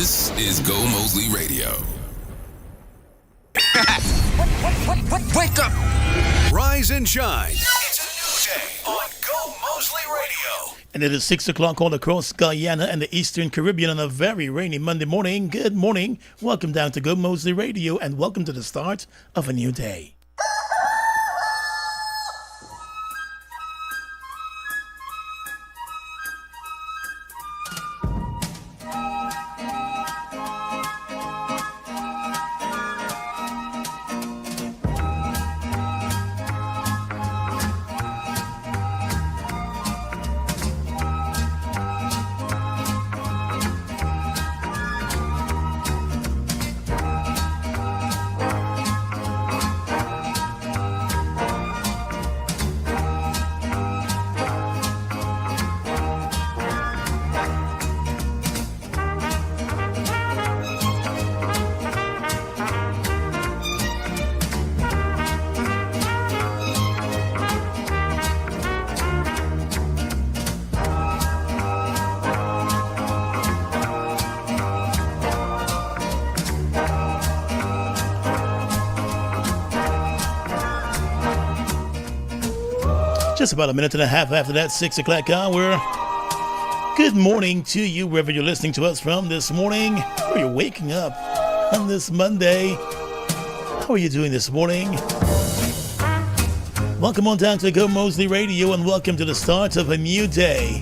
This is Gomoseley Radio. Wake up! Rise and shine. It's a new day on Gomoseley Radio. And it is 6 o'clock all across Guyana and the Eastern Caribbean on a very rainy Monday morning. Good morning. Welcome down to Gomoseley Radio and welcome to the start of a new day. Just about a minute and a half after that 6 o'clock hour. Good morning to you wherever you're listening to us from this morning, or you're waking up on this Monday. How are you doing this morning? Welcome on down to Gomoseley Radio and welcome to the start of a new day.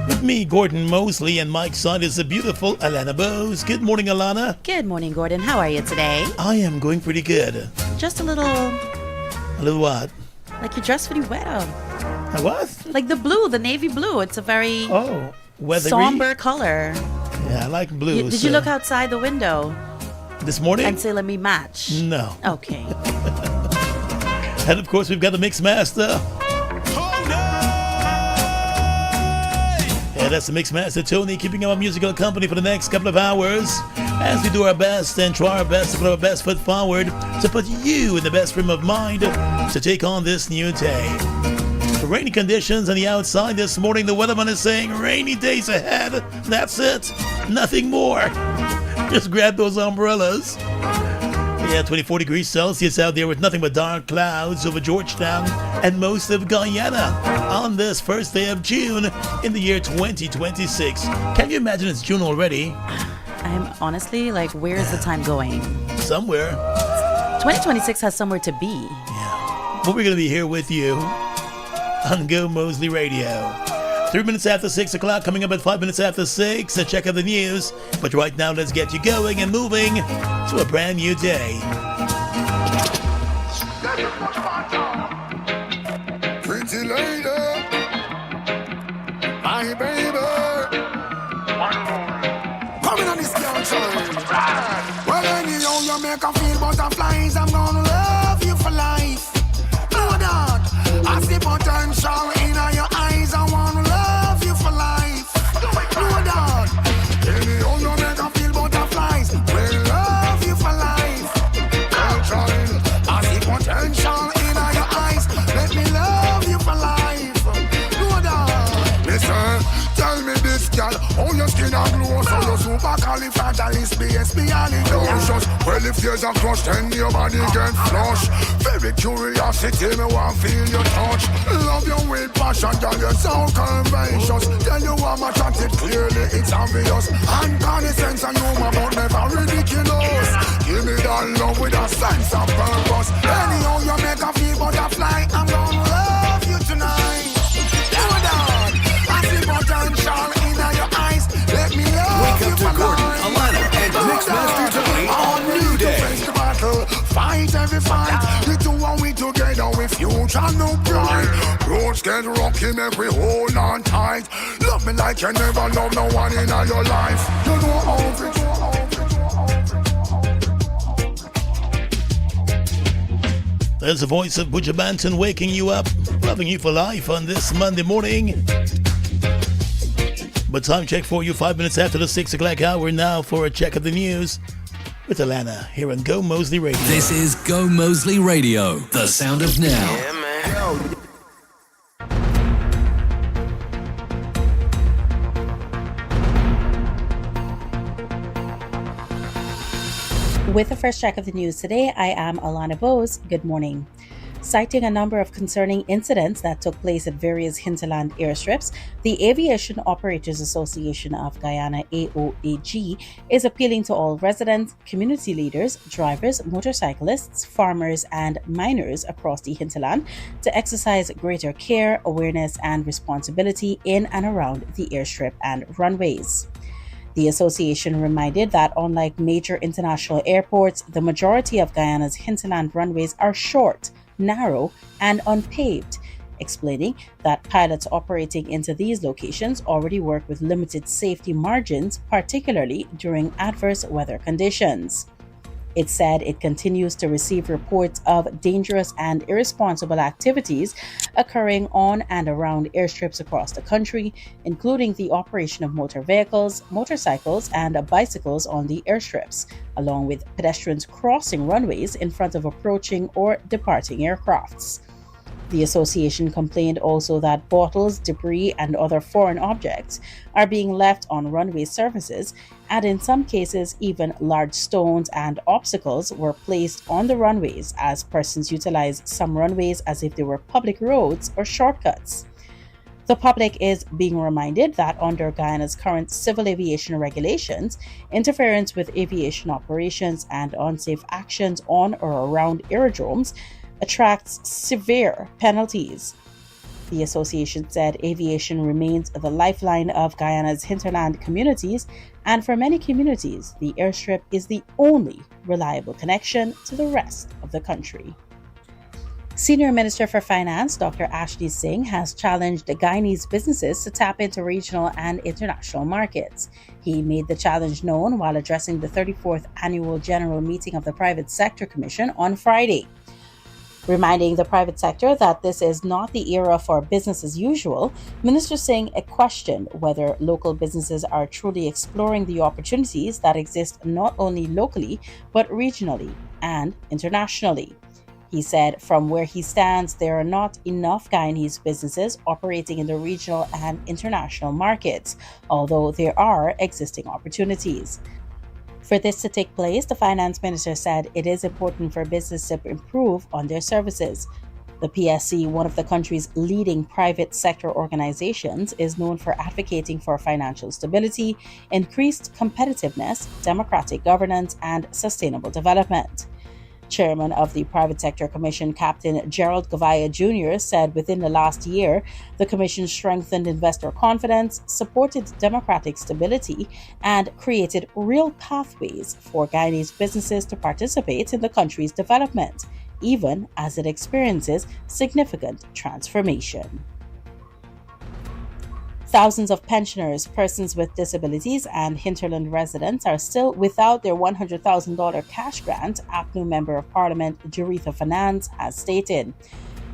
With me, Gordon Mosley, and Mike's side is the beautiful Alana Bose. Good morning, Alana. Good morning, Gordon. How are you today? I am going pretty good. Just a little... A little what? Like you're dressed for the weather. What? Like the blue, the navy blue. It's a very weathery, somber color. Yeah, I like blue. Did you look outside the window this morning and say, let me match? No. Okay. And of course, we've got the Mix Master. Yeah, that's the Mix Master Tony, keeping our musical company for the next couple of hours as we do our best and try our best to put our best foot forward to put you in the best frame of mind to take on this new day. Rainy conditions on the outside this morning. The weatherman is saying rainy days ahead. That's it. Nothing more. Just grab those umbrellas. Yeah, 24 degrees Celsius out there with nothing but dark clouds over Georgetown and most of Guyana on this first day of June in the year 2026. Can you imagine it's June already? I'm honestly like, where is the time going? Somewhere. 2026 has somewhere to be. Yeah. But we're going to be here with you on Gomoseley Radio. 3 minutes after 6 o'clock, coming up at 5 minutes after 6, a check of the news. But right now, let's get you going and moving to a brand new day. Pretty lady, my baby, coming on this country. Well, anyhow, you make her feel butterflies. I'm gonna love you for life. No doubt, I see potential in your eyes. I wanna love you for life. No doubt, anyhow, you make her feel butterflies. We'll love you for life. I see potential in your eyes. Let me love you for life. No doubt. Listen, tell me this, girl, how your skin a glow, so you super califragilisticexpialidocious. Well, if there's a crush, then your body get flush. Very curiosity, me want feel your touch. Love you with passion, girl, you're so curvaceous. Tell you I'm attracted, clearly it's obvious. Uncanny sense and humor, but never ridiculous. Give me that love with a sense of purpose. Anyhow, you make a feel butterfly, I'm gonna love you tonight. Do that. I see potential in your eyes. Let me love Wake you up to for Gordon, life. Alana, and Mixmaster Tony on New Day. Face the battle, fight every fight. The two are we together with future no pride. Roads get rocky, make we hold on tight. Love me like you never love no one in all your life. You know how it. There's the voice of Buja Banton waking you up, loving you for life on this Monday morning. But time check for you 5 minutes after the 6 o'clock hour now for a check of the news with Alana here on Gomoseley Radio. This is Gomoseley Radio, the sound of now. Yeah, man. With the first check of the news today, I am Alana Bose. Good morning. Citing a number of concerning incidents that took place at various hinterland airstrips, the Aviation Operators Association of Guyana, AOAG, is appealing to all residents, community leaders, drivers, motorcyclists, farmers, and miners across the hinterland to exercise greater care, awareness, and responsibility in and around the airstrip and runways. The association reminded that unlike major international airports, the majority of Guyana's hinterland runways are short, narrow, and unpaved, explaining that pilots operating into these locations already work with limited safety margins, particularly during adverse weather conditions. It said it continues to receive reports of dangerous and irresponsible activities occurring on and around airstrips across the country, including the operation of motor vehicles, motorcycles, and bicycles on the airstrips, along with pedestrians crossing runways in front of approaching or departing aircrafts. The association complained also that bottles, debris, and other foreign objects are being left on runway surfaces, and in some cases, even large stones and obstacles were placed on the runways as persons utilize some runways as if they were public roads or shortcuts. The public is being reminded that under Guyana's current civil aviation regulations, interference with aviation operations and unsafe actions on or around aerodromes attracts severe penalties. The association said aviation remains the lifeline of Guyana's hinterland communities, and for many communities, the airstrip is the only reliable connection to the rest of the country. Senior Minister for Finance, Dr. Ashley Singh, has challenged the Guyanese businesses to tap into regional and international markets. He made the challenge known while addressing the 34th Annual General Meeting of the Private Sector Commission on Friday. Reminding the private sector that this is not the era for business as usual, Minister Singh questioned whether local businesses are truly exploring the opportunities that exist not only locally, but regionally and internationally. He said from where he stands, there are not enough Guyanese businesses operating in the regional and international markets, although there are existing opportunities. For this to take place, the finance minister said it is important for business to improve on their services. The PSC, one of the country's leading private sector organizations, is known for advocating for financial stability, increased competitiveness, democratic governance, and sustainable development. Chairman of the Private Sector Commission, Captain Gerald Gavaya Jr., said within the last year, the Commission strengthened investor confidence, supported democratic stability, and created real pathways for Guyanese businesses to participate in the country's development, even as it experiences significant transformation. Thousands of pensioners, persons with disabilities, and hinterland residents are still without their $100,000 cash grant, APNU Member of Parliament Jaretha Finance has stated.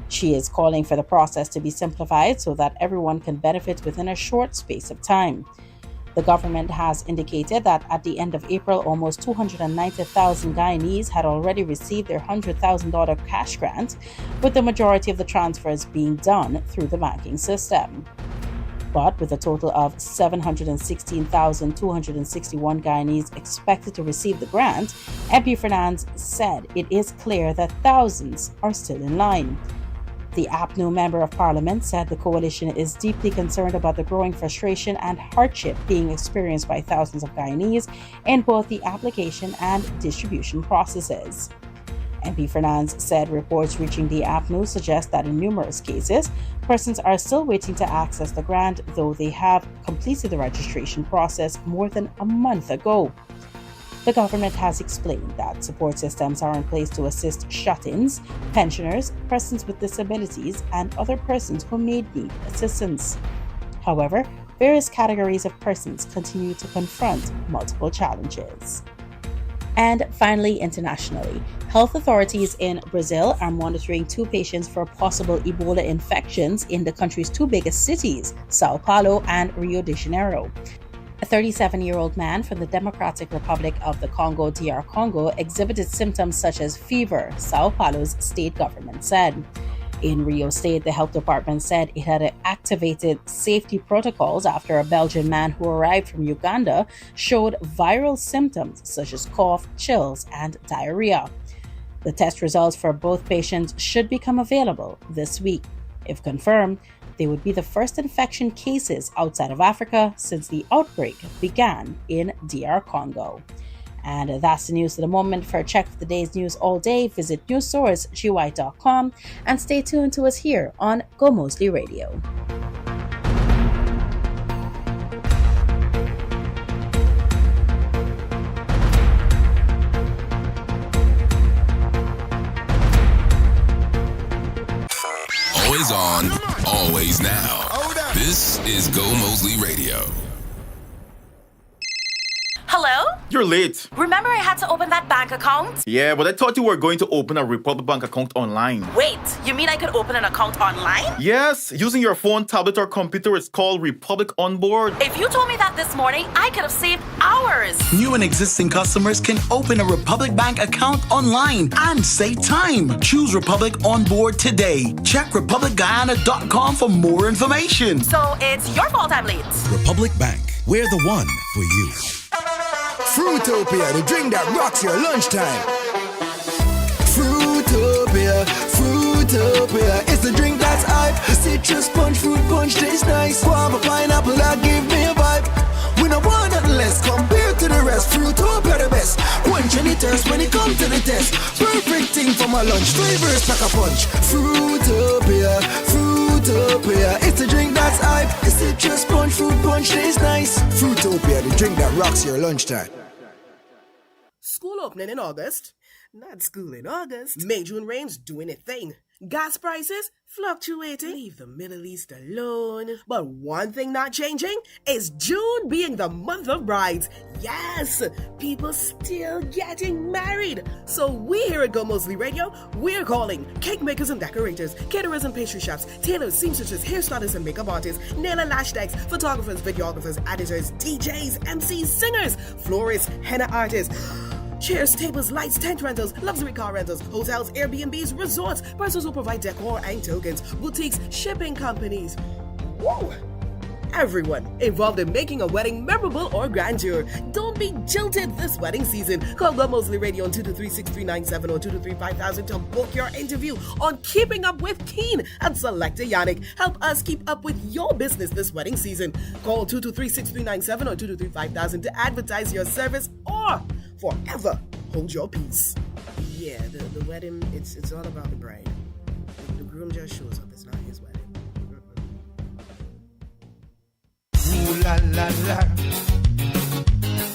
She is calling for the process to be simplified so that everyone can benefit within a short space of time. The government has indicated that at the end of April, almost 290,000 Guyanese had already received their $100,000 cash grant, with the majority of the transfers being done through the banking system. But with a total of 716,261 Guyanese expected to receive the grant, MP Fernandes said it is clear that thousands are still in line. The APNU Member of Parliament said the coalition is deeply concerned about the growing frustration and hardship being experienced by thousands of Guyanese in both the application and distribution processes. MP Fernandes said reports reaching the APNU suggest that in numerous cases, persons are still waiting to access the grant, though they have completed the registration process more than a month ago. The government has explained that support systems are in place to assist shut-ins, pensioners, persons with disabilities, and other persons who may need assistance. However, various categories of persons continue to confront multiple challenges. And finally, internationally, health authorities in Brazil are monitoring 2 patients for possible Ebola infections in the country's 2 biggest cities, Sao Paulo and Rio de Janeiro. A 37-year-old man from the Democratic Republic of the Congo, DR Congo, exhibited symptoms such as fever, Sao Paulo's state government said. In Rio State, the health department said it had activated safety protocols after a Belgian man who arrived from Uganda showed viral symptoms such as cough, chills, and diarrhea. The test results for both patients should become available this week. If confirmed, they would be the first infection cases outside of Africa since the outbreak began in DR Congo. And that's the news of the moment. For a check of the day's news all day, visit newssourcegy.com and stay tuned to us here on Gomoseley Radio. Always on, always now. This is Gomoseley Radio. Hello? You're late. Remember I had to open that bank account? Yeah, but I thought you were going to open a Republic Bank account online. Wait, you mean I could open an account online? Yes, using your phone, tablet, or computer. It's called Republic Onboard. If you told me that this morning, I could have saved hours. New and existing customers can open a Republic Bank account online and save time. Choose Republic Onboard today. Check republicguyana.com for more information. So it's your fault I'm late. Republic Bank. We're the one for you. Fruitopia, the drink that rocks your lunchtime. Fruitopia, Fruitopia, it's the drink that's hype. Citrus punch, fruit punch tastes nice. Guava, pineapple, that give me a vibe. We don't want nothing less compared to the rest. Fruitopia the best. Quench any thirst when it comes to the test. Perfect thing for my lunch. Flavors pack a punch. Fruitopia, Fruitopia, it's the drink that's hype. The citrus punch, fruit punch tastes nice. Fruitopia, the drink that rocks your lunchtime. School opening in August. Not school in August. May, June rains doing a thing. Gas prices fluctuating. Leave the Middle East alone. But one thing not changing is June being the month of brides. Yes, people still getting married. So we here at Gomoseley Radio, we're calling cake makers and decorators, caterers and pastry chefs, tailors, seamstresses, hairstylists and makeup artists, nail and lash techs, photographers, videographers, editors, DJs, MCs, singers, florists, henna artists, chairs, tables, lights, tent rentals, luxury car rentals, hotels, Airbnbs, resorts, persons who provide decor and tokens, boutiques, shipping companies. Whoa! Everyone involved in making a wedding memorable or grandeur. Don't be jilted this wedding season. Call Gomoseley Radio on 223-6397 or 223-5000 to book your interview on Keeping Up with Keen and Selector Yannick. Help us keep up with your business this wedding season. Call 223-6397 or 223-5000 to advertise your service or forever hold your peace. Yeah, the wedding, it's all about the bride. The groom just shows up. It's not his wedding. Ooh la la la.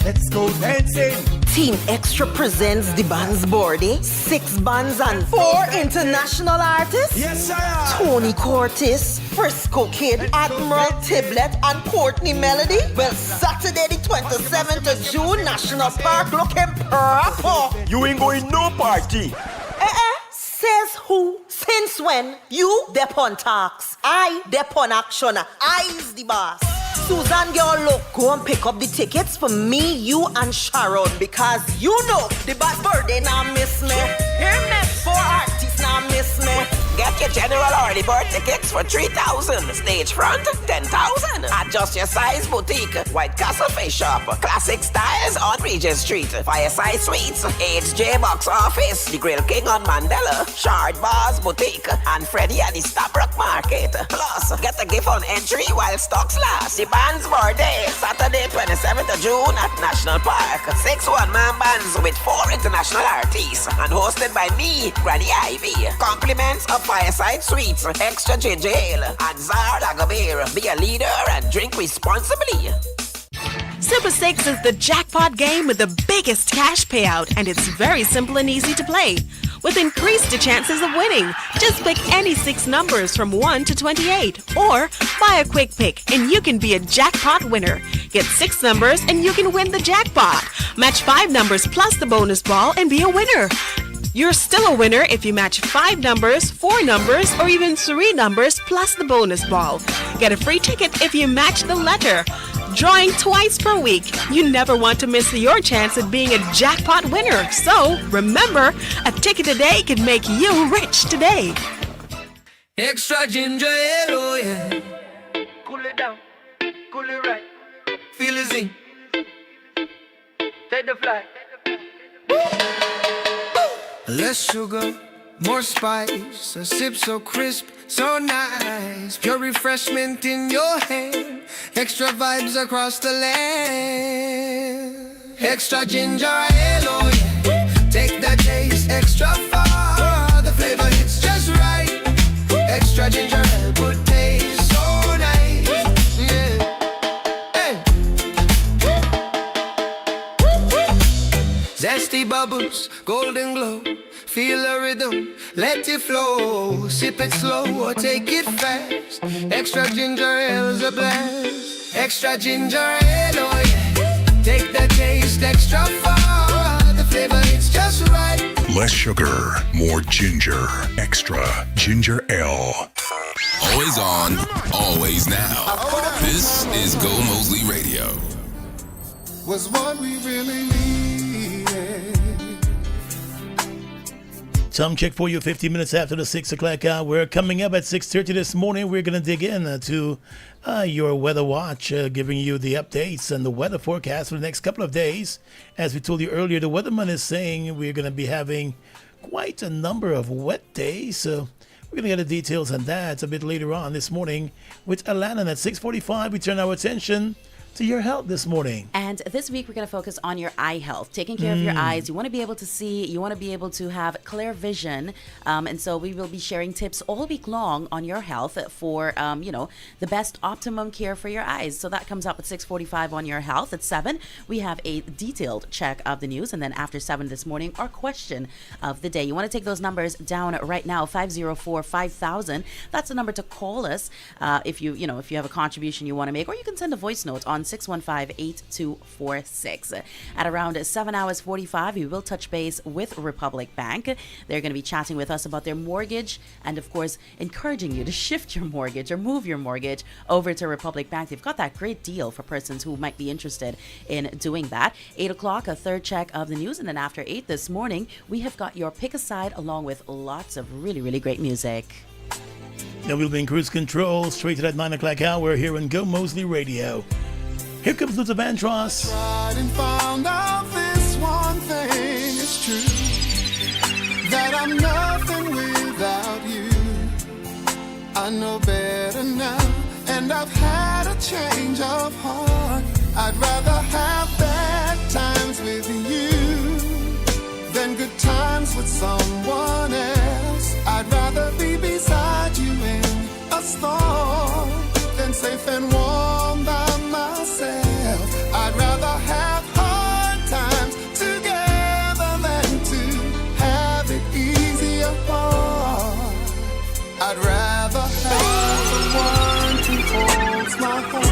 Let's go dancing. Team Extra presents the bands Bordy, 6 bands and 4 international artists. Yes, sir. Tony Curtis, Frisco Kid, Admiral Tiblet, and Courtney Melody. Well, Saturday the 27th of June, National Park looking proper. You ain't going no party. Says who? Since when? You depon talks. I depon action. I's the boss. Susan, girl, look, go and pick up the tickets for me, you, and Sharon, because you know the bad birthday now miss me. Hear me? 4 artists now miss me. Get your general early bird tickets for 3,000. Stage front, 10,000. Adjust your size boutique. White Castle Face Shop. Classic Styles on Regent Street. Fireside Suites. HJ Box Office. The Grill King on Mandela. Shard Bars Boutique. And Freddy at the Stabrook Market. Plus, get a gift on entry while stocks last. The band's birthday, Saturday 27th of June at National Park. 6 one-man bands with 4 international artists. And hosted by me, Granny Ivy. Compliments of Fireside Suites, Extra Ginger Ale, and Zara Lagavir. Be a leader and drink responsibly. Super 6 is the jackpot game with the biggest cash payout, and it's very simple and easy to play. With increased chances of winning, just pick any 6 numbers from 1 to 28, or buy a quick pick and you can be a jackpot winner. Get 6 numbers and you can win the jackpot. Match 5 numbers plus the bonus ball and be a winner. You're still a winner if you match 5 numbers, 4 numbers, or even 3 numbers plus the bonus ball. Get a free ticket if you match the letter. Drawing twice per week. You never want to miss your chance at being a jackpot winner. So, remember, a ticket a day can make you rich today. Extra ginger ale, oh yeah. Cool it down, cool it right. Feel the zing. Take the flight. Less sugar, more spice. A sip so crisp, so nice. Pure refreshment in your hand. Extra vibes across the land. Extra ginger ale, oh yeah. Take that taste extra far. The flavor hits just right. Extra ginger ale would taste so nice. Yeah. Hey. Zesty bubbles, golden glow. Feel the rhythm, let it flow. Sip it slow or take it fast. Extra ginger ale's a blast. Extra ginger ale, oh yeah. Take the taste extra far. The flavor it's just right. Less sugar, more ginger. Extra ginger ale. Always on, always now. This is Gomoseley Radio. Was what we really needed. Time check for you, 50 minutes after the 6 o'clock hour. Coming up at 6:30 this morning, we're going to dig in to your weather watch, giving you the updates and the weather forecast for the next couple of days. As we told you earlier, the weatherman is saying we're going to be having quite a number of wet days. So we're going to get the details on that a bit later on this morning with Alanin at 6:45. We turn our attention to your health this morning. And this week we're going to focus on your eye health, taking care of your eyes. You want to be able to see, you want to be able to have clear vision. And so we will be sharing tips all week long on your health for, the best optimum care for your eyes. So that comes up at 6:45 on your health. At 7, we have a detailed check of the news. And then after 7 this morning, our question of the day. You want to take those numbers down right now, 504-5000. That's the number to call us if you have a contribution you want to make, or you can send a voice note on 615-8246. At around 7 hours 45, we will touch base with Republic Bank. They're going to be chatting with us about their mortgage and, of course, encouraging you to shift your mortgage or move your mortgage over to Republic Bank. They've got that great deal for persons who might be interested in doing that. 8 o'clock, a third check of the news. And then after 8 this morning, we have got your pick aside along with lots of really, really great music. Now we'll be in cruise control straight to that 9 o'clock hour here on Gomoseley Radio. Here comes Luther Vandross. Tried and found out this one thing is true, that I'm nothing without you. I know better now, and I've had a change of heart. I'd rather have bad times with you than good times with someone else. I'd rather be beside you in a storm than safe and warm by myself. I'd rather have hard times together than to have it easy apart. I'd rather have the one who holds my heart.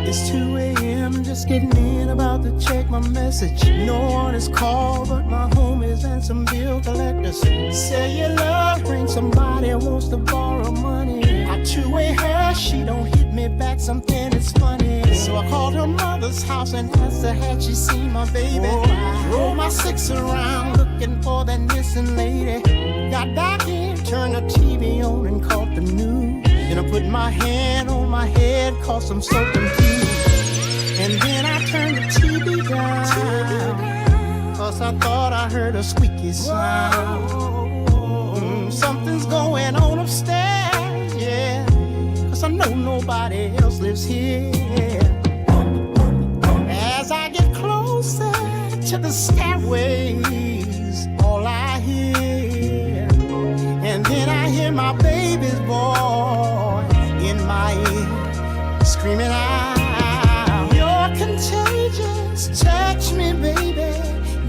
It's 2 a.m. just getting in, about to check my message. No one is called but my homies and some bill collectors. Say your love ring, somebody wants to borrow money. I two-way her, she don't hit me back, something is funny. So I called her mother's house and asked her had she seen my baby. Rolled my 6 around looking for that missing lady. Got back in, turned the TV on and caught the news. Then I put my hand on my head, cause I'm so confused. And then I turned the TV down, cause I thought I heard a squeaky sound. Something's going on upstairs, yeah, cause I know nobody else lives here. As I get closer to the stairways, all I hear, and then I hear my baby's voice in my ear, screaming out, "You're contagious, touch me, baby,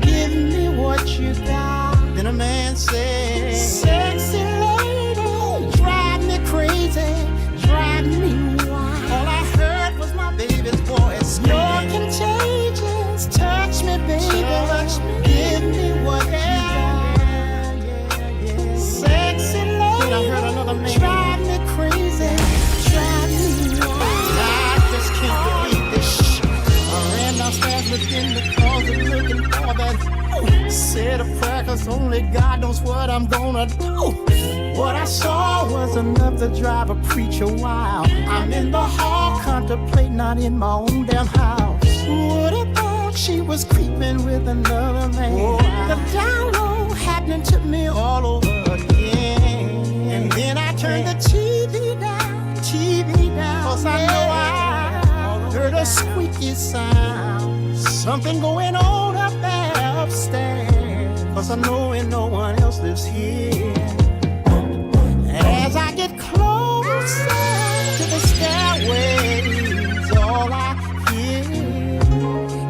give me what you got." Then a man said, "Sexy lady, drive me crazy, drive me wild." All I heard was my baby's voice, "You're contagious, touch me, baby, give me what you got." Sexy lady, then I heard another man, "Drive me crazy, drive me wild." I just can't believe this shit. I ran downstairs within the closet looking for that set of crackers guess only God knows what I'm gonna do. What I saw was enough to drive a preacher wild. I'm in the hall contemplating, not in my own damn house. Would have thought she was creeping with another man. The download happening to me all over again. And then I turned the TV down, cause I know I heard a squeaky sound. Something going on up there upstairs, cause I know ain't no one else lives here. As I get closer to the stairways, all I hear,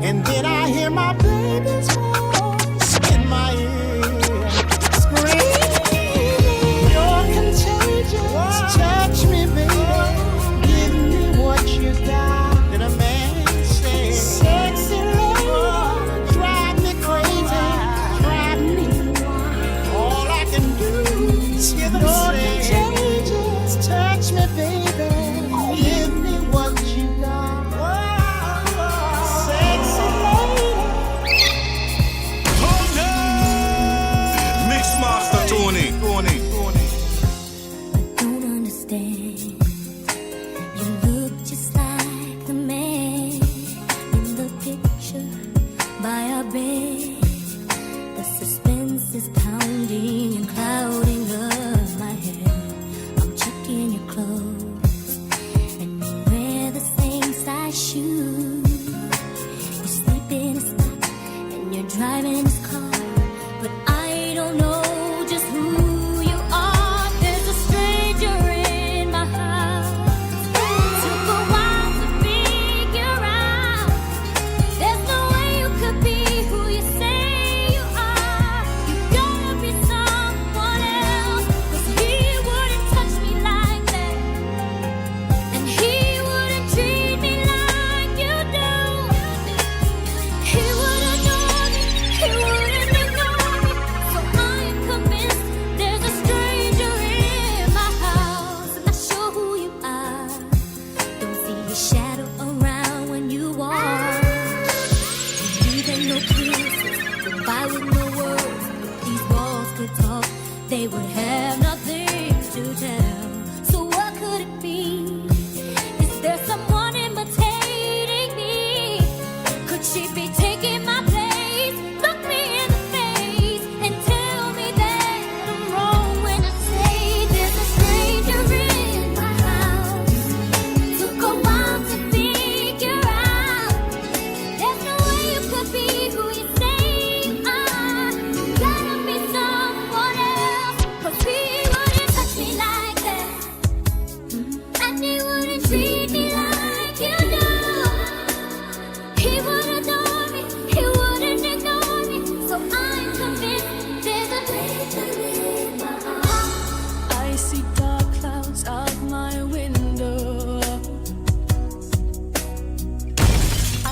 and then I hear my baby's voice in my ear, screaming, "You're contagious, touch me, baby, give me what you got." Then a man said, "Sexy lady, drive me crazy, drive me wild." All I can do is hear them say, "Touch me, baby, give me what you got." Sexy lady. Hold up! Mixmaster Tony. I don't understand. You look just like the man in the picture by our bed. The suspense is pounding and clouding up my head. I'm checking your clothes and you wear the same size shoes. You sleep in his spot and you're driving his car, but I don't know just who you are. There's a stranger in my house. Took a while to figure out. There's no way you could be who you say you are. You gotta be someone else, 'cause he wouldn't touch me like that, and he wouldn't treat me like you do. He would adore me, he wouldn't ignore me. So I am convinced there's a stranger in my house. I'm not sure who you are. Don't see your shadow around when you walk. Even no kisses, goodbye with no words. If these walls could talk, they would have nothing to tell. So what could it be? Is there someone imitating me? Could she be taking my place? Look me in the face and tell me that I'm wrong when I say there's a stranger in my house. Took a while to figure out. There's no way you could be who you say you are. You gotta be someone else, 'cause he wouldn't touch me like that, and he wouldn't treat me like you do. He would adore me, he wouldn't ignore me. So I'm convinced there's a stranger in my house. I see dark clouds out my window.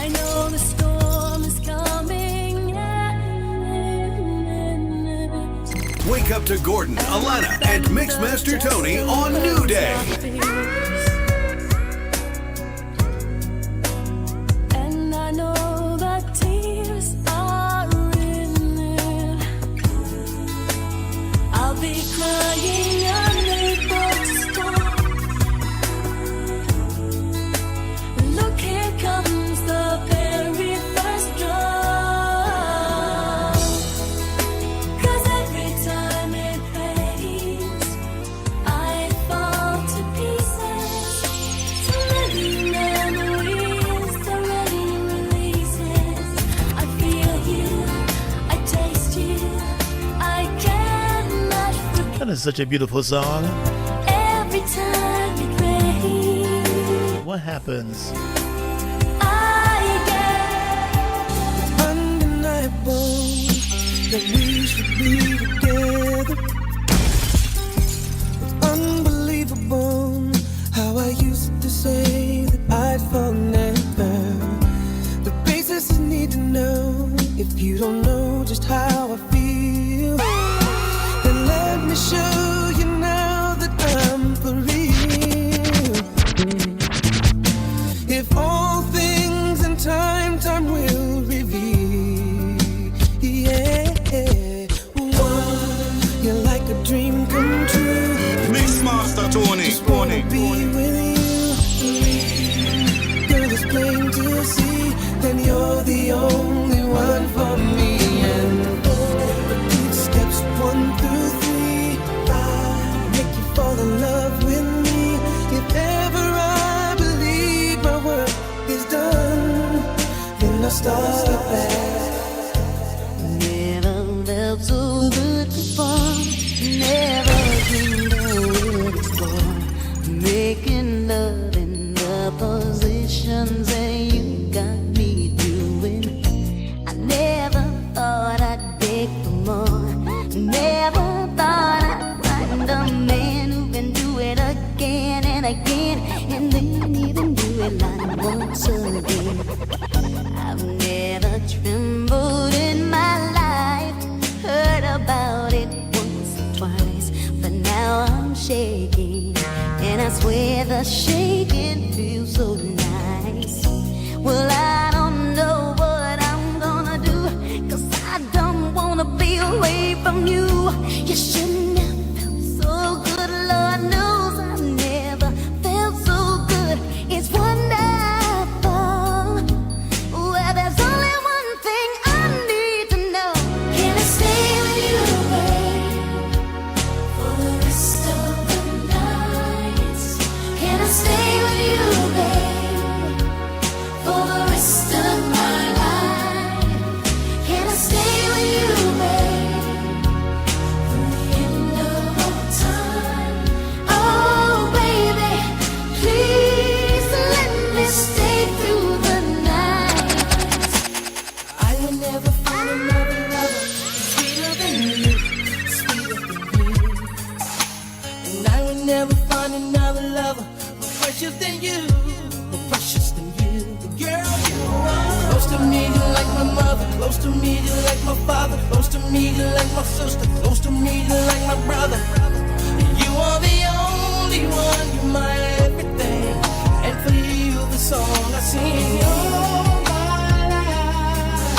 I know the storm is coming. Wake up to Gordon, Alana, and Mixmaster Tony on New Day. And I know that tears are in it. I'll be crying unable to stop. Look, here comes the very first drop. 'Cause every time it rains, I fall to pieces. So many memories, so many releases. I feel you, I taste you, I cannot forget. That is such a beautiful song. Every time it rains, What happens? I get Undeniable that we should be together. Unbelievable how I used to say that I'd fall never. The basis you need to know, if you don't know just how I feel, then let me show you now that I'm for real. If all things in time will reveal, yeah. plain to see that you're the only one for me. And repeat steps 1 through 3. I'll make you fall in love with me. If ever I believe my work is done, then I'll start back. Never felt so good before. Never dreamed I would explore making love in the positions that you got me doing. I never thought I'd beg for more. Never thought I'd find a man who can do it again and again, and then even do it like once again. I've never trembled in my life, heard about it once or twice, but now I'm shaking, and I swear the shaking feels so nice. Well, I don't know what I'm gonna do, 'cause I don't wanna be away from you. You shouldn't have felt so good, Lord knows I've never felt so good. It's wonderful. Well, there's only one thing I need to know. Can I stay with you, babe, for the rest of the night? Can I stay with you, babe, for the rest of my life? Can I stay with you, babe, for the end of all time? Oh, baby, please let me stay through the night. I will never find another lover sweeter than you, sweeter than you. And I will never find another lover more precious than you, more precious than you. Girl, you are close to me, you're like my mother. Close to me, you're like my father. Close to me, you're like my sister. Close to me, you're like my brother. You are the only one, you're my everything. And for you, the song I sing. All my life,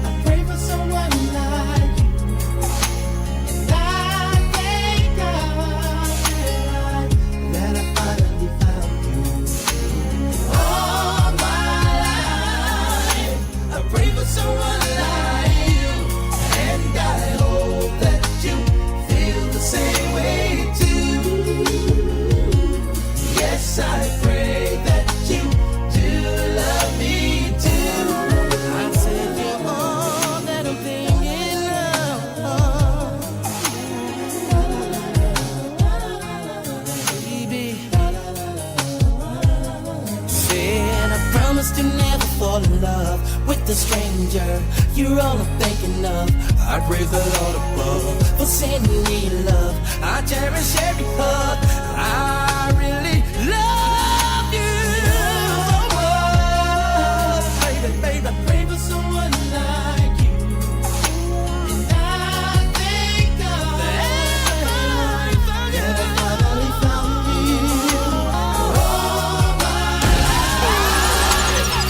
I pray for someone like you. And I thank God that I finally found you. All my life, I pray for someone like you. And I hope that you feel the same way too. Yes, I pray that you do love me too. I said you're all that I'm thinking of, baby. Said I promised to never fall in love with a stranger. You're all I'm thinking of. I praise the Lord above for sending me love. I cherish every hug. I really love you so much. Baby, baby, I pray for someone like you. And I thank God that I finally found you. All my life,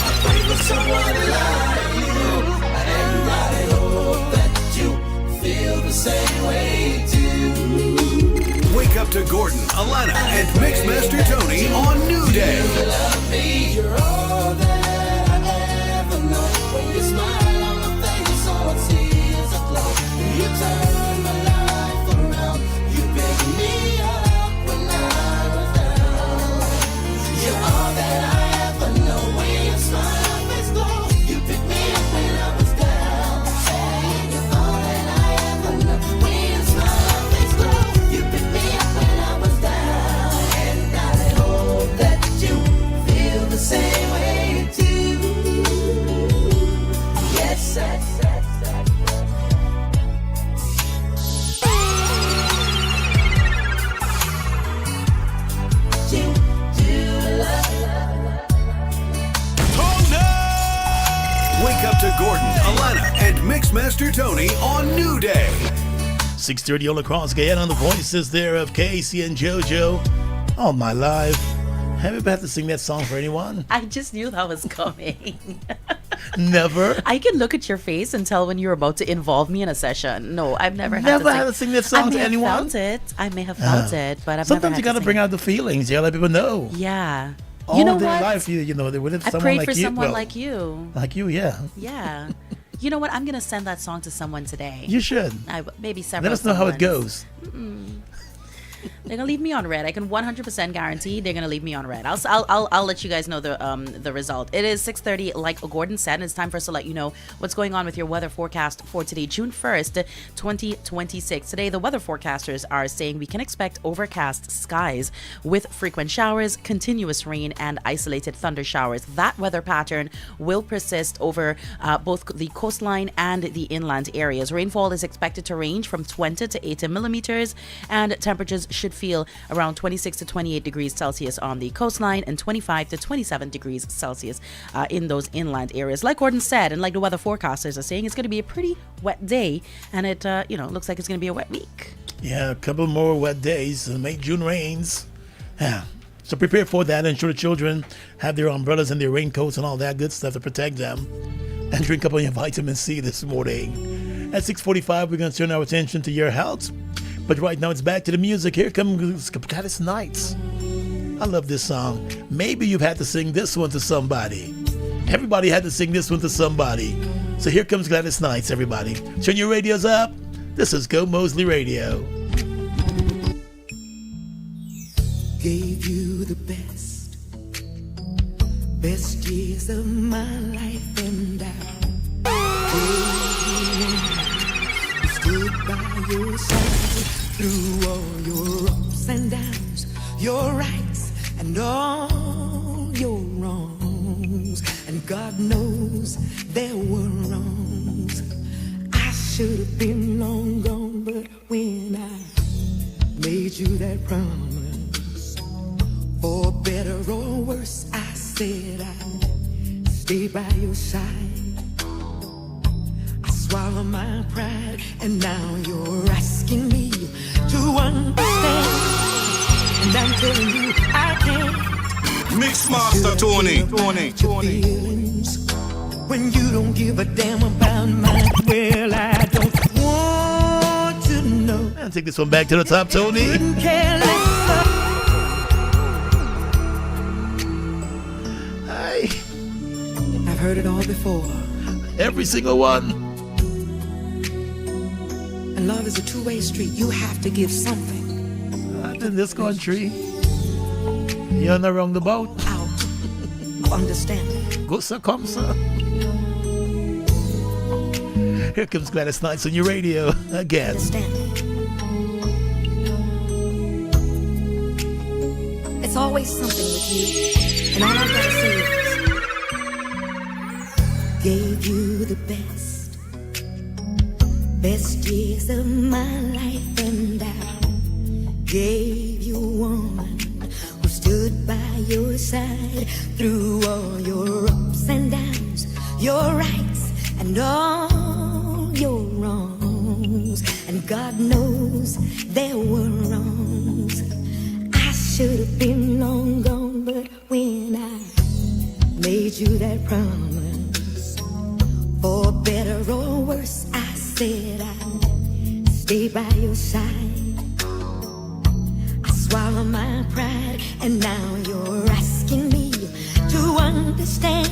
I pray for someone like you. And I hope that you feel the same way too. Wake up to Gordon, Alana, and Mixmaster Tony on New Day. You love me, you're all that I ever know. When you smile on my face, all I see is a glow. You turn my life around. You picked me up when I was down. You're all that I ever know. When you smile, my face glow. You picked me up when I was down. Say you're all that I ever know. When you smile, my face glow. You picked me up when I was down. And I hope that you feel the same way too. Yes, you do love. Wake up to Gordon, Alana, and Mixmaster Tony on New Day. 6:30 all across Guyana on the voices there of Casey and JoJo. All my life. Have you ever had to sing that song for anyone? I just knew that was coming. Never? I can look at your face and tell when you're about to involve me in a session. No, I've never had Never to had to sing that song to anyone? I may have felt it, but I've Sometimes never had you gotta to bring sing. out the feelings. You gotta let people know. Yeah. all know their what? life, you know, they wanted I someone prayed like for you. someone Well, like you. like you, yeah. Yeah. You know what? I'm going to send that song to someone today. You should. Maybe several. Let us know how it someones. goes. They're gonna leave me on red. I can 100% guarantee they're gonna leave me on red. I'll let you guys know the result. It is 6:30, like Gordon said, and it's time for us to let you know what's going on with your weather forecast for today, June 1st, 2026. Today, the weather forecasters are saying we can expect overcast skies with frequent showers, continuous rain, and isolated thunder showers. That weather pattern will persist over both the coastline and the inland areas. Rainfall is expected to range from 20 to 80 millimeters, and temperatures should feel around 26 to 28 degrees Celsius on the coastline and 25 to 27 degrees Celsius in those inland areas. Like Gordon said, and like the weather forecasters are saying, it's going to be a pretty wet day, and it looks like it's going to be a wet week. Yeah, a couple more wet days, May, June rains. Yeah. So prepare for that. Ensure the children have their umbrellas and their raincoats and all that good stuff to protect them. And drink up on your vitamin C this morning. At 6:45, we're going to turn our attention to your health. But right now, it's back to the music. Here comes Gladys Knights. I love this song. Maybe you've had to sing this one to somebody. Everybody had to sing this one to somebody. So here comes Gladys Knights, everybody. Turn your radios up. This is Gomoseley Radio. Gave you the best years of my life, and I stood by your side through all your ups and downs, your rights and all your wrongs. And God knows there were wrongs. I should have been long gone, but when I made you that promise, for better or worse, I said I'd stay by your side. Swallow my pride, and now you're asking me to understand, and I'm telling you I can't. Mixmaster Tony. When you don't give a damn about mine, well, I don't want to know. And take this one back to the top, Tony. Couldn't care less. I've heard it all before. Every single one. And love is a two-way street. You have to give something. Not in this country. You're not wrong the boat. Out. Understand. Go sir, come sir. Here comes Gladys Knights on your radio again. It's always something with you. And all I've got to say is, gave you the best years of my life, and I gave you a woman who stood by your side through all your ups and downs, your rights and all your wrongs. And God knows there were wrongs. I should have been long gone, but when I made you that promise, for better or worse, I said I'd stay by your side. I swallow my pride, and now you're asking me to understand,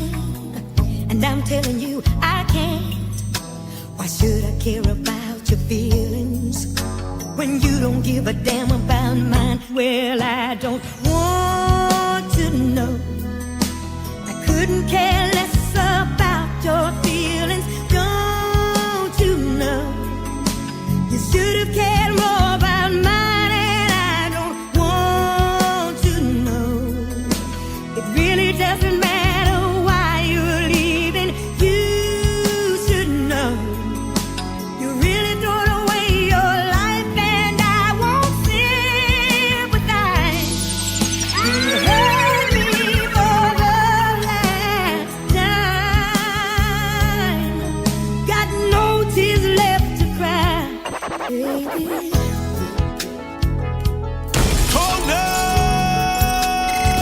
and I'm telling you I can't. Why should I care about your feelings when you don't give a damn about mine? Well, I don't want to know. I couldn't care less about your feelings. Don't you know? You should have cared more about mine, and I don't want to know. It really doesn't matter why you're leaving. You should know. You really thrown away your life, and I won't sympathize. You hurt me for the last time. Got no tears left to cry, baby.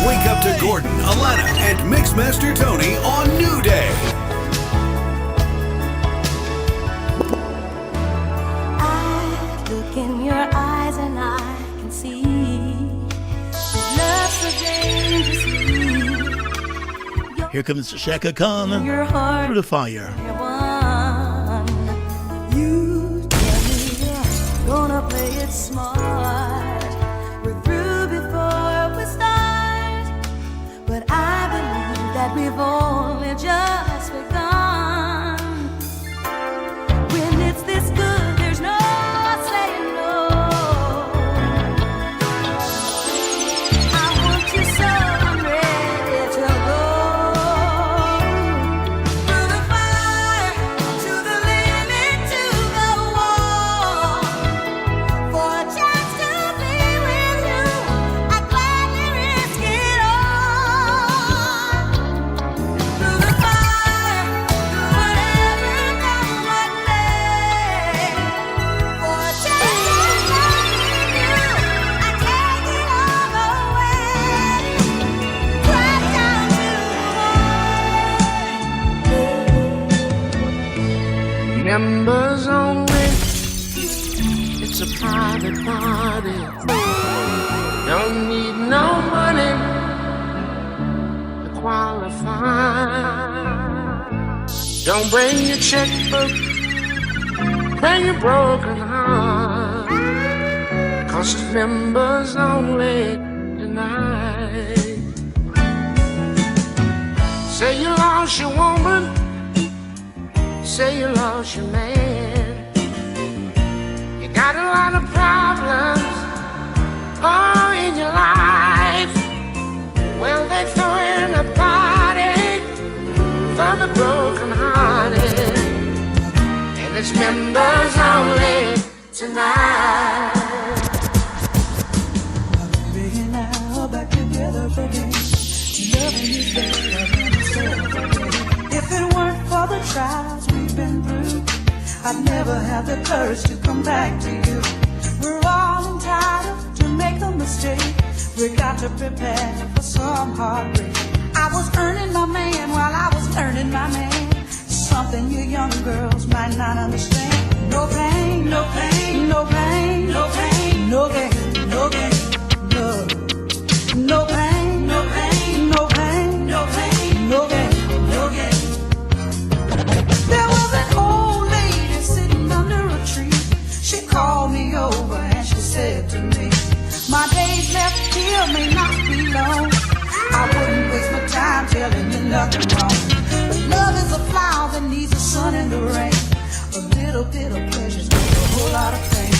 Wake up to Gordon, Alana, and Mixmaster Tony on New Day. I look in your eyes and I can see this love so dangerously. Here comes Shaka Khan through the fire. You tell me you're gonna play it smart. We're through before we start, but I believe that we've only just begun. When it's this good, there's no saying no. I want you so I'm ready to go. Through the fire, to the limit, to the wall. For a chance to be with you, I'd gladly risk it all. Through the fire, through whatever comes my way. For a chance to be with you, I take it all away. Right down to Members only, it's a private party. Don't need no money to qualify. Don't bring your checkbook, bring your broken heart. 'Cause it's members only tonight. Say you lost your woman, say you lost your man. You got a lot of problems, oh, in your life. Well, they throw in a party for the broken hearted, and it's members only tonight. Baby, now back together again. Loving you better than myself. If it weren't for the trials we've been through, I'd never have the courage to come back to you. We're all entitled to make a mistake. We got to prepare for some heartbreak. I was earning my man while I was earning my man. Something you young girls might not understand. No pain, no pain, no pain, no pain, no gain, no gain, no. No pain, no pain, no pain, no pain, no gain, no gain. There was an old lady sitting under a tree. She called me over and she said to me, my days left here may not be long. I wouldn't waste my time telling you nothing wrong. But love is a flower that needs the sun and the rain. A little bit of pleasure's worth a whole lot of pain.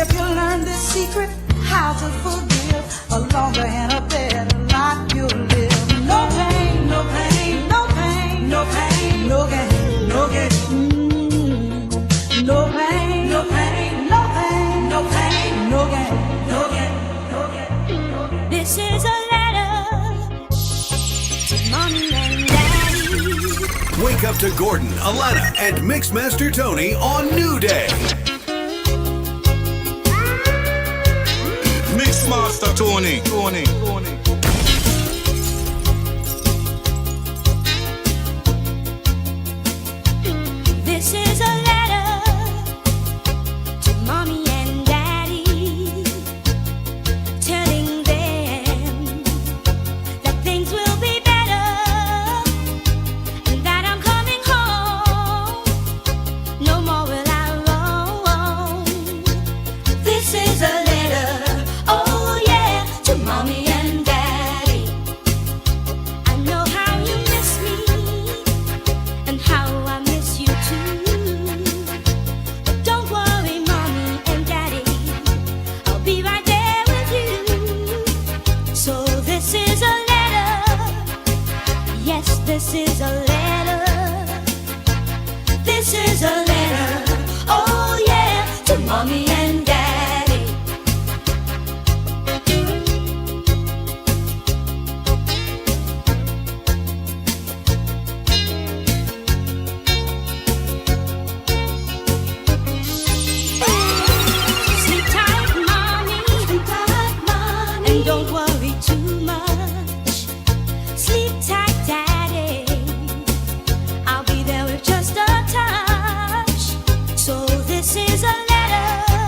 If you learn this secret, how to forgive, a longer and a better life you'll live. No pain, no pain, no pain, no pain, no gain, no gain. No pain, no pain, no pain, no pain, no gain, no gain, no gain. This is a letter to mommy and daddy. Wake up to Gordon, Alana, and Mixmaster Tony on New Day. Mixmaster Tony. This is a letter to mommy and daddy, telling them that things will be better and that I'm coming home. No more will I roam. This is a letter, oh yeah, to mommy and daddy. I know how you miss me and how I miss you too. But don't worry, mommy and daddy, I'll be right there with you. So this is a letter, yes, this is a letter. This is a letter, oh yeah, to mommy and daddy. Sleep tight, mommy, and don't worry too much. Sleep tight, daddy, I'll be there with just a touch. So this is a letter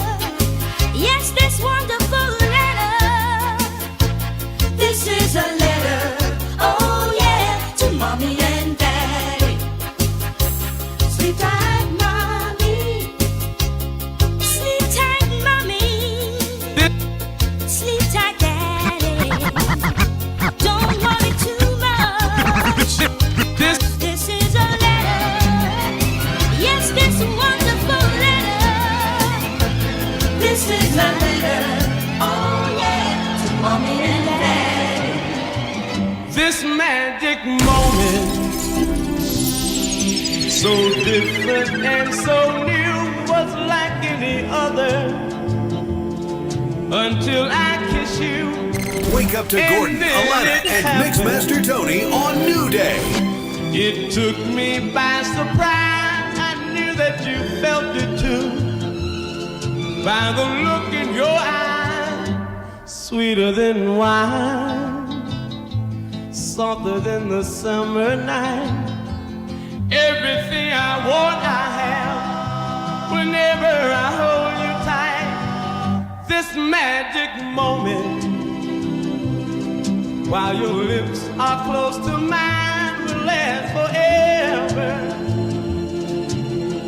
magic moment, so different and so new, was like any other, until I kiss you. Wake up to Gordon, Alana, and Mixmaster Tony on New Day. It took me by surprise. I knew that you felt it too, by the look in your eyes, sweeter than wine, softer than the summer night. Everything I want, I have, whenever I hold you tight. This magic moment, while your lips are close to mine, will last forever,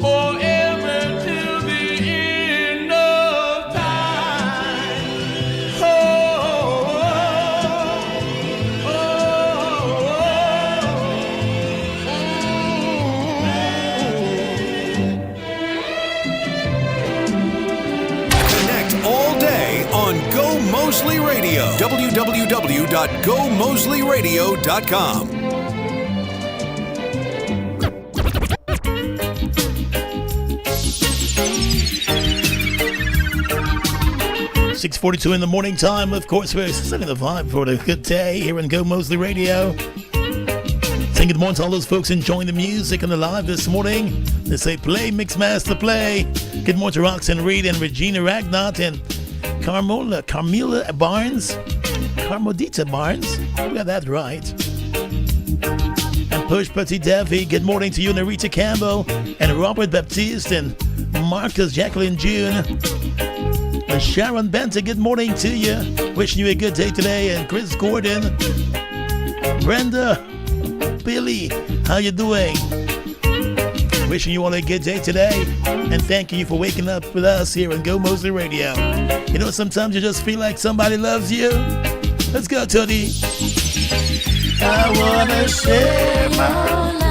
forever till the end of time. Oh, oh, Connect all day on Gomoseley Radio. www.gomoseleyradio.com. 6:42 in the morning time. Of course, we're setting the vibe for a good day here on Go Moseley Radio. Saying good morning to all those folks enjoying the music on the live this morning. They say play, Mixmaster, play. Good morning to Roxanne Reed and Regina Ragnott and Carmela Barnes. Carmodita Barnes. We got that right. And Push Putty Devi. Good morning to you, Narita Campbell and Robert Baptiste and Marcus Jacqueline June. And Sharon Benton, good morning to you. Wishing you a good day today. And Chris Gordon, Brenda, Billy, how you doing? Wishing you all a good day today. And thank you for waking up with us here on Go Moseley Radio. You know, sometimes you just feel like somebody loves you. Let's go, Tony. I wanna share my life.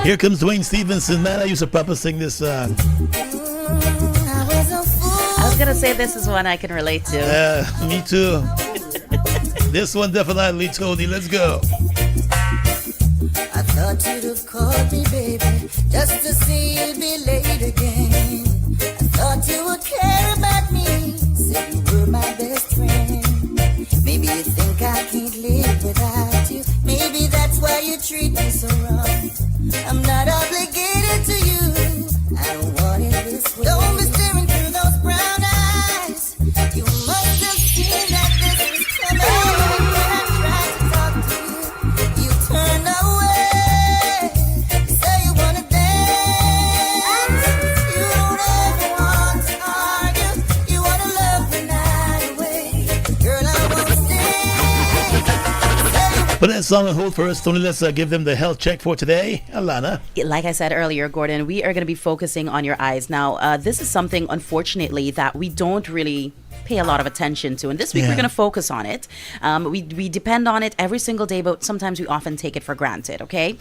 Here comes Dwayne Stevenson. Man, I used to proper sing this song. I was gonna say this is one I can relate to. Yeah, me too. This one definitely, Tony. Let's go. I thought you'd have called me, baby, just to see you be late again. I thought you would care about me, said you were my best friend. Maybe you think I can't live without you. Maybe that's why you treat me so wrong. I'm not obligated to you. I don't want it this way. Don't be staring through those brown eyes. You must have seen that this was coming. When I tried to talk to you, you turned away. You say you wanna dance. You don't ever want to argue. You wanna love the night away. Girl, I won't stay. Put that song on hold for us, Tony. Let's give them the health check for today. Alana. Like I said earlier, Gordon, we are going to be focusing on your eyes. Now, this is something, unfortunately, that we don't really pay a lot of attention to. And this week we're going to focus on it. We depend on it every single day, but sometimes we often take it for granted, okay?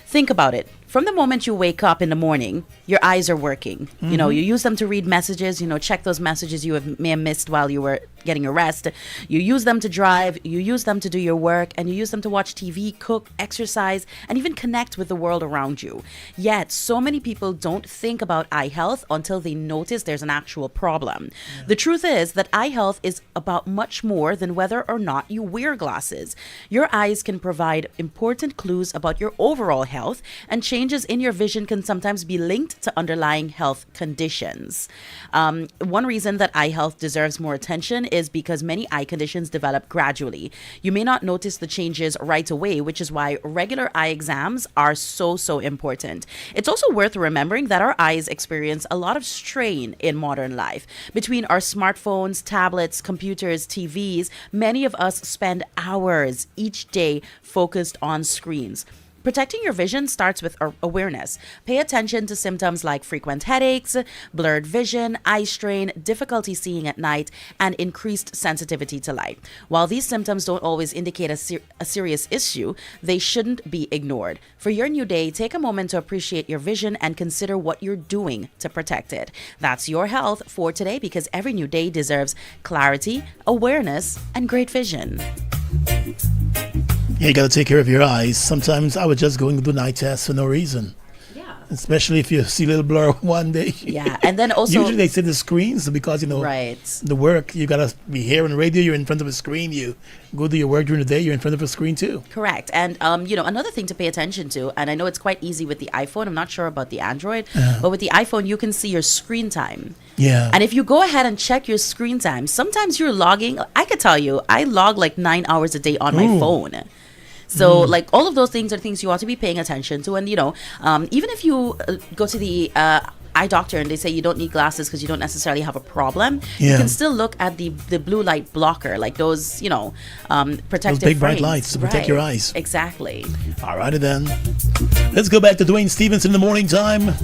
Think about it. From the moment you wake up in the morning, your eyes are working. You know, you use them to read messages, check those messages you may have missed while you were getting your rest. You use them to drive, you use them to do your work, and you use them to watch TV, cook, exercise, and even connect with the world around you. Yet, so many people don't think about eye health until they notice there's an actual problem. The truth is that eye health is about much more than whether or not you wear glasses. Your eyes can provide important clues about your overall health, and changes in your vision can sometimes be linked to underlying health conditions. One reason that eye health deserves more attention is because many eye conditions develop gradually. You may not notice the changes right away, which is why regular eye exams are so important. It's also worth remembering that our eyes experience a lot of strain in modern life. Between our smartphones, tablets, computers, TVs, many of us spend hours each day focused on screens. Protecting your vision starts with awareness. Pay attention to symptoms like frequent headaches, blurred vision, eye strain, difficulty seeing at night, and increased sensitivity to light. While these symptoms don't always indicate a serious issue, they shouldn't be ignored. For your new day, take a moment to appreciate your vision and consider what you're doing to protect it. That's your health for today, because every new day deserves clarity, awareness, and great vision. Yeah, you got to take care of your eyes. Sometimes I would just go and do night tests for no reason. Yeah. Especially if you see a little blur one day. Yeah, and then also... Usually they say the screens because, right. The work, you got to be here on the radio, you're in front of a screen. You go do your work during the day, you're in front of a screen too. Correct. And, another thing to pay attention to, and I know it's quite easy with the iPhone, I'm not sure about the Android, but with the iPhone, you can see your screen time. Yeah. And if you go ahead and check your screen time, sometimes you're logging, I could tell you, I log like 9 hours a day on my phone. So, like, all of those things are things you ought to be paying attention to. And, even if you go to the eye doctor and they say you don't need glasses because you don't necessarily have a problem, you can still look at the blue light blocker, like those, protective those big bright frames. lights to protect your eyes. Exactly. All righty then. Let's go back to Dwayne Stevenson in the morning time.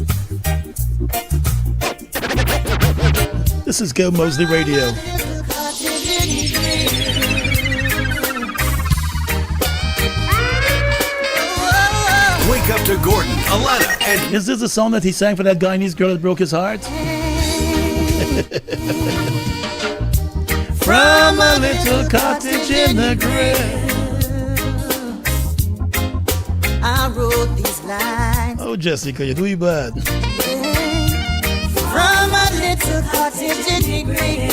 This is Go Moseley Radio. Wake up to Gordon, Alana, and... Is this the song that he sang for that Guyanese girl that broke his heart? From a little cottage in the grave, I wrote these lines. Oh, Jessica, you're doing bad. From a little cottage in the grave,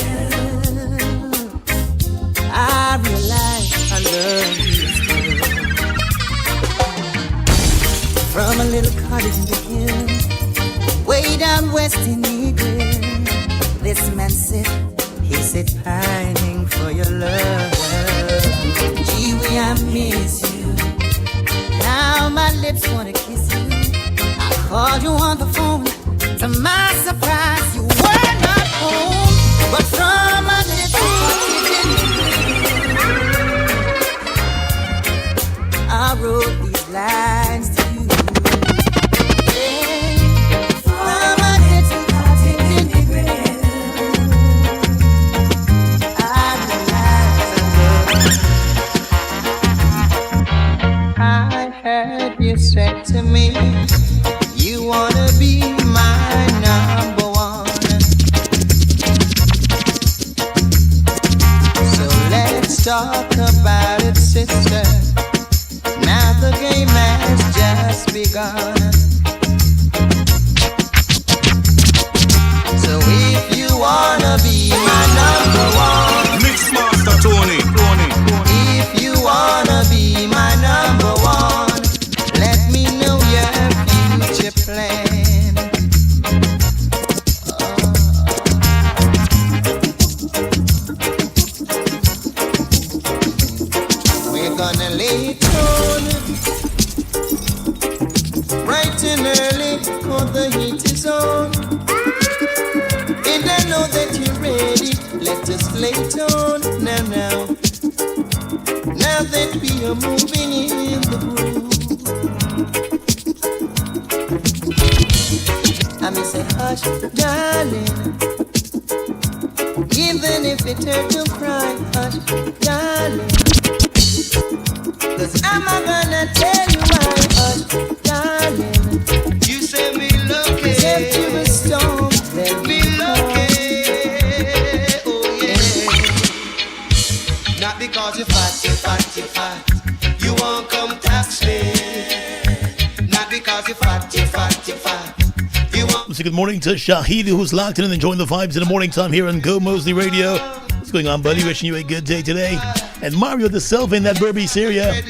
I realize I love you still. From a little cottage in the hills, way down west in England, this man said, he said, pining for your love. Gee, I miss you. Now my lips wanna kiss you. I called you on the phone. To my surprise, you were not home. But from a little cottage in the hills, I wrote these lines to you. You said to me, you wanna be my number one. So let's talk about it, sister. Now the game has just begun. So if you wanna be my number one, Mix Master Tony. if you wanna be my number one, plan. We're gonna lay it on bright and early, for the heat is on. And I know that you're ready. Let us lay it on now. Now that we are moving in the groove. I may say hush, darling, even if it better to cry, hush, darling. 'Cause I'm not gonna tell you why, hush, darling. You say me lucky. Except you a storm, then Me lucky. Oh yeah. Not because you're fat, you're fat, you're fat. You won't come tax me. Not because you're fat, you're fat, you're fat. So good morning to Shahid, who's locked in and enjoying the vibes in the morning time here on Go Moseley Radio. What's going on, buddy? Wishing you a good day today. And Mario the Silva in that Berbice area.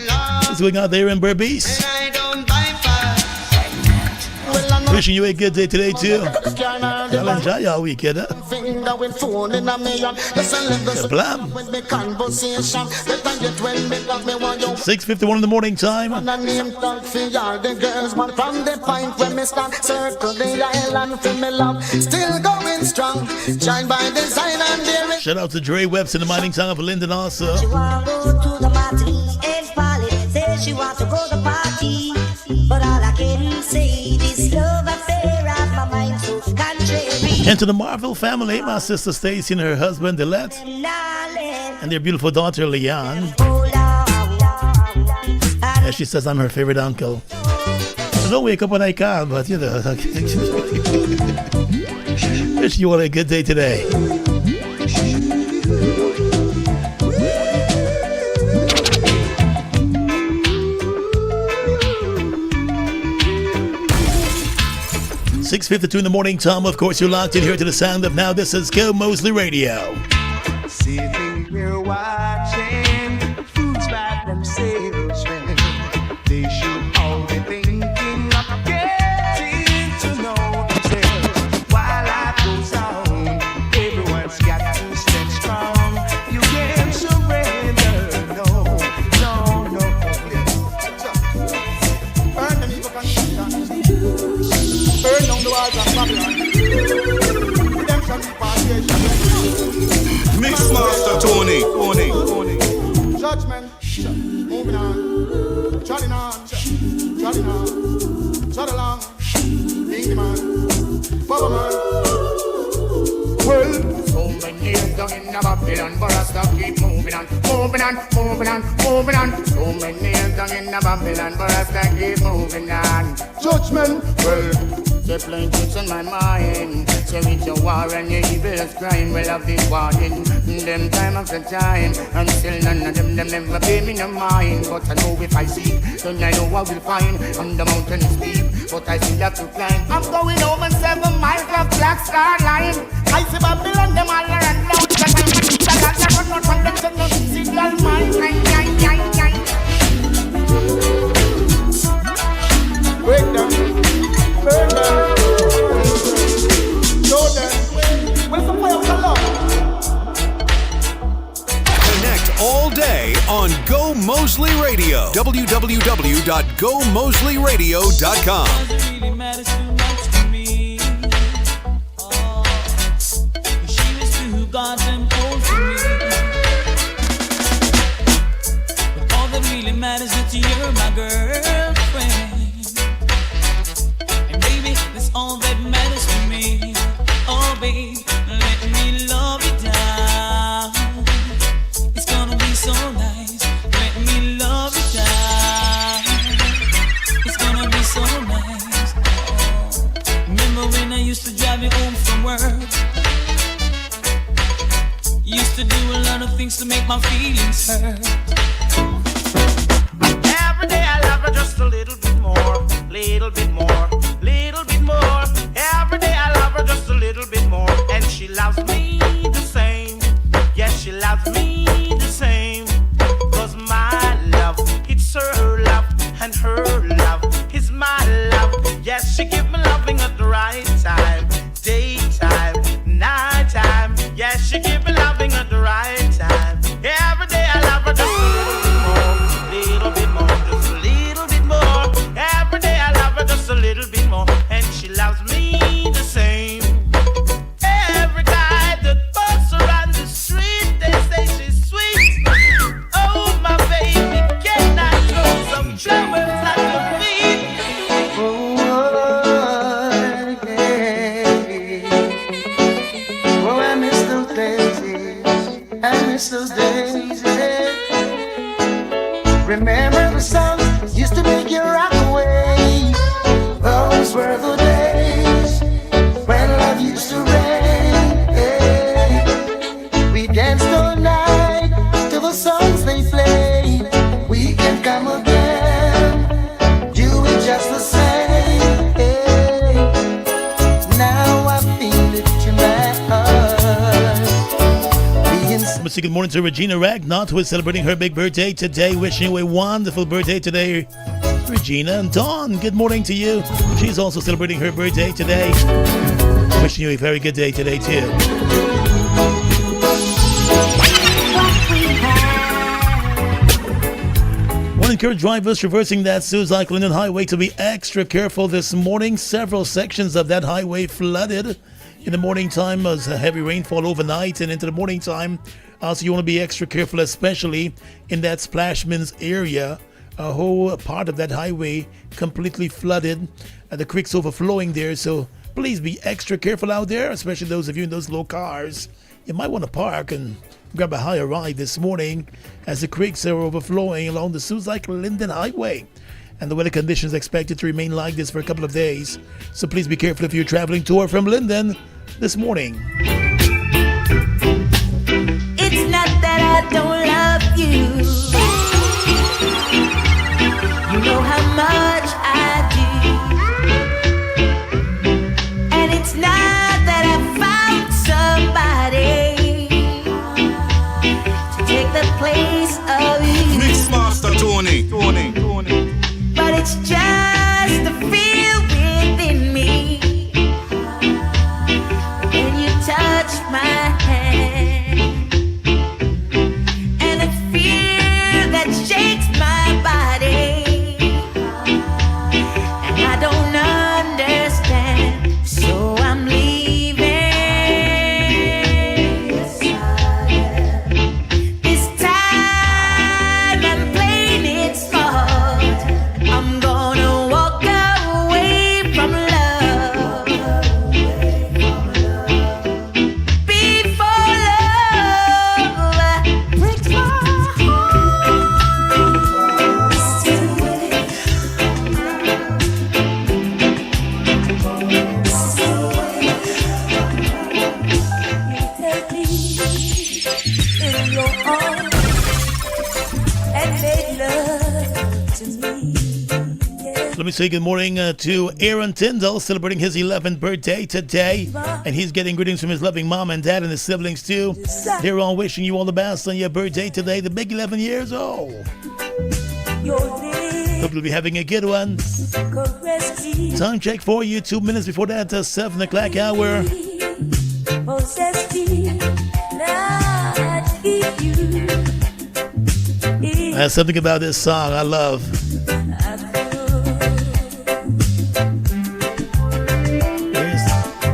What's going on there in Berbice? Wishing you a good day today too. Y'all enjoy your weekend, huh? Blam. 6:51 in the morning time. Shout out to Dre Webster in the mining song of Lyndon also. She want to go to the party, Edge Polly says she wants to go to the party. But all I can say, this love affair of my mind so contrary. And to the Marvel family, my sister Stacy and her husband Delette, and their beautiful daughter Leanne. As she says, I'm her favorite uncle. I don't wake up when I can, but you know. Wish you all a good day today. $6:52 in the morning, Tom. Of course, you're locked in here to the sound of now. This is Go Moseley Radio. Sitting here watching fools by themselves, man. They should all be thinking of getting to know themselves. While life goes on, everyone's got to stay strong. You can't surrender, no. Burn them evil conditions. Burn down the walls of Babylon. Redemption repatriation. Mixmaster Tony. Judgment, moving on, trotting on, trot along, Dingy man, Bubba man. Well, so many years down in the Babylon, but I still keep moving on. So many years down in the Babylon, but I still keep moving on. Judgment, well. They playing tricks on my mind. Say it's your war and your evil is crime. Well, I've been warning them time after time. And still none of them never pay me no mind. But I know if I seek, then I know I will find. And the mountain is deep, but I still have to climb. I'm going over 7 miles of black star line. I see Babylon, them all around now. Signal mine. Break down. Burn them. Show them. Where's the fire of the love? Connect all day on Go Moseley Radio. www.gomoseleyradio.com. Really matters too much to me. She was too goddamn old for me. But all that really matters is that you're my girlfriend. All that matters to me, oh babe, let me love you down. It's gonna be so nice, let me love you down. It's gonna be so nice. Oh. Remember when I used to drive you home from work? Used to do a lot of things to make my feelings hurt. Every day I love her just a little bit more, little bit more, little bit more. Every day I love her just a little bit more, and she loves me the same. Yes, she loves me the same. 'Cause my love, it's her love, and her love is my love. Yes, she give me loving at the right time, daytime, nighttime. Yes, she give me loving at the right time. Every day I love her just a little bit more, little bit more, just a little bit more. Every day I love her just a little bit more, and she loves me the same. Every guy that walks around the street, they say she's sweet. Oh, my baby, can I throw some flowers at your feet? Oh, yeah. Oh, I miss those days. come again. Do it just the same. Hey. Now I feel it in my heart. Let's say good morning to Regina Ragnott, who is celebrating her big birthday today. Wishing you a wonderful birthday today, Regina. And Dawn, good morning to you. She's also celebrating her birthday today. Wishing you a very good day today, too. Want to encourage drivers traversing that Suzac Linden Highway to be extra careful this morning. Several sections of that highway flooded in the morning time as a heavy rainfall overnight and into the morning time. Also, you want to be extra careful, especially in that Splashman's area. A whole part of that highway completely flooded. The creek's overflowing there, so please be extra careful out there, especially those of you in those low cars. You might want to park and grab a higher ride this morning as the creeks are overflowing along the Suzac Linden Highway. And the weather conditions expected to remain like this for a couple of days. So please be careful if you're traveling to or from Linden this morning. It's not that I don't love you. You know how much I do. And it's not that I found somebody to take the place of you. Mixmaster Tony. But it's just the feel within me when you touch my hand, and the fear that shakes my body, and I don't understand, so I'm leaving. This time I'm playing it smart. I'm gonna walk away from love before love breaks my heart. In your arms and make love to me. Let me say good morning to Aaron Tyndall, celebrating his 11th birthday today. And he's getting greetings from his loving mom and dad and his siblings too. They're all wishing you all the best on your birthday today, the big 11 years old. Hope you'll be having a good one. Time check for you, 2 minutes before that 7 o'clock hour. There's something about this song I love.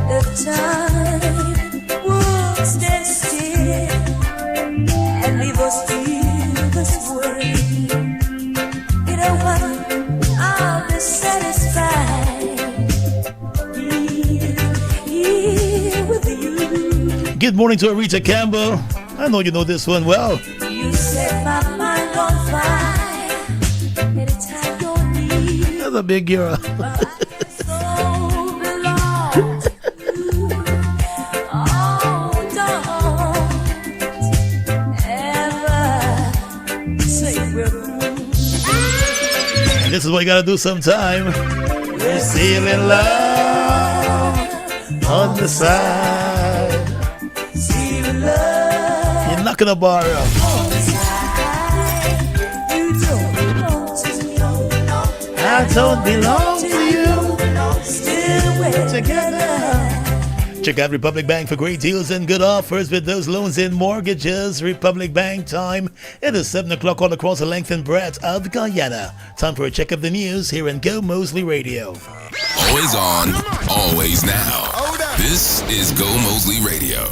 The time would stand still and leave us in this world. You know what? I'll be satisfied here with you. Good morning to Arita Campbell. I know you know this one well. You set my mind on fire anytime you're near. That's a big girl. And this is what you gotta do sometime. We're sealing love on the side. You're not gonna borrow. I don't belong to you. Still we're together. Check out Republic Bank for great deals and good offers with those loans and mortgages. Republic Bank time. It is 7 o'clock all across the length and breadth of Guyana. Time for a check of the news here on Go Moseley Radio. Always on, always now. This is Go Moseley Radio.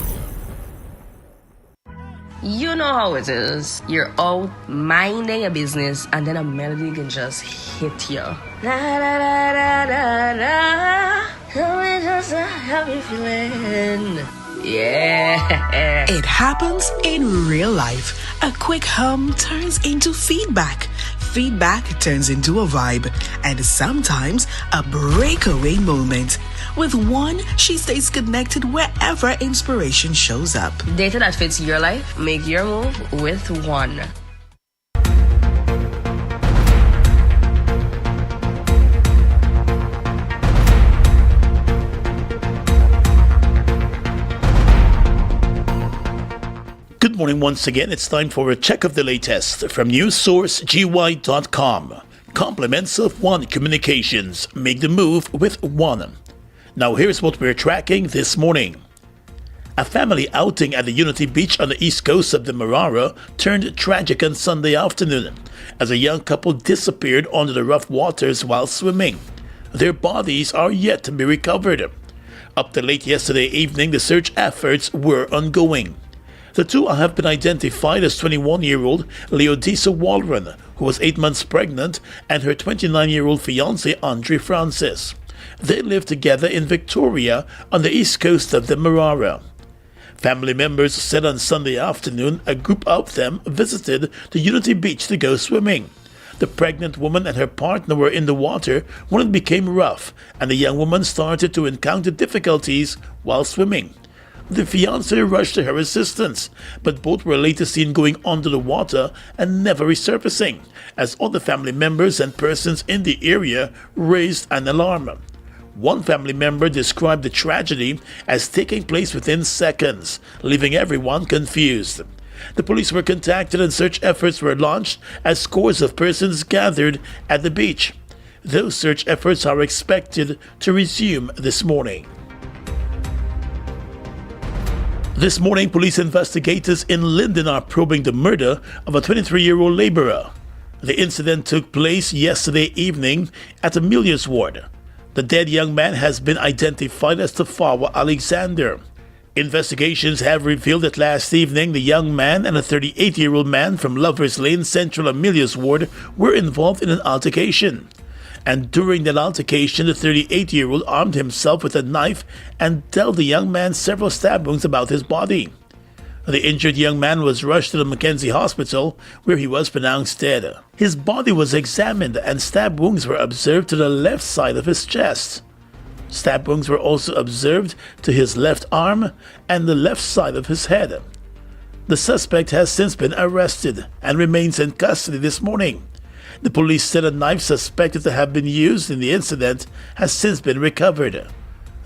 You know how it is. You're out minding your business and then a melody can just hit you. La da da da da da. Tell me just a happy feeling. Yeah. It happens in real life. A quick hum turns into feedback. Feedback turns into a vibe. And sometimes a breakaway moment. With One, she stays connected wherever inspiration shows up. Data that fits your life, make your move with One. morning once again. It's time for a check of the latest from newssourcegi.com. Compliments of One Communications. Make the move with One. Now here's what we're tracking this morning. A family outing at the Unity Beach on the east coast of the Marara turned tragic on Sunday afternoon as a young couple disappeared under the rough waters while swimming. Their bodies are yet to be recovered. Up to late yesterday evening, the search efforts were ongoing. The two have been identified as 21-year-old Leodisa Walron, who was 8 months pregnant, and her 29-year-old fiancé Andre Francis. They live together in Victoria on the east coast of the Marara. Family members said on Sunday afternoon a group of them visited the Unity Beach to go swimming. The pregnant woman and her partner were in the water when it became rough, and the young woman started to encounter difficulties while swimming. The fiancé rushed to her assistance, but both were later seen going under the water and never resurfacing, as other family members and persons in the area raised an alarm. One family member described the tragedy as taking place within seconds, leaving everyone confused. The police were contacted and search efforts were launched as scores of persons gathered at the beach. Those search efforts are expected to resume this morning. This morning, police investigators in Linden are probing the murder of a 23-year-old laborer. The incident took place yesterday evening at Amelia's ward. The dead young man has been identified as Tafawa Alexander. Investigations have revealed that last evening, the young man and a 38-year-old man from Lovers Lane, Central Amelia's ward were involved in an altercation. And during that altercation, the 38-year-old armed himself with a knife and dealt the young man several stab wounds about his body. The injured young man was rushed to the Mackenzie Hospital, where he was pronounced dead. His body was examined and stab wounds were observed to the left side of his chest. Stab wounds were also observed to his left arm and the left side of his head. The suspect has since been arrested and remains in custody this morning. The police said a knife suspected to have been used in the incident has since been recovered.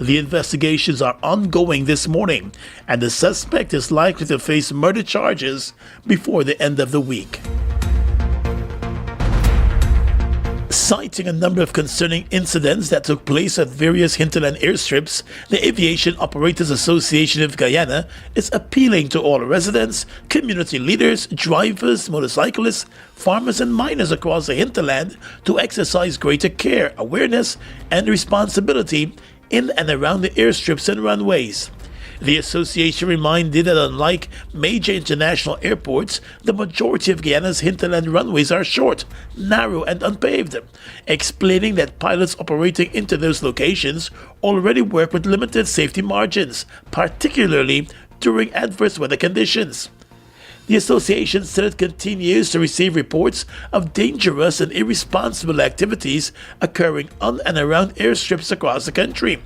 The investigations are ongoing this morning, and the suspect is likely to face murder charges before the end of the week. Citing a number of concerning incidents that took place at various hinterland airstrips, the Aviation Operators Association of Guyana is appealing to all residents, community leaders, drivers, motorcyclists, farmers and miners across the hinterland to exercise greater care, awareness, and responsibility in and around the airstrips and runways. The association reminded that unlike major international airports, the majority of Guyana's hinterland runways are short, narrow, and unpaved, explaining that pilots operating into those locations already work with limited safety margins, particularly during adverse weather conditions. The association said it continues to receive reports of dangerous and irresponsible activities occurring on and around airstrips across the country,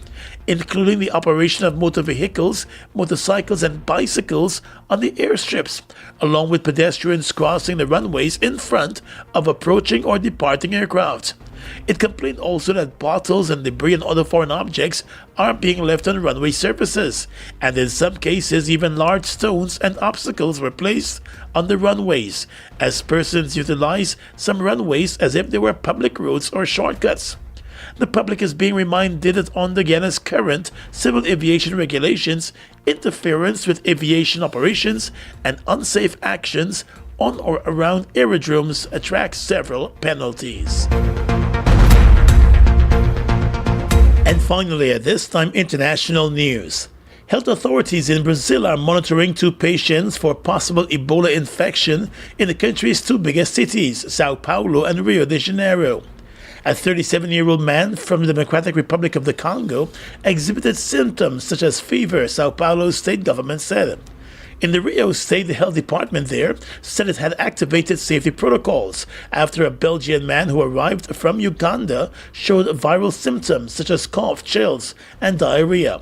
including the operation of motor vehicles, motorcycles, and bicycles on the airstrips, along with pedestrians crossing the runways in front of approaching or departing aircraft. It complained also that bottles and debris and other foreign objects are being left on runway surfaces, and in some cases even large stones and obstacles were placed on the runways, as persons utilize some runways as if they were public roads or shortcuts. The public is being reminded that under Guyana's current civil aviation regulations, interference with aviation operations and unsafe actions on or around aerodromes attracts several penalties. And finally, at this time, international news. Health authorities in Brazil are monitoring 2 patients for possible Ebola infection in the country's 2 biggest cities, Sao Paulo and Rio de Janeiro. A 37-year-old man from the Democratic Republic of the Congo exhibited symptoms such as fever, Sao Paulo's state government said. In the Rio state, the health department there said it had activated safety protocols after a Belgian man who arrived from Uganda showed viral symptoms such as cough, chills, and diarrhea.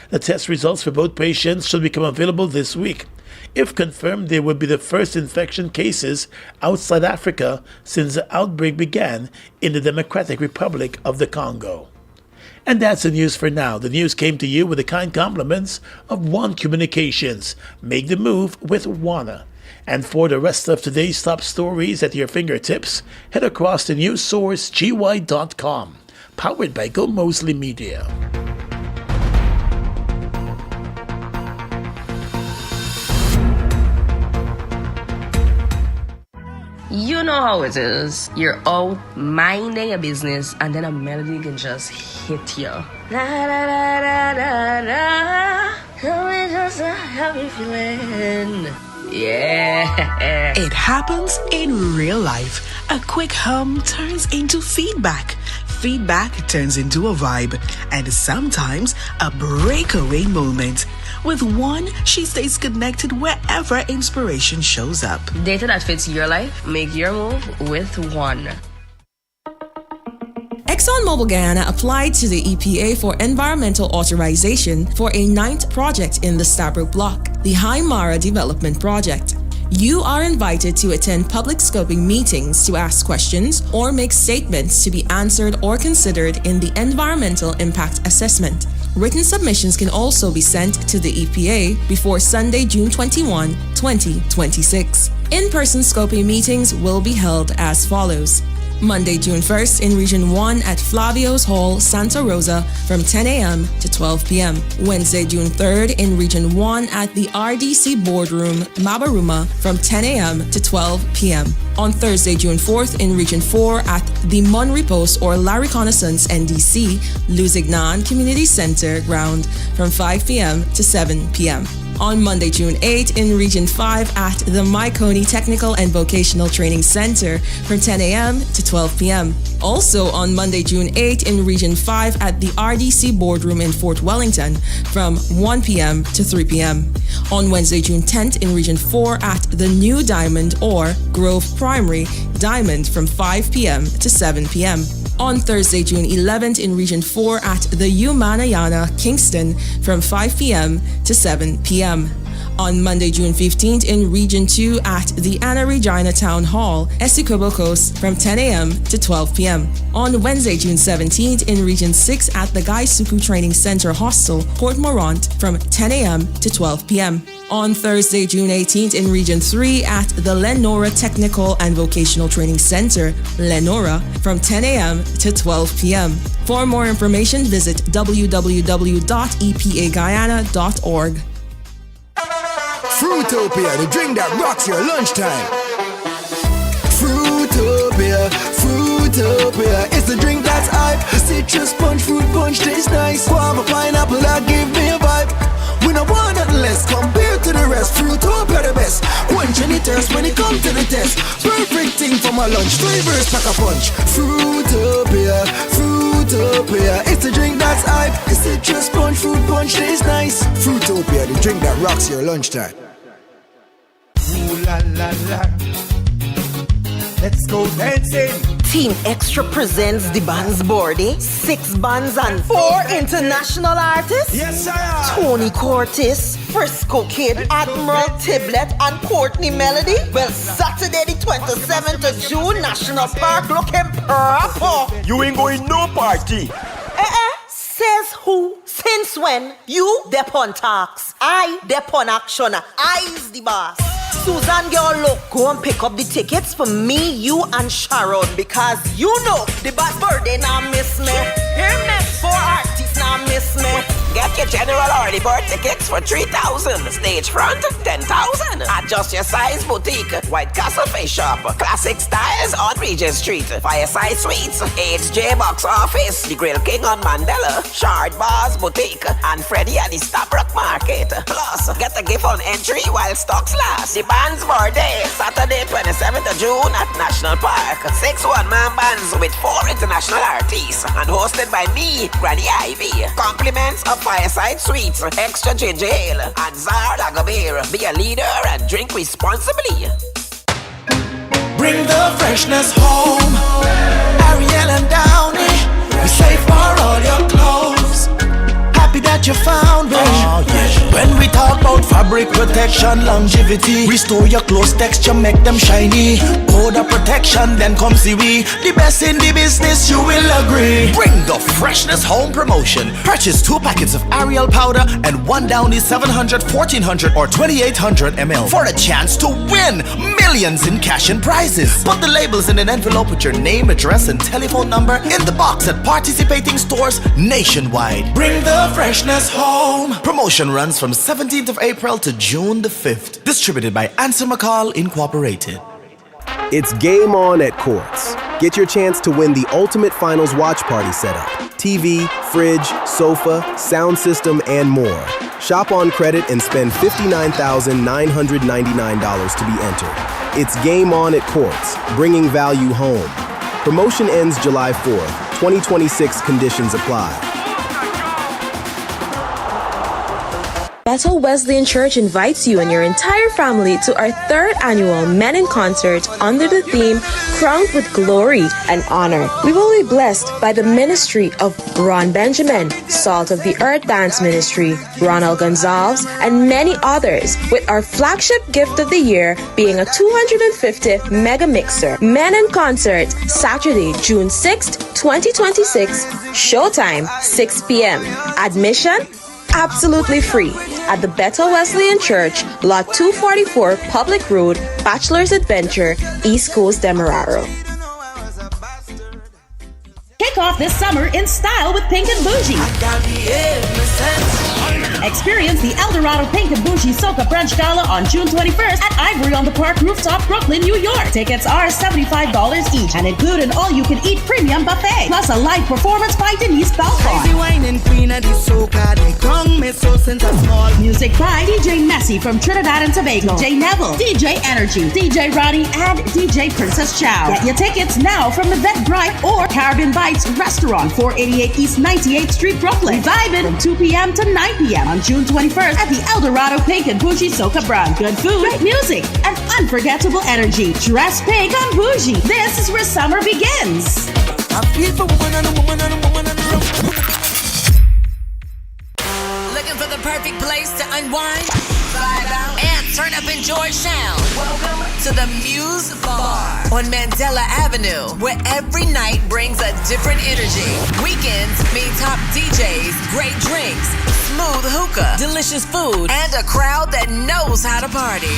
The test results for both patients should become available this week. If confirmed, they would be the first infection cases outside Africa since the outbreak began in the Democratic Republic of the Congo. And that's the news for now. The news came to you with the kind compliments of One Communications. Make the move with Wana. And for the rest of today's top stories at your fingertips, head across to newssource.gy.com. Powered by Gomoseley Media. You know how it is. You're out minding your business and then a melody can just hit you. La la la la la la. It's just a happy feeling. Yeah. It happens in real life. A quick hum turns into feedback. Feedback turns into a vibe. And sometimes a breakaway moment. With One, she stays connected wherever inspiration shows up. Data that fits your life, make your move with One. ExxonMobil Guyana applied to the EPA for environmental authorization for a 9th project in the Stabroek Block, the High Mara Development Project. You are invited to attend public scoping meetings to ask questions or make statements to be answered or considered in the Environmental Impact Assessment. Written submissions can also be sent to the EPA before Sunday, June 21, 2026. In-person scoping meetings will be held as follows. Monday, June 1st in Region 1 at Flavio's Hall, Santa Rosa from 10 a.m. to 12 p.m. Wednesday, June 3rd in Region 1 at the RDC Boardroom, Mabaruma from 10 a.m. to 12 p.m. On Thursday, June 4th in Region 4 at the Mon Repose or La Reconnaissance NDC, Luzignan Community Center ground from 5 p.m. to 7 p.m. On Monday, June 8 in Region 5 at the Maikoni Technical and Vocational Training Center from 10 a.m. to 12 p.m. Also on Monday, June 8 in Region 5 at the RDC Boardroom in Fort Wellington from 1 p.m. to 3 p.m. On Wednesday, June 10th in Region 4 at the New Diamond or Grove Primary Diamond from 5 p.m. to 7 p.m. On Thursday, June 11th in Region 4 at the Umanayana, Kingston from 5 p.m. to 7 p.m. On Monday, June 15th in Region 2 at the Anna Regina Town Hall, Essequibo Coast from 10 a.m. to 12 p.m. On Wednesday, June 17th in Region 6 at the Guy Suku Training Center Hostel, Port Morant from 10 a.m. to 12 p.m. On Thursday, June 18th in Region 3 at the Lenora Technical and Vocational Training Center, Lenora, from 10 a.m. to 12 p.m. For more information, visit www.epaguyana.org. Fruitopia, the drink that rocks your lunchtime. Fruitopia, Fruitopia, it's the drink that's hype. Citrus punch, fruit punch tastes nice. Guava, pineapple, that give me a vibe. We no want nothing less compared to the rest. Fruitopia the best. Quench any thirst when it comes to the test. Perfect thing for my lunch. Flavors pack a punch. Fruitopia, Fruitopia, it's the drink that's hype. It's citrus punch, fruit punch tastes nice. Fruitopia, the drink that rocks your lunchtime. Ooh la la la. Let's go dancing. Team Extra presents the bands Bordy, 6 bands and 4 international artists. Yes, sir. Tony Curtis, Frisco Kid, Admiral Tiblet, and Courtney Melody. Well, Saturday the 27th of June, National Park looking proper. You ain't going no party. Says who? Since when? You depon talks. I depon action. I's the boss. Susan, girl, look, go and pick up the tickets for me, you, and Sharon. Because you know the bad birthday now miss me. Hear me? 4 artists now miss me. Get your general early bird tickets for 3,000. Stage front, 10,000. Adjust your size boutique. White Castle Face Shop. Classic styles on Regent Street. Fireside Suites. HJ Box Office. The Grill King on Mandela. Shard Bars Boutique. And Freddy at the Stabroek Market. Plus, get a gift on entry while stocks last. The band's birthday. Saturday, 27th of June at National Park. 6 one-man bands with 4 international artists. And hosted by me, Granny Ivy. Compliments of Fireside Suites, extra ginger ale, and Zar Lagavir. Be a leader and drink responsibly. Bring the freshness home. Ariel and Downey, we save for all your clothes. Happy that you found me. Oh, yeah. When we talk about Fabric protection, longevity. Restore your clothes texture, make them shiny. Powder protection, then come see we. The best in the business, you will agree. Bring the freshness home promotion. Purchase 2 packets of Ariel powder and 1 Downy 700, 1400 or 2800 ml for a chance to win millions in cash and prizes. Put the labels in an envelope with your name, address and telephone number in the box at participating stores nationwide. Bring the freshness home. Promotion runs from 17th of April to June the 5th. Distributed by Answer McCall Incorporated. It's game on at Quartz. Get your chance to win the ultimate finals watch party setup. TV, fridge, sofa, sound system, and more. Shop on credit and spend $59,999 to be entered. It's game on at Quartz, bringing value home. Promotion ends July 4th. 2026 conditions apply. Bethel Wesleyan Church invites you and your entire family to our 3rd annual Men in Concert under the theme Crowned with Glory and Honor. We will be blessed by the ministry of Ron Benjamin, Salt of the Earth Dance Ministry, Ronald Gonzalez, and many others, with our flagship gift of the year being a 250 mega mixer. Men in Concert, Saturday, June 6th, 2026, showtime 6 p.m. Admission absolutely free at the Bethel Wesleyan Church, Lot 244, Public Road, Bachelor's Adventure, East Coast, Demerara. Kick off this summer in style with Pink and Bougie. Experience the Eldorado Pink and Bougie Soca Brunch Gala on June 21st at Ivory on the Park Rooftop, Brooklyn, New York. Tickets are $75 each and include an all-you-can-eat premium buffet, plus a live performance by Denise Belfort. Music by DJ Messi from Trinidad and Tobago, DJ Neville, DJ Energy, DJ Roddy, and DJ Princess Chow. Get your tickets now from Eventbrite or Caribbean Bites Restaurant, 488 East 98th Street, Brooklyn. Vibing from 2 p.m. to 9 p.m. on June 21st at the Eldorado Pink and Bougie Soca Brunch. Good food, great music, and unforgettable energy. Dress pink on Bougie. This is where summer begins. Looking for the perfect place to unwind, vibe out, and turn up enjoy sound? Welcome to the Muse Bar on Mandela Avenue, where every night brings a different energy. Weekends mean top DJs, great drinks, smooth hookah, delicious food, and a crowd that knows how to party.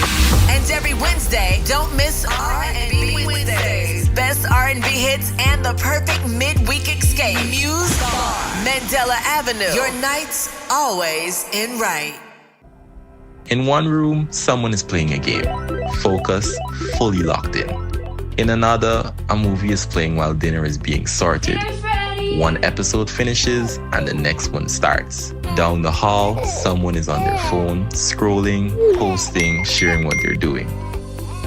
And every Wednesday, don't miss R&B Wednesdays. Best R&B hits and the perfect midweek escape. Muse Bar, Mandela Avenue. Your nights always in right. In one room, someone is playing a game. Focus, fully locked in. In another, a movie is playing while dinner is being sorted. One episode finishes and the next one starts. Down the hall, someone is on their phone, scrolling, posting, sharing what they're doing.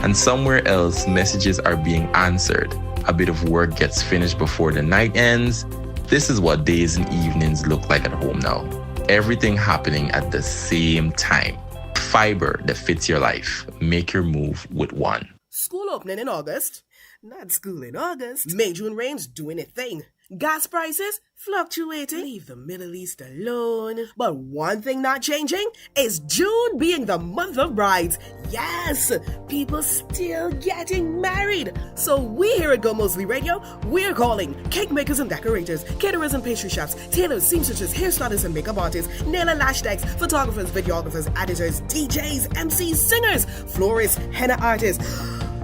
And somewhere else, messages are being answered. A bit of work gets finished before the night ends. This is what days and evenings look like at home now. Everything happening at the same time. Fiber that fits your life. Make your move with one. School opening in August. Not school in August. May, June rains doing a thing. Gas prices fluctuating. Leave the Middle East alone. But one thing not changing is June being the month of brides. Yes, people still getting married. So we here at Gomoseley Radio, we're calling cake makers and decorators, caterers and pastry chefs, tailors, seamstresses, hairstylists and makeup artists, nail and lash decks, photographers, videographers, editors, DJs, MCs, singers, florists, henna artists,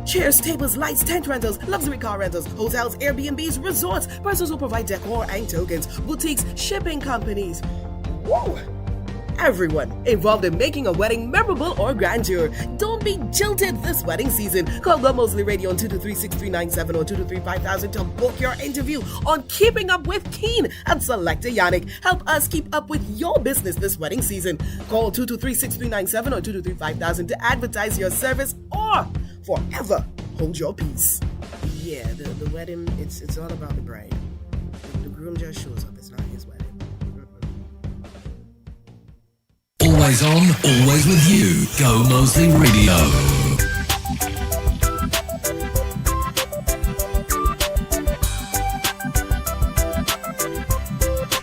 chairs, tables, lights, tent rentals, luxury car rentals, hotels, Airbnbs, resorts, persons who provide decor and tokens, boutiques, shipping companies. Woo! Everyone involved in making a wedding memorable or grandeur. Don't be jilted this wedding season. Call Gomoseley Radio on 223-6397 or 223-5000 to book your interview on Keeping Up with Keen and select a Yannick. Help us keep up with your business this wedding season. Call 223-6397 or 223-5000 to advertise your service or forever hold your peace. Yeah, the wedding, it's all about the bride. The groom just shows up. It's not his wedding. Always on, always with you. Gomoseley Radio.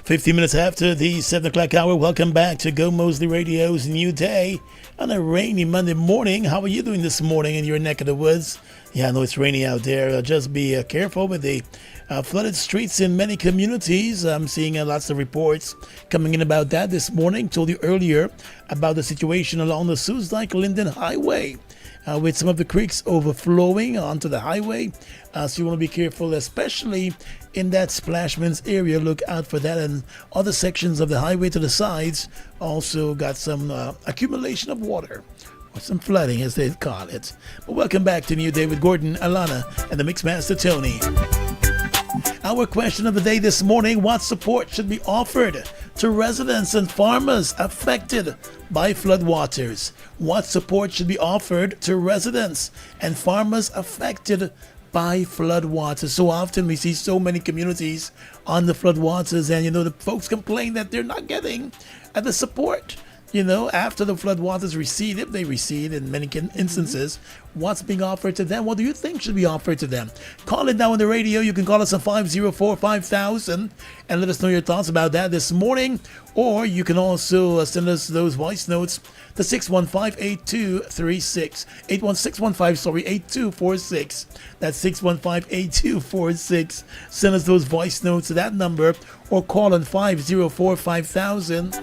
15 minutes after the 7 o'clock hour. Welcome back to Gomoseley Radio's New Day on a rainy Monday morning. How are you doing this morning in your neck of the woods? Yeah, I know it's rainy out there. Just be careful with the flooded streets in many communities. I'm seeing lots of reports coming in about that this morning. Told you earlier about the situation along the Suzdijk-Linden Highway. With some of the creeks overflowing onto the highway. So you want to be careful, especially in that Splashman's area. Look out for that. And other sections of the highway to the sides also got some accumulation of water, or some flooding as they call it. But welcome back to New Day with Gordon, Alana, and the Mixmaster Tony. Our question of the day this morning: what support should be offered to residents and farmers affected by floodwaters? What support should be offered to residents and farmers affected by floodwaters? So often we see so many communities on the floodwaters, and the folks complain that they're not getting the support. After the floodwaters recede, if they recede in many instances, what's being offered to them? What do you think should be offered to them? Call it now on the radio. You can call us on 504-5000 and let us know your thoughts about that this morning. Or you can also send us those voice notes to 615-8236. 8246. That's 615-8246. Send us those voice notes to that number or call on 504-5000.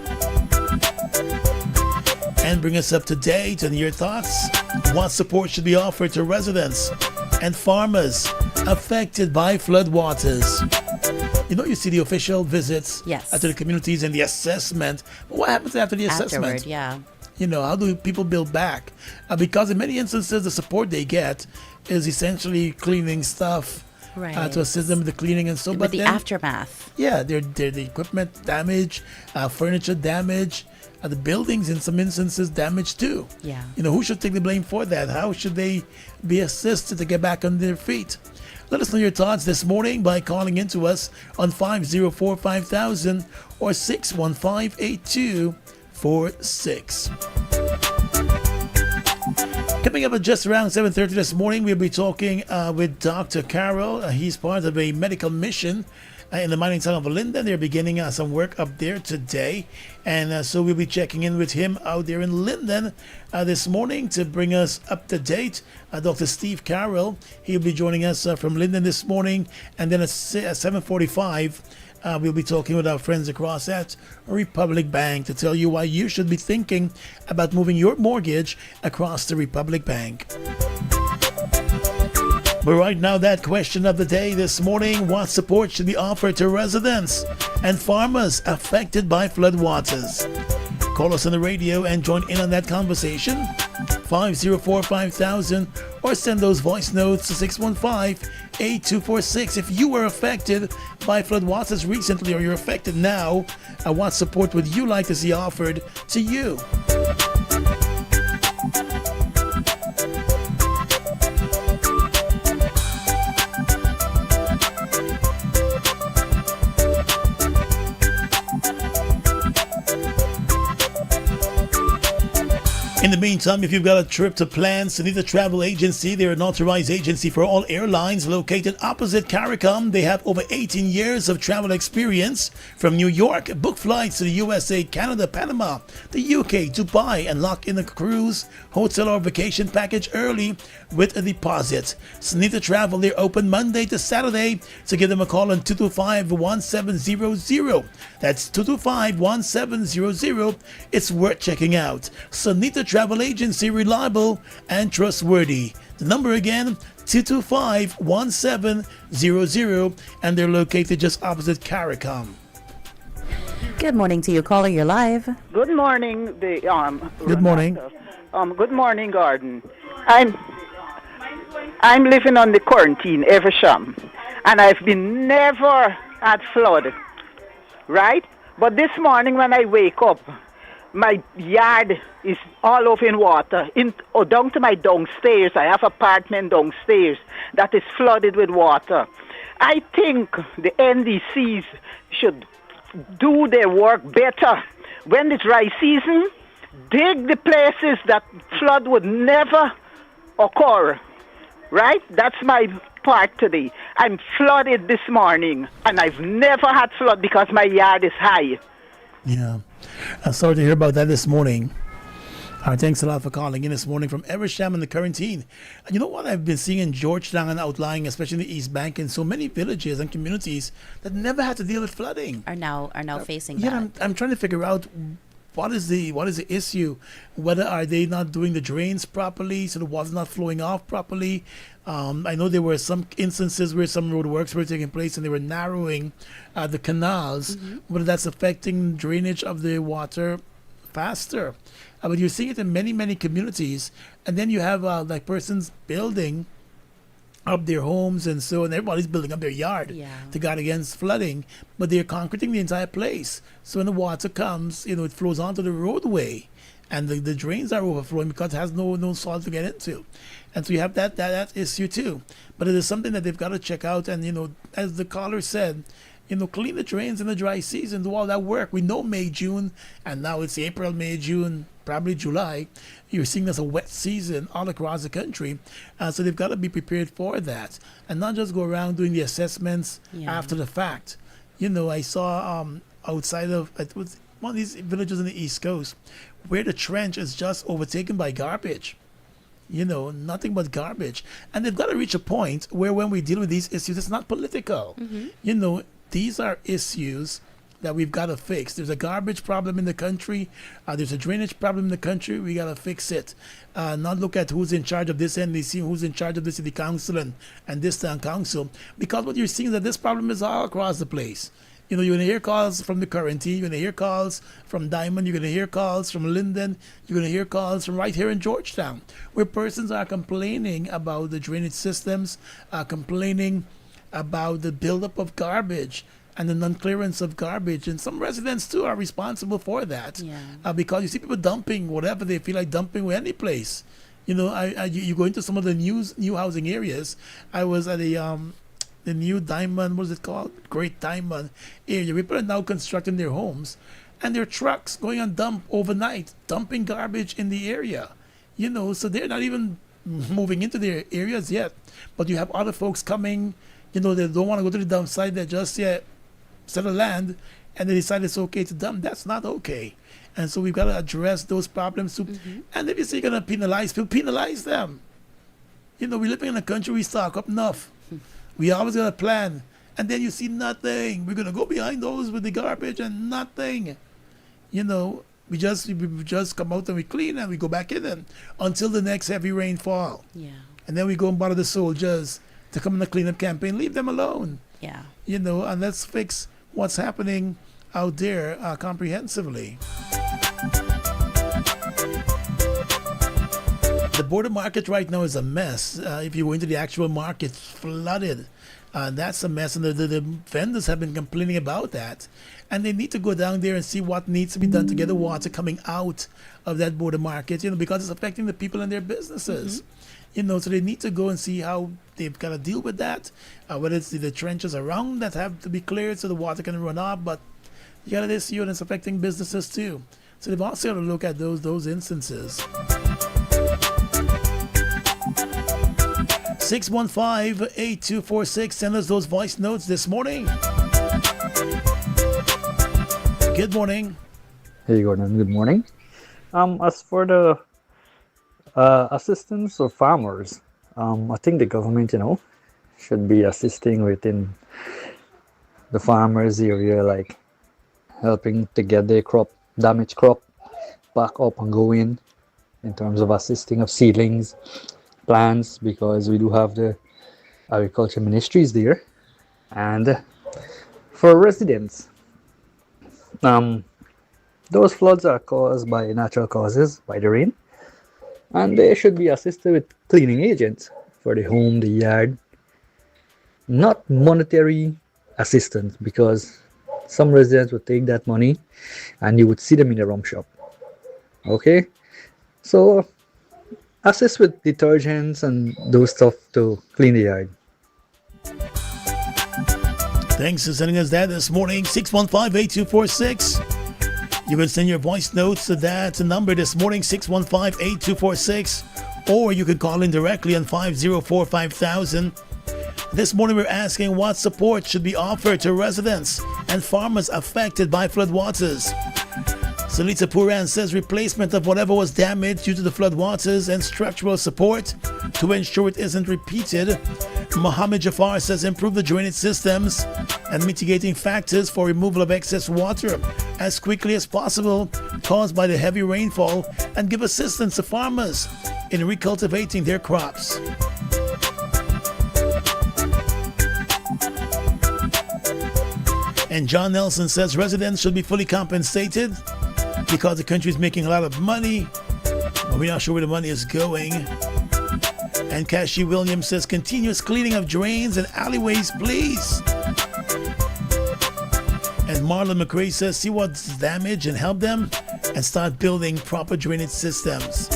And bring us up to date on your thoughts. What support should be offered to residents and farmers affected by floodwaters? You see the official visits to the communities and the assessment. But what happens after the assessment? Afterward, yeah. How do people build back? Because in many instances, the support they get is essentially cleaning stuff. Right. To assist them with the cleaning and so on. But the aftermath. Yeah, they're the equipment damage, furniture damage. The buildings in some instances damaged too. Yeah. Who should take the blame for that? How should they be assisted to get back on their feet? Let us know your thoughts this morning by calling into us on 504-5000 or 615-8246. Coming up at just around 7:30 this morning, we'll be talking with Dr. Carroll. He's part of a medical mission in the mining town of Linden. They're beginning some work up there today. And so we'll be checking in with him out there in Linden this morning to bring us up to date. Dr. Steve Carroll, he'll be joining us from Linden this morning. And then at 7:45, we'll be talking with our friends across at Republic Bank to tell you why you should be thinking about moving your mortgage across to Republic Bank. But right now, that question of the day this morning: what support should be offered to residents and farmers affected by floodwaters? Call us on the radio and join in on that conversation. 504-5000 or send those voice notes to 615-8246. If you were affected by floodwaters recently or you're affected now, what support would you like to see offered to you? In the meantime, if you've got a trip to plan, Sunita Travel Agency, they're an authorized agency for all airlines located opposite CARICOM. They have over 18 years of travel experience from New York. Book flights to the USA, Canada, Panama, the UK, Dubai, and lock in a cruise, hotel, or vacation package early with a deposit. Sunita Travel, they're open Monday to Saturday, so give them a call on 225-1700. That's 225-1700. It's worth checking out. Sunita Travel Agency, reliable and trustworthy. The number again, 225-1700, and they're located just opposite CARICOM. Good morning to you, caller. You're live. Good morning, Good morning. Good morning, Gordon. I'm living on the quarantine, Eversham, and I've been never had flood, right? But this morning when I wake up, my yard is all over in water. Down to my downstairs, I have an apartment downstairs that is flooded with water. I think the NDCs should do their work better. When it's dry season, dig the places that flood would never occur. Right? That's my Park today. I'm flooded this morning, and I've never had flood because my yard is high. Yeah. I'm sorry to hear about that this morning. All right, thanks a lot for calling in this morning from Eversham and the Quarantine. And you know what I've been seeing in Georgetown and outlying, especially in the East Bank, in so many villages and communities that never had to deal with flooding. Are now facing Yeah, that. I'm trying to figure out what is the issue. Whether are they not doing the drains properly, so the water's not flowing off properly. I know there were some instances where some road works were taking place and they were narrowing the canals. Whether that's affecting drainage of the water faster. But you're seeing it in many, many communities. And then you have like persons building up their homes and so, and everybody's building up their yard to guard against flooding. But they're concreting the entire place. So when the water comes, it flows onto the roadway. And the drains are overflowing because it has no soil to get into. And so you have that issue too. But it is something that they've got to check out. And, as the caller said, clean the drains in the dry season, do all that work. We know May, June, and now it's April, May, June, probably July. You're seeing this a wet season all across the country. So they've got to be prepared for that and not just go around doing the assessments after the fact. I saw outside of, it was one of these villages in the East Coast where the trench is just overtaken by garbage. Nothing but garbage. And they've got to reach a point where when we deal with these issues, it's not political. These are issues that we've got to fix. There's a garbage problem in the country. There's a drainage problem in the country. We got to fix it. Not look at who's in charge of this NDC, who's in charge of the city council and this town council. Because what you're seeing is that this problem is all across the place. You're going to hear calls from the Quarantine. You're going to hear calls from Diamond. You're going to hear calls from Linden. You're going to hear calls from right here in Georgetown, where persons are complaining about the drainage systems, complaining about the buildup of garbage and the non-clearance of garbage. And some residents, too, are responsible for that. Because you see people dumping whatever they feel like dumping with any place. You go into some of the new housing areas. I was at the new Diamond, what is it called? Great Diamond area. People are now constructing their homes. And their trucks going on dump overnight, dumping garbage in the area. So they're not even moving into their areas yet. But you have other folks coming. They don't want to go to the dump site. They just settle land, and they decide it's okay to dump. That's not okay. And so we've got to address those problems too. And if you say you're going to penalize people, penalize them. We're living in a country we stock up enough. We always got a plan. And then you see nothing. We're going to go behind those with the garbage and nothing. We just come out and we clean and we go back in and until the next heavy rainfall. And then we go and bother the soldiers to come in the cleanup campaign. Leave them alone. And let's fix what's happening out there comprehensively. The border market right now is a mess. If you go into the actual market, it's flooded. That's a mess. And the vendors have been complaining about that. And they need to go down there and see what needs to be done to get the water coming out of that border market, because it's affecting the people and their businesses. So they need to go and see how they've got to deal with that. Whether it's the trenches around that have to be cleared so the water can run off, but you got this issue and it's affecting businesses too. So they've also got to look at those instances. 615-8246. Send us those voice notes this morning. Good morning. Hey, Gordon. Good morning. As for the assistance of farmers, I think the government, should be assisting within the farmers area, like helping to get their damaged crop back up and going in terms of assisting of seedlings, plants, because we do have the agriculture ministries there. And for residents, those floods are caused by natural causes, by the rain, and they should be assisted with cleaning agents for the home, the yard, not monetary assistance, because some residents would take that money and you would see them in the rum shop. Okay, so assist with detergents and those stuff to clean the yard. Thanks for sending us that this morning. 615-8246. You can send your voice notes to that number this morning, 615-8246. Or you can call in directly on 504-5000. This morning we're asking what support should be offered to residents and farmers affected by floodwaters. Salita Puran says replacement of whatever was damaged due to the floodwaters and structural support to ensure it isn't repeated. Mohammed Jafar says improve the drainage systems and mitigating factors for removal of excess water as quickly as possible caused by the heavy rainfall and give assistance to farmers in recultivating their crops. And John Nelson says residents should be fully compensated because the country is making a lot of money, but we're not sure where the money is going. And Cashy Williams says continuous cleaning of drains and alleyways, please. And Marlon McRae says see what's damaged and help them and start building proper drainage systems.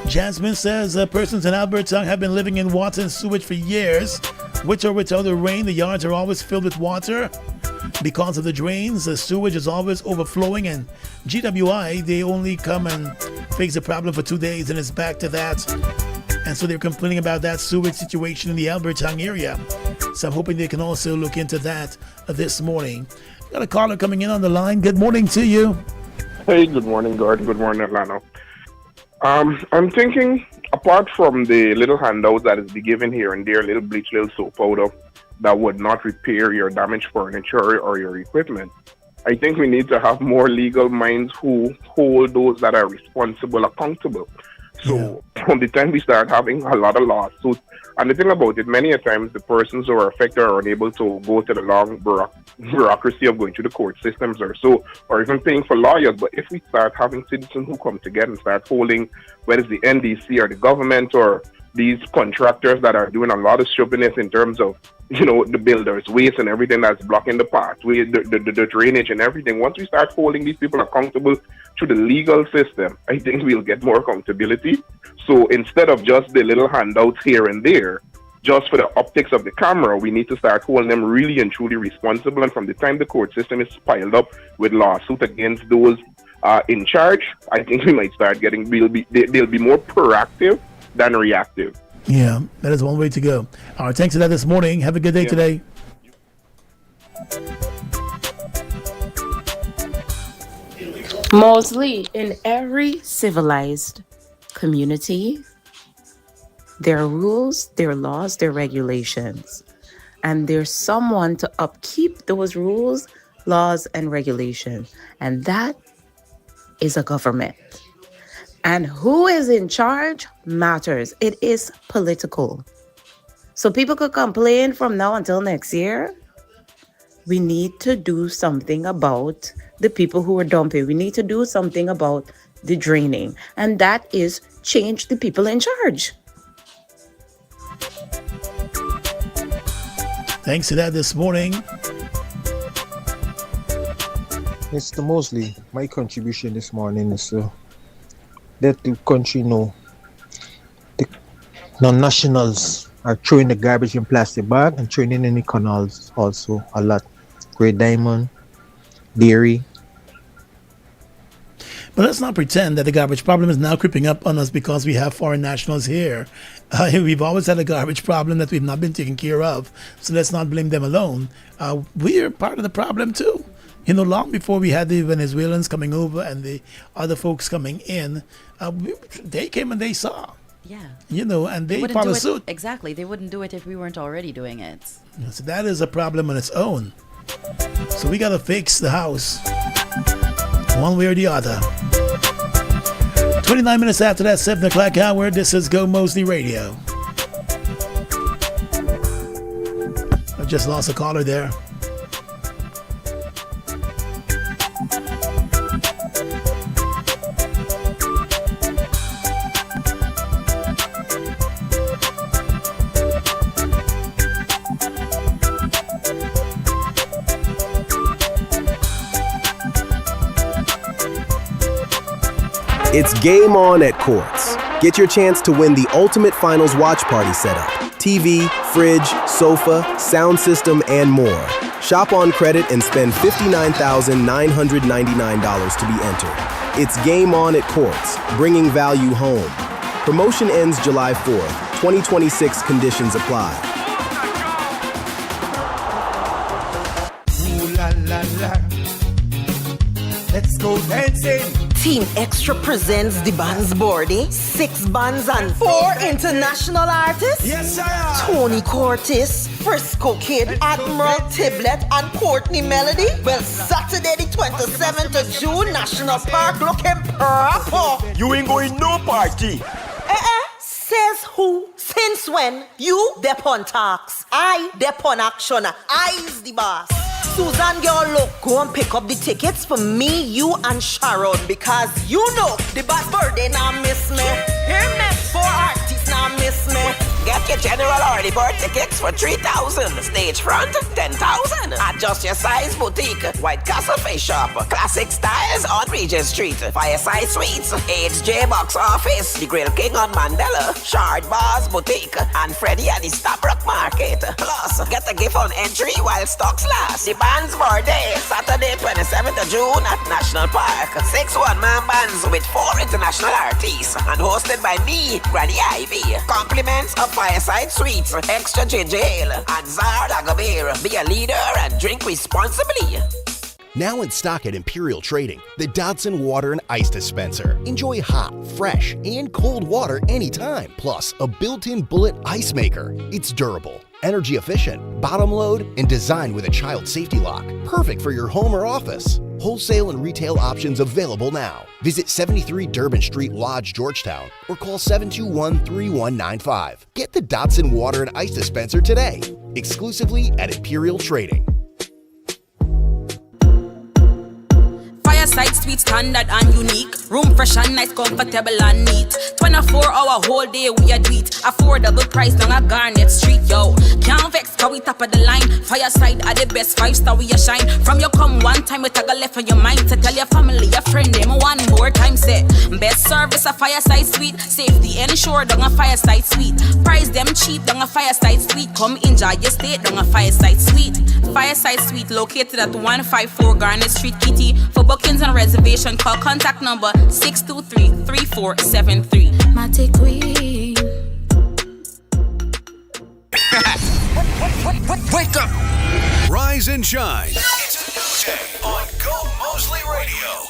Jasmine says persons in Alberta have been living in water and sewage for years. With or without the rain, the yards are always filled with water. Because of the drains, the sewage is always overflowing, and GWI, they only come and fix the problem for 2 days and it's back to that. And so they're complaining about that sewage situation in the Alberta area. So I'm hoping they can also look into that this morning. Got a caller coming in on the line. Good morning to you. Hey, good morning, Gordon. Good morning, Atlanta. I'm thinking, apart from the little handouts that is be given here and there, little bleach, little soap powder, that would not repair your damaged furniture or your equipment, I think we need to have more legal minds who hold those that are responsible accountable. So from the time we start having a lot of lawsuits, and the thing about it, many a times the persons who are affected are unable to go to the long bureaucracy of going through the court systems or so, or even paying for lawyers. But if we start having citizens who come together and start holding, whether it's the NDC or the government or these contractors that are doing a lot of stupidness in terms of, you know, the builders' waste and everything that's blocking the pathway, the drainage and everything. Once we start holding these people accountable to the legal system, I think we'll get more accountability. So instead of just the little handouts here and there, just for the optics of the camera, we need to start holding them really and truly responsible. And from the time the court system is piled up with lawsuits against those in charge, I think we might start getting, they'll be more proactive than reactive. Yeah, that is one way to go. All right, thanks for that this morning. Have a good day today. Moseley, in every civilized community, there are rules, there are laws, there are regulations. And there's someone to upkeep those rules, laws, and regulations. And that is a government. And who is in charge matters. It is political. So people could complain from now until next year. We need to do something about the people who are dumping. We need to do something about the draining. And that is change the people in charge. Thanks for that this morning. Mr. Moseley, my contribution this morning is let the country know the non-nationals are throwing the garbage in plastic bag and throwing it in the canals also a lot. Great Diamond, Dairy. But let's not pretend that the garbage problem is now creeping up on us because we have foreign nationals here. We've always had a garbage problem that we've not been taking care of. So let's not blame them alone. We're part of the problem too. You know, long before we had the Venezuelans coming over and the other folks coming in, they came and they saw. Yeah. You know, and they followed suit. Exactly. They wouldn't do it if we weren't already doing it. So that is a problem on its own. So we got to fix the house one way or the other. 29 minutes after that 7 o'clock hour, this is Gomoseley Radio. I just lost a caller there. It's game on at Quartz. Get your chance to win the ultimate finals watch party setup. TV, fridge, sofa, sound system, and more. Shop on credit and spend $59,999 to be entered. It's Game On at Courts, bringing value home. Promotion ends July 4th. 2026 conditions apply. Ooh la la la. Let's go dancing. Team Extra presents the bands Bordy, 6 bands and 4 international artists. Yes, sir. Tony Curtis, Frisco Kid, Admiral Tiblet, and Courtney Melody. Well, Saturday the 27th of June, National Park looking proper. You ain't going no party. Says who? Since when? You depon talks. I depon action. I's the boss. Susan, girl, look, go and pick up the tickets for me, you, and Sharon, because you know the bad birthday now miss me. Hear me? 4 artists now miss me. Get your general early bird tickets for 3,000. Stage front, 10,000. Adjust your size boutique. White Castle Face Shop. Classic Styles on Regent Street. Fireside Suites. HJ Box Office. The Grill King on Mandela. Shard Bars Boutique. And Freddy at the Stabrook Market. Plus, get a gift on entry while stocks last. The band's birthday, Saturday 27th of June at National Park. 6 one-man bands with 4 international artists. And hosted by me, Granny Ivy. Compliments of Fireside Suites, extra ginger ale, and Zard Agavir. Be a leader and drink responsibly. Now in stock at Imperial Trading, the Dodson Water and Ice Dispenser. Enjoy hot, fresh, and cold water anytime. Plus, a built-in bullet ice maker. It's durable, energy efficient, bottom load, and designed with a child safety lock. Perfect for your home or office. Wholesale and retail options available now. Visit 73 Durban Street Lodge, Georgetown, or call 721-3195. Get the Dodson Water and Ice Dispenser today, exclusively at Imperial Trading. Fireside Suite, standard and unique. Room fresh and nice, comfortable and neat. 24-hour whole day we a do it. Affordable price down a Garnet Street, yo. Can't vex, cause we top of the line. Fireside are the best, 5-star we a shine. From you come one time, we tag a left on your mind. To tell your family, your friend, them one more time, say. Best service a Fireside Suite. Safety ensured down a Fireside Suite. Price them cheap down a Fireside Suite. Come enjoy your stay down a Fireside Suite. Fireside Suite located at 154 Garnet Street, Kitty. For bookings and reservation, call contact number 623-3473. Mate Queen. Wake up! Rise and shine. It's a new day on Gomoseley Radio.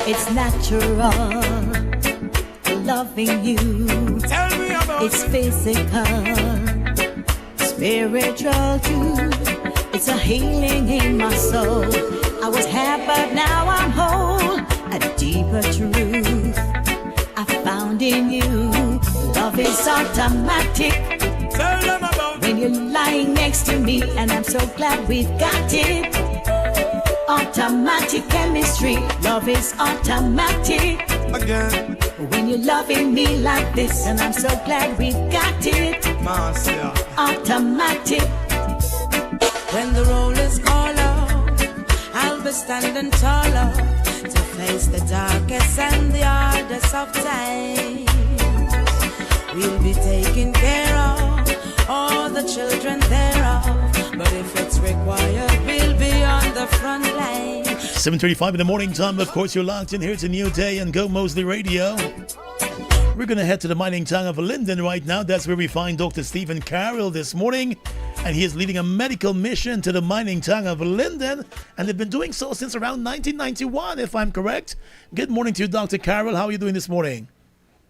It's natural, loving you. Tell me about it's physical, spiritual too. It's a healing in my soul. I was half, but now I'm whole. A deeper truth I found in you. Love is automatic. Tell them about when you're lying next to me, and I'm so glad we've got it. Automatic chemistry, love is automatic. Again, when you're loving me like this, and I'm so glad we've got it. Marcia. Automatic. When the roll is called out, I'll be standing taller to face the darkest and the hardest of times. We'll be taking care of all the children thereof. But if it's required, we'll be on the front line. 7:35 in the morning time. Of course, you're locked in here. It's a new day on Gomoseley Radio. We're going to head to the mining town of Linden right now. That's where we find Dr. Stephen Carroll this morning. and he is leading a medical mission to the mining town of Linden, and they've been doing so since around 1991, if I'm correct. Good morning to you, Dr. Carroll. How are you doing this morning?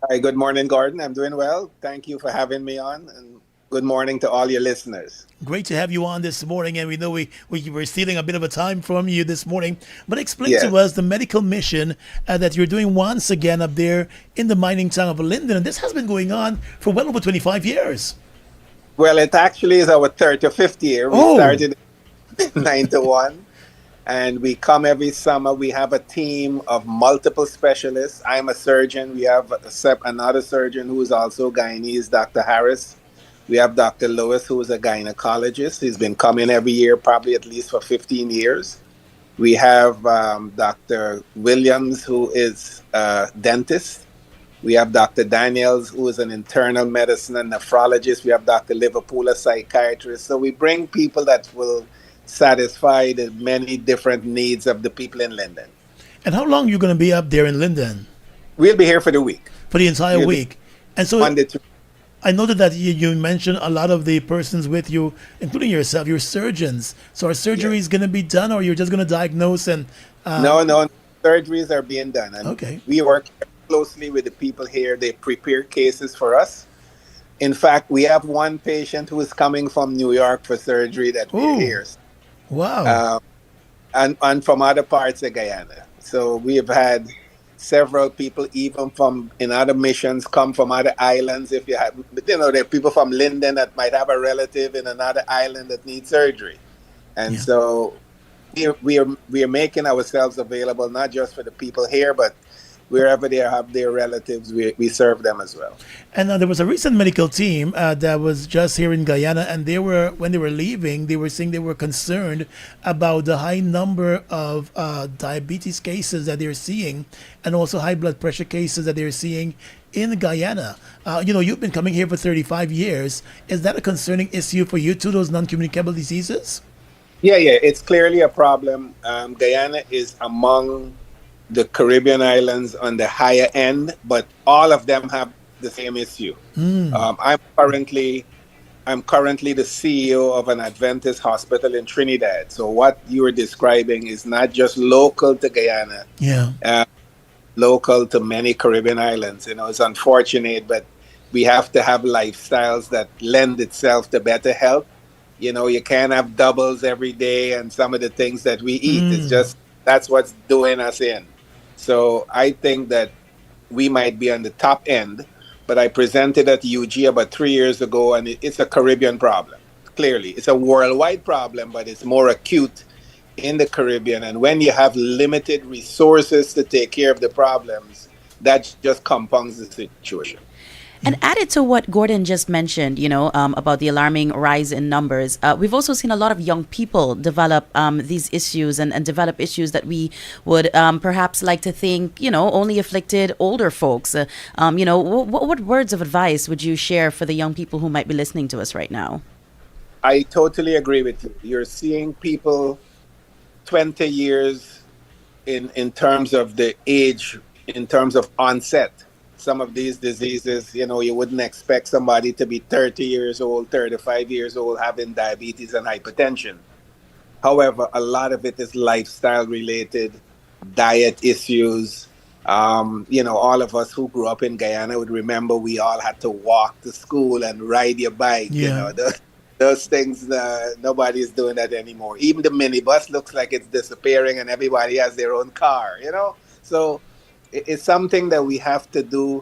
Hi, good morning, Gordon. I'm doing well. Thank you for having me on, and good morning to all your listeners. Great to have you on this morning, and we know we were stealing a bit of a time from you this morning. But explain Yes. to us the medical mission that you're doing once again up there in the mining town of Linden, and this has been going on for well over 25 years. Well, it actually is our 35th year. We started in 91, and we come every summer. We have a team of multiple specialists. I'm a surgeon. We have another surgeon who is also Guyanese, Dr. Harris. We have Dr. Lewis, who is a gynecologist. He's been coming every year, probably at least for 15 years. We have Dr. Williams, who is a dentist. We have Dr. Daniels, who is an internal medicine and nephrologist. We have Dr. Liverpool, a psychiatrist. So we bring people that will satisfy the many different needs of the people in Linden. And how long are you going to be up there in Linden? We'll be here for the week. For the entire week. And so Monday to I noted that you mentioned a lot of the persons with you, including yourself, your surgeons. So are surgeries going to be done, or you're just going to diagnose and... No, surgeries are being done. And okay. We work closely with the people here. They prepare cases for us. In fact, we have one patient who is coming from New York for surgery that we're here. Wow. And from other parts of Guyana. So we have had several people, even from in other missions, come from other islands. If you have, there are people from Linden that might have a relative in another island that needs surgery. And so we are making ourselves available, not just for the people here, but wherever they have their relatives, we serve them as well. And there was a recent medical team that was just here in Guyana, and they were, when they were leaving, they were saying they were concerned about the high number of diabetes cases that they're seeing, and also high blood pressure cases that they're seeing in Guyana. You've been coming here for 35 years. Is that a concerning issue for you too, those non-communicable diseases? Yeah, it's clearly a problem. Guyana is among the Caribbean islands on the higher end, but all of them have the same issue. I'm currently the CEO of an Adventist hospital in Trinidad. So what you are describing is not just local to Guyana, local to many Caribbean islands. It's unfortunate, but we have to have lifestyles that lend itself to better health. You can't have doubles every day, and some of the things that we eat, it's just, that's what's doing us in. So I think that we might be on the top end, but I presented at UG about 3 years ago, and it's a Caribbean problem. Clearly, it's a worldwide problem, but it's more acute in the Caribbean. And when you have limited resources to take care of the problems, that just compounds the situation. And added to what Gordon just mentioned, about the alarming rise in numbers, we've also seen a lot of young people develop these issues and develop issues that we would perhaps like to think, only afflicted older folks. What words of advice would you share for the young people who might be listening to us right now? I totally agree with you. You're seeing people 20 years in terms of the age, in terms of onset. Some of these diseases, you wouldn't expect somebody to be 30 years old, 35 years old, having diabetes and hypertension. However, a lot of it is lifestyle related, diet issues. All of us who grew up in Guyana would remember we all had to walk to school and ride your bike. Those things, nobody's doing that anymore. Even the minibus looks like it's disappearing, and everybody has their own car, So it's something that we have to do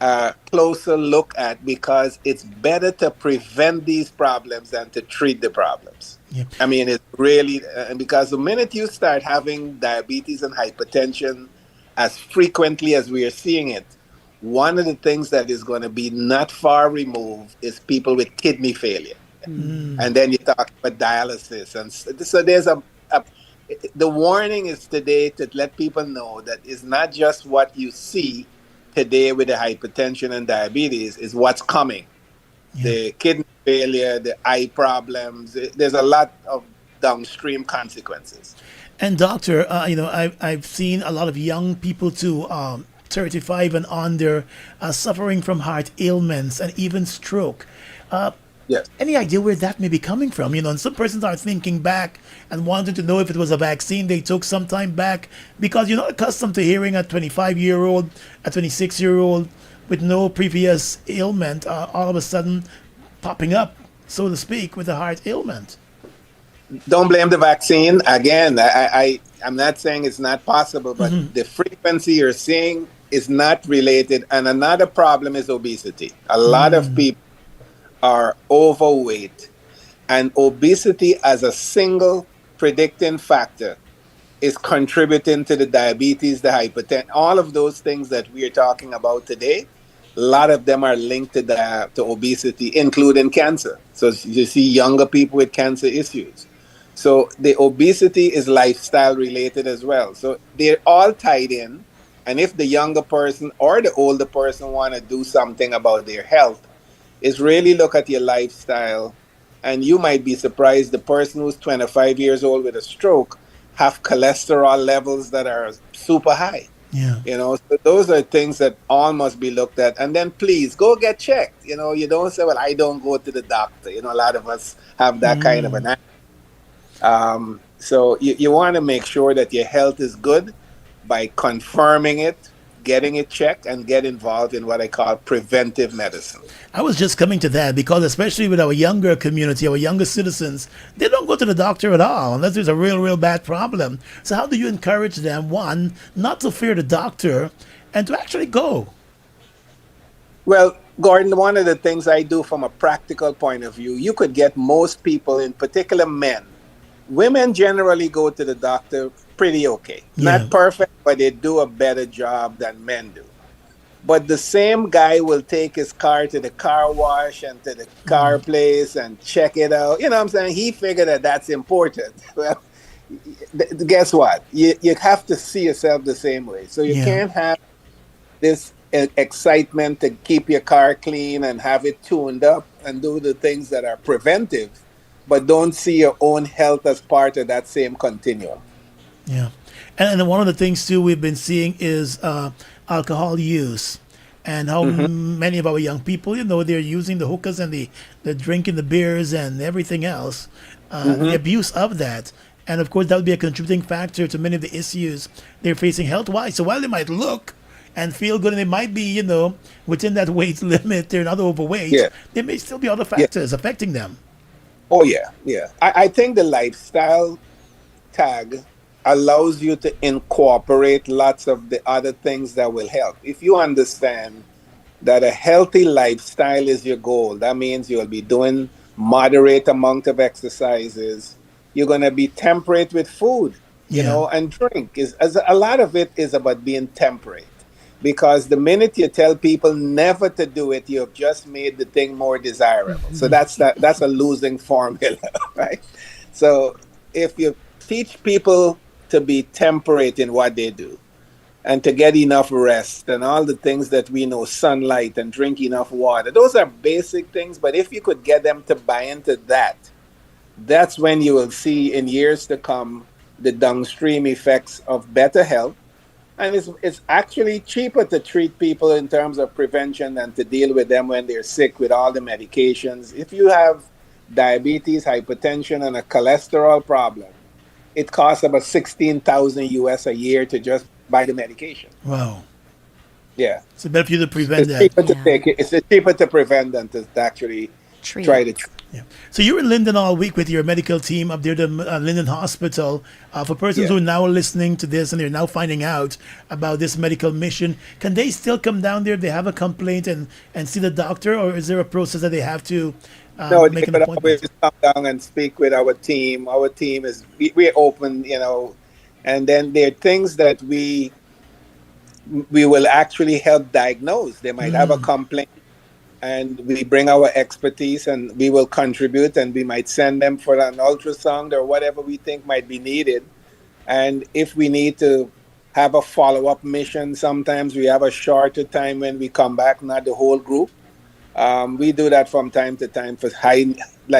a closer look at, because it's better to prevent these problems than to treat the problems. I mean, it's really, because the minute you start having diabetes and hypertension as frequently as we are seeing it, one of the things that is going to be not far removed is people with kidney failure. And then you talk about dialysis. And so there's the warning is today to let people know that it's not just what you see today with the hypertension and diabetes, is what's coming. The kidney failure, the eye problems, there's a lot of downstream consequences. And doctor, I've seen a lot of young people too, 35 and under, suffering from heart ailments and even stroke. Yes. Any idea where that may be coming from? And some persons are thinking back and wanting to know if it was a vaccine they took some time back, because you're not accustomed to hearing a 25-year-old, a 26-year-old with no previous ailment all of a sudden popping up, so to speak, with a heart ailment. Don't blame the vaccine. Again, I'm not saying it's not possible, but the frequency you're seeing is not related. And another problem is obesity. A lot of people are overweight, and obesity as a single predicting factor is contributing to the diabetes, the hypertension, all of those things that we are talking about today. A lot of them are linked to obesity, including cancer. So you see younger people with cancer issues. So the obesity is lifestyle related as well. So they're all tied in. And if the younger person or the older person want to do something about their health, is really look at your lifestyle. And you might be surprised the person who's 25 years old with a stroke have cholesterol levels that are super high. Yeah. So those are things that all must be looked at. And then please go get checked. You don't say, well, I don't go to the doctor. A lot of us have that kind of an so you want to make sure that your health is good by confirming it, getting it checked, and get involved in what I call preventive medicine. I was just coming to that because, especially with our younger community, our younger citizens, they don't go to the doctor at all unless there's a real bad problem. So how do you encourage them, one, not to fear the doctor, and to actually go? Well, Gordon, one of the things I do from a practical point of view, you could get most people, in particular men. Women generally go to the doctor pretty okay. Yeah. Not perfect, but they do a better job than men do. But the same guy will take his car to the car wash and to the car place and check it out. You know what I'm saying? He figured that that's important. Well, guess what? You have to see yourself the same way. So you can't have this excitement to keep your car clean and have it tuned up and do the things that are preventive, but don't see your own health as part of that same continuum. Yeah. And one of the things, too, we've been seeing is alcohol use, and how many of our young people, they're using the hookahs and the drinking the beers and everything else, the abuse of that. And, of course, that would be a contributing factor to many of the issues they're facing health-wise. So while they might look and feel good, and they might be, within that weight limit, they're not overweight, there may still be other factors affecting them. Oh, yeah. I think the lifestyle tag allows you to incorporate lots of the other things that will help. If you understand that a healthy lifestyle is your goal, that means you'll be doing moderate amount of exercises. You're going to be temperate with food, and drink. A lot of it is about being temperate. Because the minute you tell people never to do it, you have just made the thing more desirable. So that's a losing formula, right? So if you teach people to be temperate in what they do and to get enough rest and all the things that we know, sunlight and drink enough water, those are basic things. But if you could get them to buy into that, that's when you will see in years to come the downstream effects of better health. And it's actually cheaper to treat people in terms of prevention than to deal with them when they're sick with all the medications. If you have diabetes, hypertension, and a cholesterol problem, it costs about $16,000 US a year to just buy the medication. Wow. Yeah. It's better for you to prevent that. It's cheaper to prevent than to actually try to treat. Yeah. So you're in Linden all week with your medical team up there, the Linden Hospital. For persons who are now listening to this and they're now finding out about this medical mission, can they still come down there if they have a complaint and see the doctor, or is there a process that they have to make an appointment? Always come down and speak with our team. Our team we're open, and then there are things that we will actually help diagnose. They might have a complaint, and we bring our expertise and we will contribute, and we might send them for an ultrasound or whatever we think might be needed. And if we need to have a follow-up mission, sometimes we have a shorter time when we come back, not the whole group. We do that from time to time for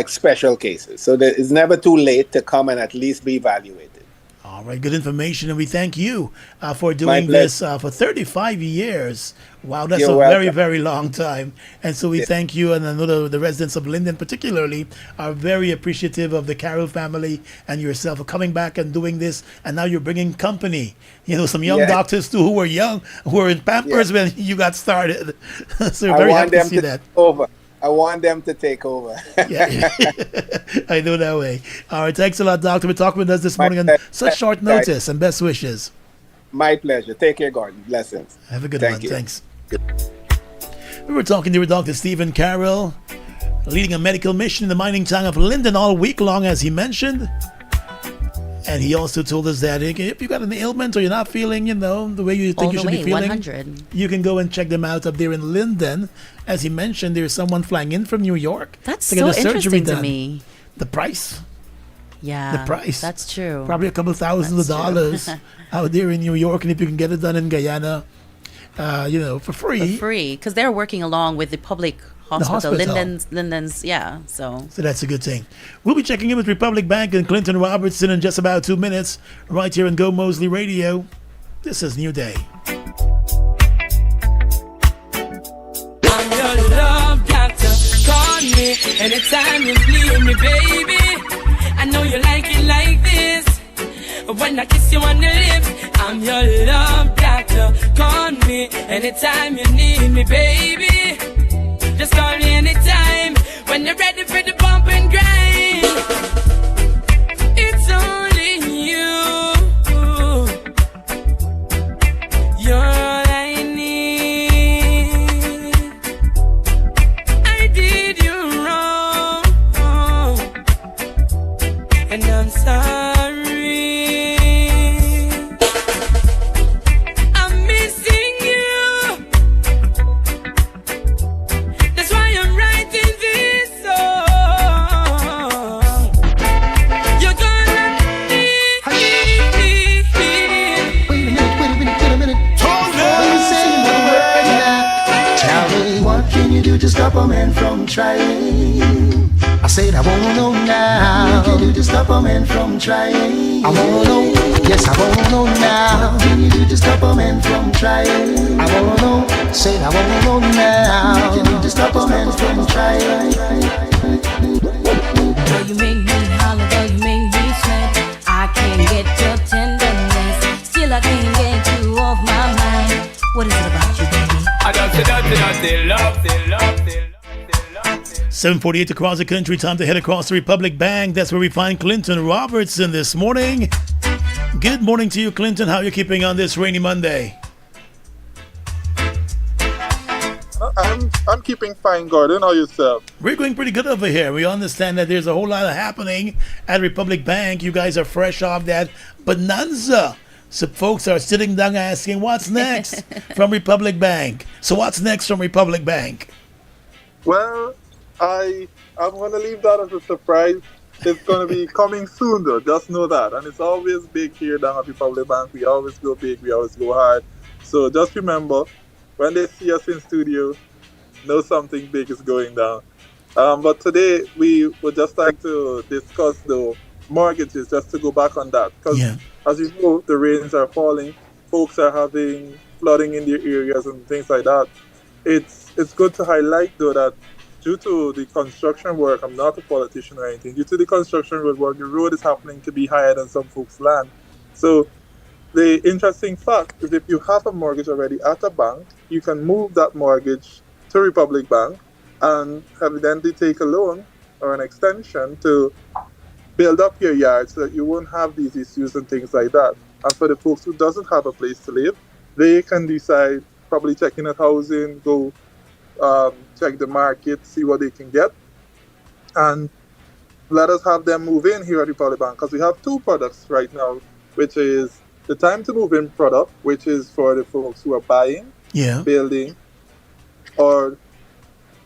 special cases. So it's never too late to come and at least be evaluated. All right, good information, and we thank you for My doing pleasure. this for 35 years. Wow, that's You're a very, welcome. very long time. And so we Yeah. thank you, and I know the residents of Linden particularly are very appreciative of the Carroll family and yourself for coming back and doing this. And now you're bringing company. You know, some young Yeah. doctors too who were young, who were in Yeah. Pampers when you got started. So we're I very want happy to them see to that. take over. I want them to take over. Yeah, I know that way. All right, thanks a lot, Doctor, for talking with us this My morning on such pleasure, short guys. notice, and best wishes. My pleasure. Take care, Gordon. Blessings. Have a good Thank one. you. Thanks. We were talking to Dr. Stephen Carroll, leading a medical mission in the mining town of Linden all week long, as he mentioned. And he also told us that if you got an ailment or you're not feeling, the way you think All you the should be way, feeling, 100. you can go and check them out up there in Linden. As he mentioned, there's someone flying in from New York That's to get so a surgery interesting to done. me. The price? Yeah, The price? That's true. Probably a couple thousands That's of true. dollars out there in New York. And if you can get it done in Guyana, for free. For free, because they're working along with the public hospital, hospital. Linden's, yeah. So So that's a good thing. We'll be checking in with Republic Bank and Clinton Robertson in just about 2 minutes, right here on Go Mosley Radio. This is New Day. I'm your love doctor. Call me anytime you need me, baby. I know you like it like this. When I kiss you on the lips, I'm your love doctor. Call me anytime you need me, baby. Just call me anytime when you're ready for the bump and grind. It's only you. You're all I need. I did you wrong, and I'm sorry. I'm missing you. That's why I'm writing this song. You're gonna need me. Wait a minute. Before you say another word now, tell me what can you do to stop a man from trying? I said I wanna know now. What can you do to stop a man from trying? I wanna know. Yes, I wanna know now. What can you do to stop a man from trying? I wanna know. Said I wanna know now. What can you do to stop a man from trying? Girl, you make me holler, girl, you make me sweat. I can't get your tenderness. Still, I can't get you off my mind. What is it about you, baby? I don't say nothing, love. 7:48 across the country. Time to head across the Republic Bank. That's where we find Clinton Robertson this morning. Good morning to you, Clinton. How are you keeping on this rainy Monday? I'm keeping fine, Gordon. How yourself? We're going pretty good over here. We understand that there's a whole lot of happening at Republic Bank. You guys are fresh off that bonanza. So folks are sitting down asking, what's next from Republic Bank? So what's next from Republic Bank? Well, I'm gonna leave that as a surprise. It's gonna be coming soon, though. Just know that. And it's always big here down at Republic Bank. We always go big. We always go hard. So just remember, when they see us in studio, know something big is going down. But today we would just like to discuss the mortgages, just to go back on that. Because as you know, the rains are falling. Folks are having flooding in their areas and things like that. It's good to highlight, though, that due to the construction work, I'm not a politician or anything, due to the construction work, the road is happening to be higher than some folks' land. So the interesting fact is if you have a mortgage already at a bank, you can move that mortgage to Republic Bank and evidently take a loan or an extension to build up your yard so that you won't have these issues and things like that. And for the folks who doesn't have a place to live, they can decide, probably checking at housing, go check the market, see what they can get, and let us have them move in here at Republic Bank, because we have two products right now, which is the time to move in product, which is for the folks who are buying, building, or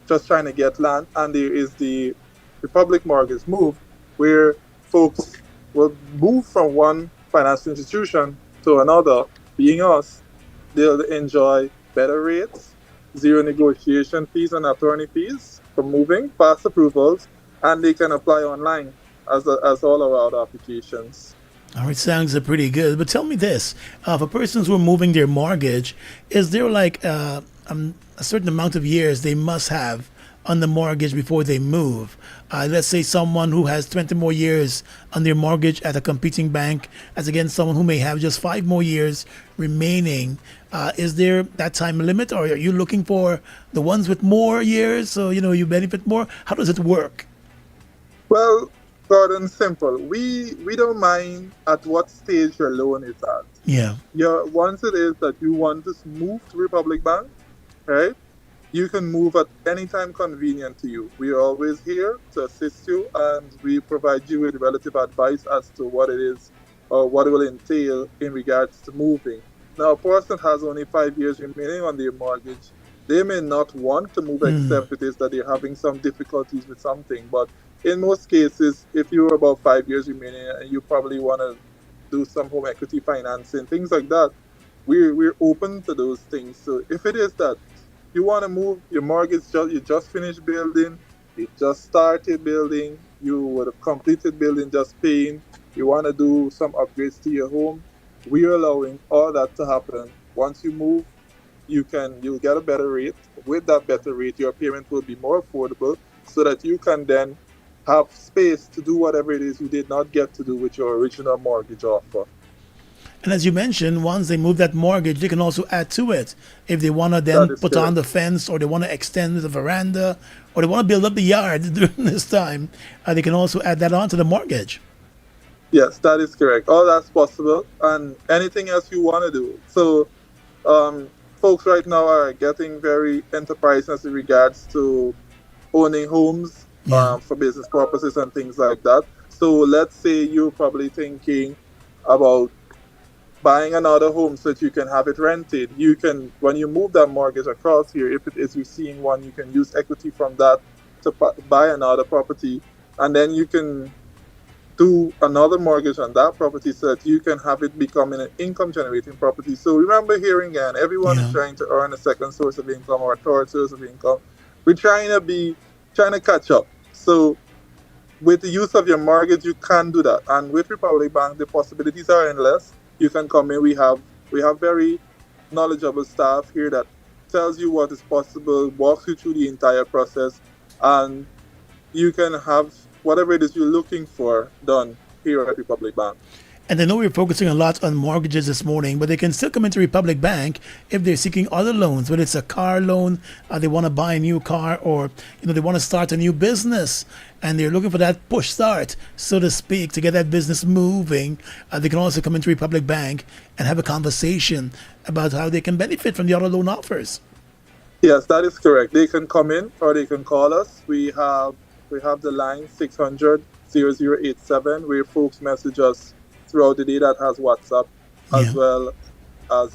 just trying to get land, and there is the Republic Mortgage Move, where folks will move from one financial institution to another, being us. They'll enjoy better rates, zero negotiation fees and attorney fees for moving, fast approvals, and they can apply online as all our other applications. All right, sounds pretty good. But tell me this: for persons who are moving their mortgage, is there like a certain amount of years they must have on the mortgage before they move? Let's say someone who has 20 more years on their mortgage at a competing bank, as against someone who may have just 5 more years remaining. Is there that time limit, or are you looking for the ones with more years so you benefit more? How does it work? Well, Gordon, simple. We don't mind at what stage your loan is at. Yeah. Once it is that you want to move to Republic Bank, right? You can move at any time convenient to you. We are always here to assist you, and we provide you with relative advice as to what it is or what it will entail in regards to moving. Now, a person has only 5 years remaining on their mortgage. They may not want to move Mm. except it is that they're having some difficulties with something. But in most cases, if you're about 5 years remaining and you probably want to do some home equity financing, things like that, we're open to those things. So if it is that you want to move, your mortgage you just finished building, you just started building, you would have completed building, just paying, you want to do some upgrades to your home, we're allowing all that to happen. Once you move, you'll get a better rate. With that better rate, your payment will be more affordable, so that you can then have space to do whatever it is you did not get to do with your original mortgage offer. And as you mentioned, once they move that mortgage, they can also add to it. If they want to That then is put on correct. the fence, or they want to extend the veranda, or they want to build up the yard during this time, they can also add that on to the mortgage. Yes, that is correct. All that's possible, and anything else you want to do. So, folks right now are getting very enterprising as in regards to owning homes Yeah. for business purposes and things like that. So, let's say you're probably thinking about buying another home so that you can have it rented. You can, when you move that mortgage across here, if it is you're seeing one, you can use equity from that to buy another property, and then you can do another mortgage on that property so that you can have it becoming an income generating property. So remember here again, everyone is Yeah. trying to earn a second source of income or a third source of income. We're trying to catch up. So with the use of your mortgage, you can do that. And with Republic Bank, the possibilities are endless. You can come in. We have very knowledgeable staff here that tells you what is possible, walks you through the entire process, and you can have whatever it is you're looking for done here at Republic Bank. And I know we're focusing a lot on mortgages this morning, but they can still come into Republic Bank if they're seeking other loans, whether it's a car loan, they want to buy a new car, or they want to start a new business, and they're looking for that push start, so to speak, to get that business moving. They can also come into Republic Bank and have a conversation about how they can benefit from the other loan offers. Yes, that is correct. They can come in or they can call us. We have the line 600 0087 where folks message us throughout the day. That has WhatsApp as Yeah. well as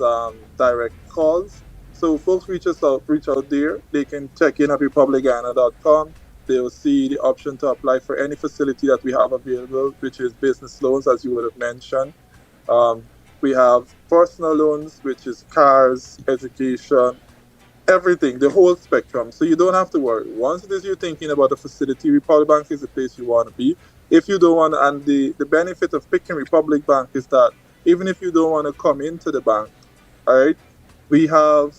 direct calls. So folks reach out there. They can check in at republicghana.com. They'll see the option to apply for any facility that we have available, which is business loans, as you would have mentioned. Um, we have personal loans, which is cars, education, everything, the whole spectrum. So you don't have to worry. Once it is you're thinking about a facility, Republic Bank is the place you want to be. If you don't want, and the benefit of picking Republic Bank is that even if you don't want to come into the bank, all right, we have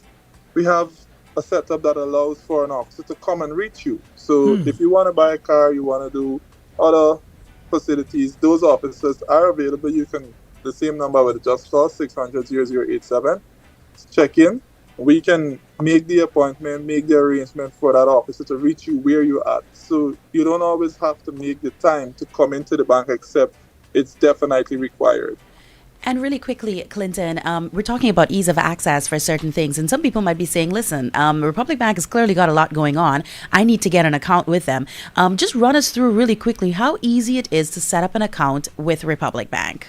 we have a setup that allows for an officer to come and reach you. So Hmm. if you want to buy a car, you want to do other facilities, those officers are available. You can the same number with just call 600 0087, check in. We can make the appointment, make the arrangement for that officer to reach you where you're at. So you don't always have to make the time to come into the bank, except it's definitely required. And really quickly, Clinton, we're talking about ease of access for certain things. And some people might be saying, listen, Republic Bank has clearly got a lot going on. I need to get an account with them. Just run us through really quickly how easy it is to set up an account with Republic Bank.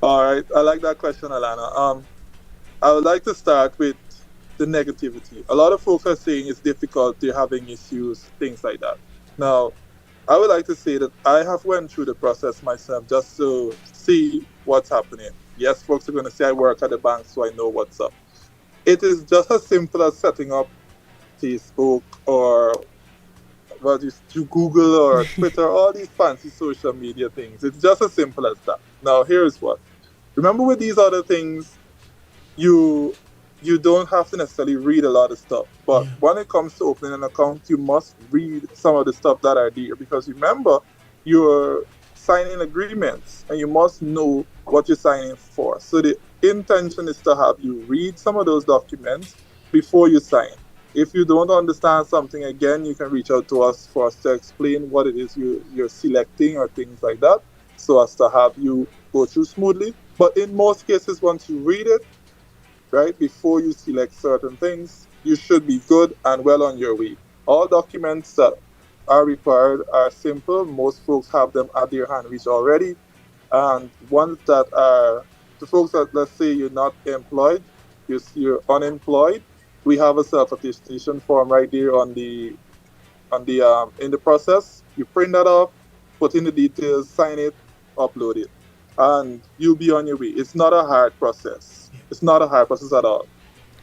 All right, I like that question, Alana. I would like to start with the negativity. A lot of folks are saying it's difficult, they're having issues, things like that. Now, I would like to say that I have went through the process myself just to see what's happening. Yes, folks are going to say I work at the bank, so I know what's up. It is just as simple as setting up Facebook or what you Google or Twitter, all these fancy social media things. It's just as simple as that. Now, here's what. Remember with these other things, you you don't have to necessarily read a lot of stuff. But when it comes to opening an account, you must read some of the stuff that are there because remember, you're signing agreements and you must know what you're signing for. So the intention is to have you read some of those documents before you sign. If you don't understand something, again, you can reach out to us for us to explain what it is you're selecting or things like that so as to have you go through smoothly. But in most cases, once you read it, right, before you select certain things, you should be good and well on your way. All documents that are required are simple. Most folks have them at their hand reach already. And ones that are, the folks that, let's say you're not employed, you're unemployed, we have a self-attestation form right there on the in the process. You print that off, put in the details, sign it, upload it, and you'll be on your way. It's not a hard process. It's not a hard process at all.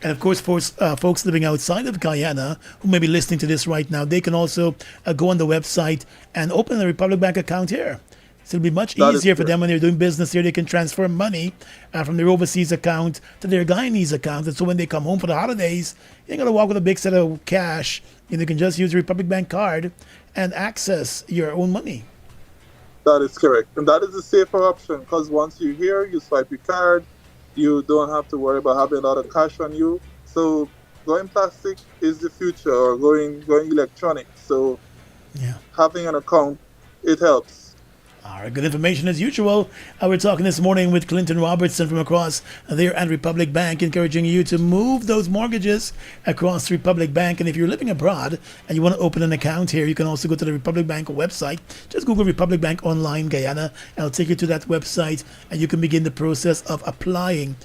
And of course, for folks living outside of Guyana who may be listening to this right now, they can also go on the website and open a Republic Bank account here. So it'll be much easier for them when they're doing business here. They can transfer money from their overseas account to their Guyanese account. And so when they come home for the holidays, you ain't going to walk with a big set of cash. You can just use the Republic Bank card and access your own money. That is correct. And that is a safer option because once you're here, you swipe your card. You don't have to worry about having a lot of cash on you. So going plastic is the future, or going electronic. So having an account, it helps. All right, good information as usual. We're talking this morning with Clinton Robertson from across there at Republic Bank, encouraging you to move those mortgages across Republic Bank. And if you're living abroad and you want to open an account here, you can also go to the Republic Bank website. Just Google Republic Bank Online Guyana, and it'll take you to that website, and you can begin the process of applying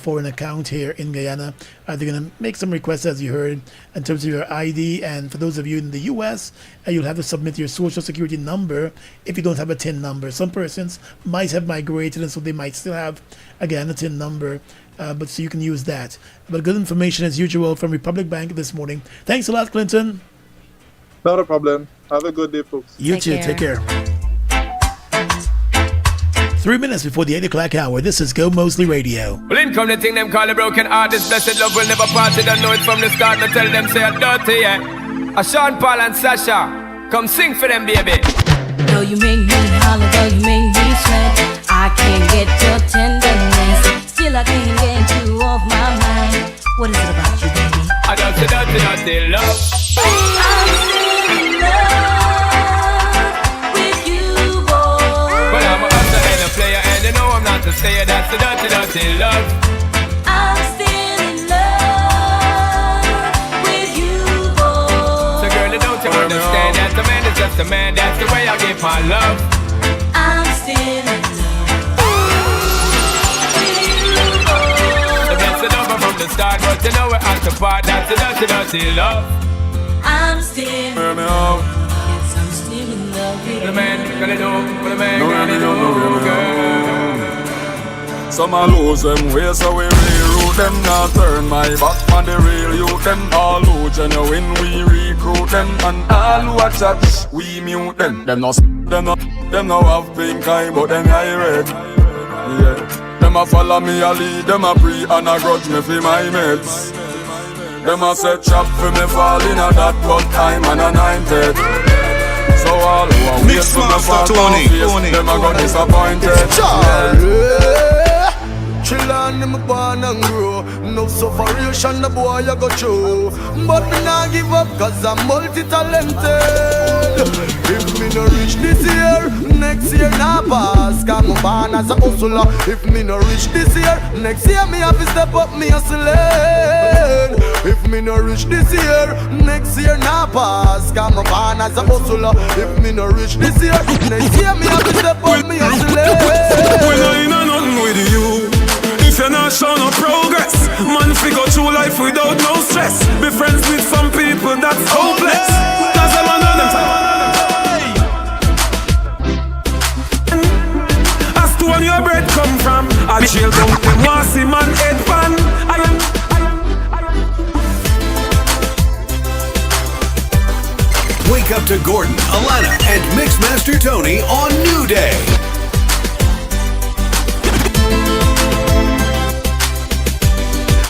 for an account here in Guyana. They're going to make some requests, as you heard, in terms of your ID. And for those of you in the U.S., you'll have to submit your social security number if you don't have a TIN number. Some persons might have migrated, and so they might still have, again, a TIN number. But so you can use that. But good information as usual from Republic Bank this morning. Thanks a lot, Clinton. Not a problem. Have a good day, folks. You too. Take care. 3 minutes before the 8 o'clock hour, this is Gomoseley Radio. Well, in come the thing them call a broken heart. This blessed love will never part. They don't know it from the start. No tell them say I'm dirty, yeah. A Sean Paul and Sasha, come sing for them, baby. Though you make me holler, though you make me sweat, I can't get your tenderness. Still I can't get you off my mind. What is it about you, baby? I don't say dirty love. I'm still in love with you, boy. Well, I'm a hustler and a player, and you know I'm not a stayer. That's the dirty love. I'm still in love with you, boy. So girl, don't you understand that a man is just a man? That's the way I give my love. I'm still in love with you, boy. So that's the number from the start, but you know we're at the part. That's the dirty love. I'm still in love. Yes, I'm still in love with you. What a man gonna do? What a man gonna do, girl? Some a lose them way, so we reroute them. Now turn my back on the real youth. Them all who genuine, we recruit them. And all who a chat, we mute them. Them no have pink eye, but them eye red. Yeah. Them a follow me a lead, them a pre and a grudge me for my mates. Them a set trap for me fall in a that, but I'm an anointed. So all who a wait for me fall down face, them a go disappointed. Chillin' them born and grow. No sufferation the boy I go through. But me nah give up cause I'm multi-talented. If me no reach this year, next year nah pass. Cause I'm born as a hustler. If me no reach this year, next year me have to step up me hustling. If me no reach this year, next year nah pass. Cause I'm born as a hustler. If me no reach this year, next year me have to step up me hustling. We no in a nothing with you. If you're not showing no progress, man figure through life without no stress. Be friends with some people that's hopeless. Cause I'm on them. As to where your bread come from, I chill down them wassy man head pan. Wake up to Gordon, Alana, and Mixmaster Tony on New Day.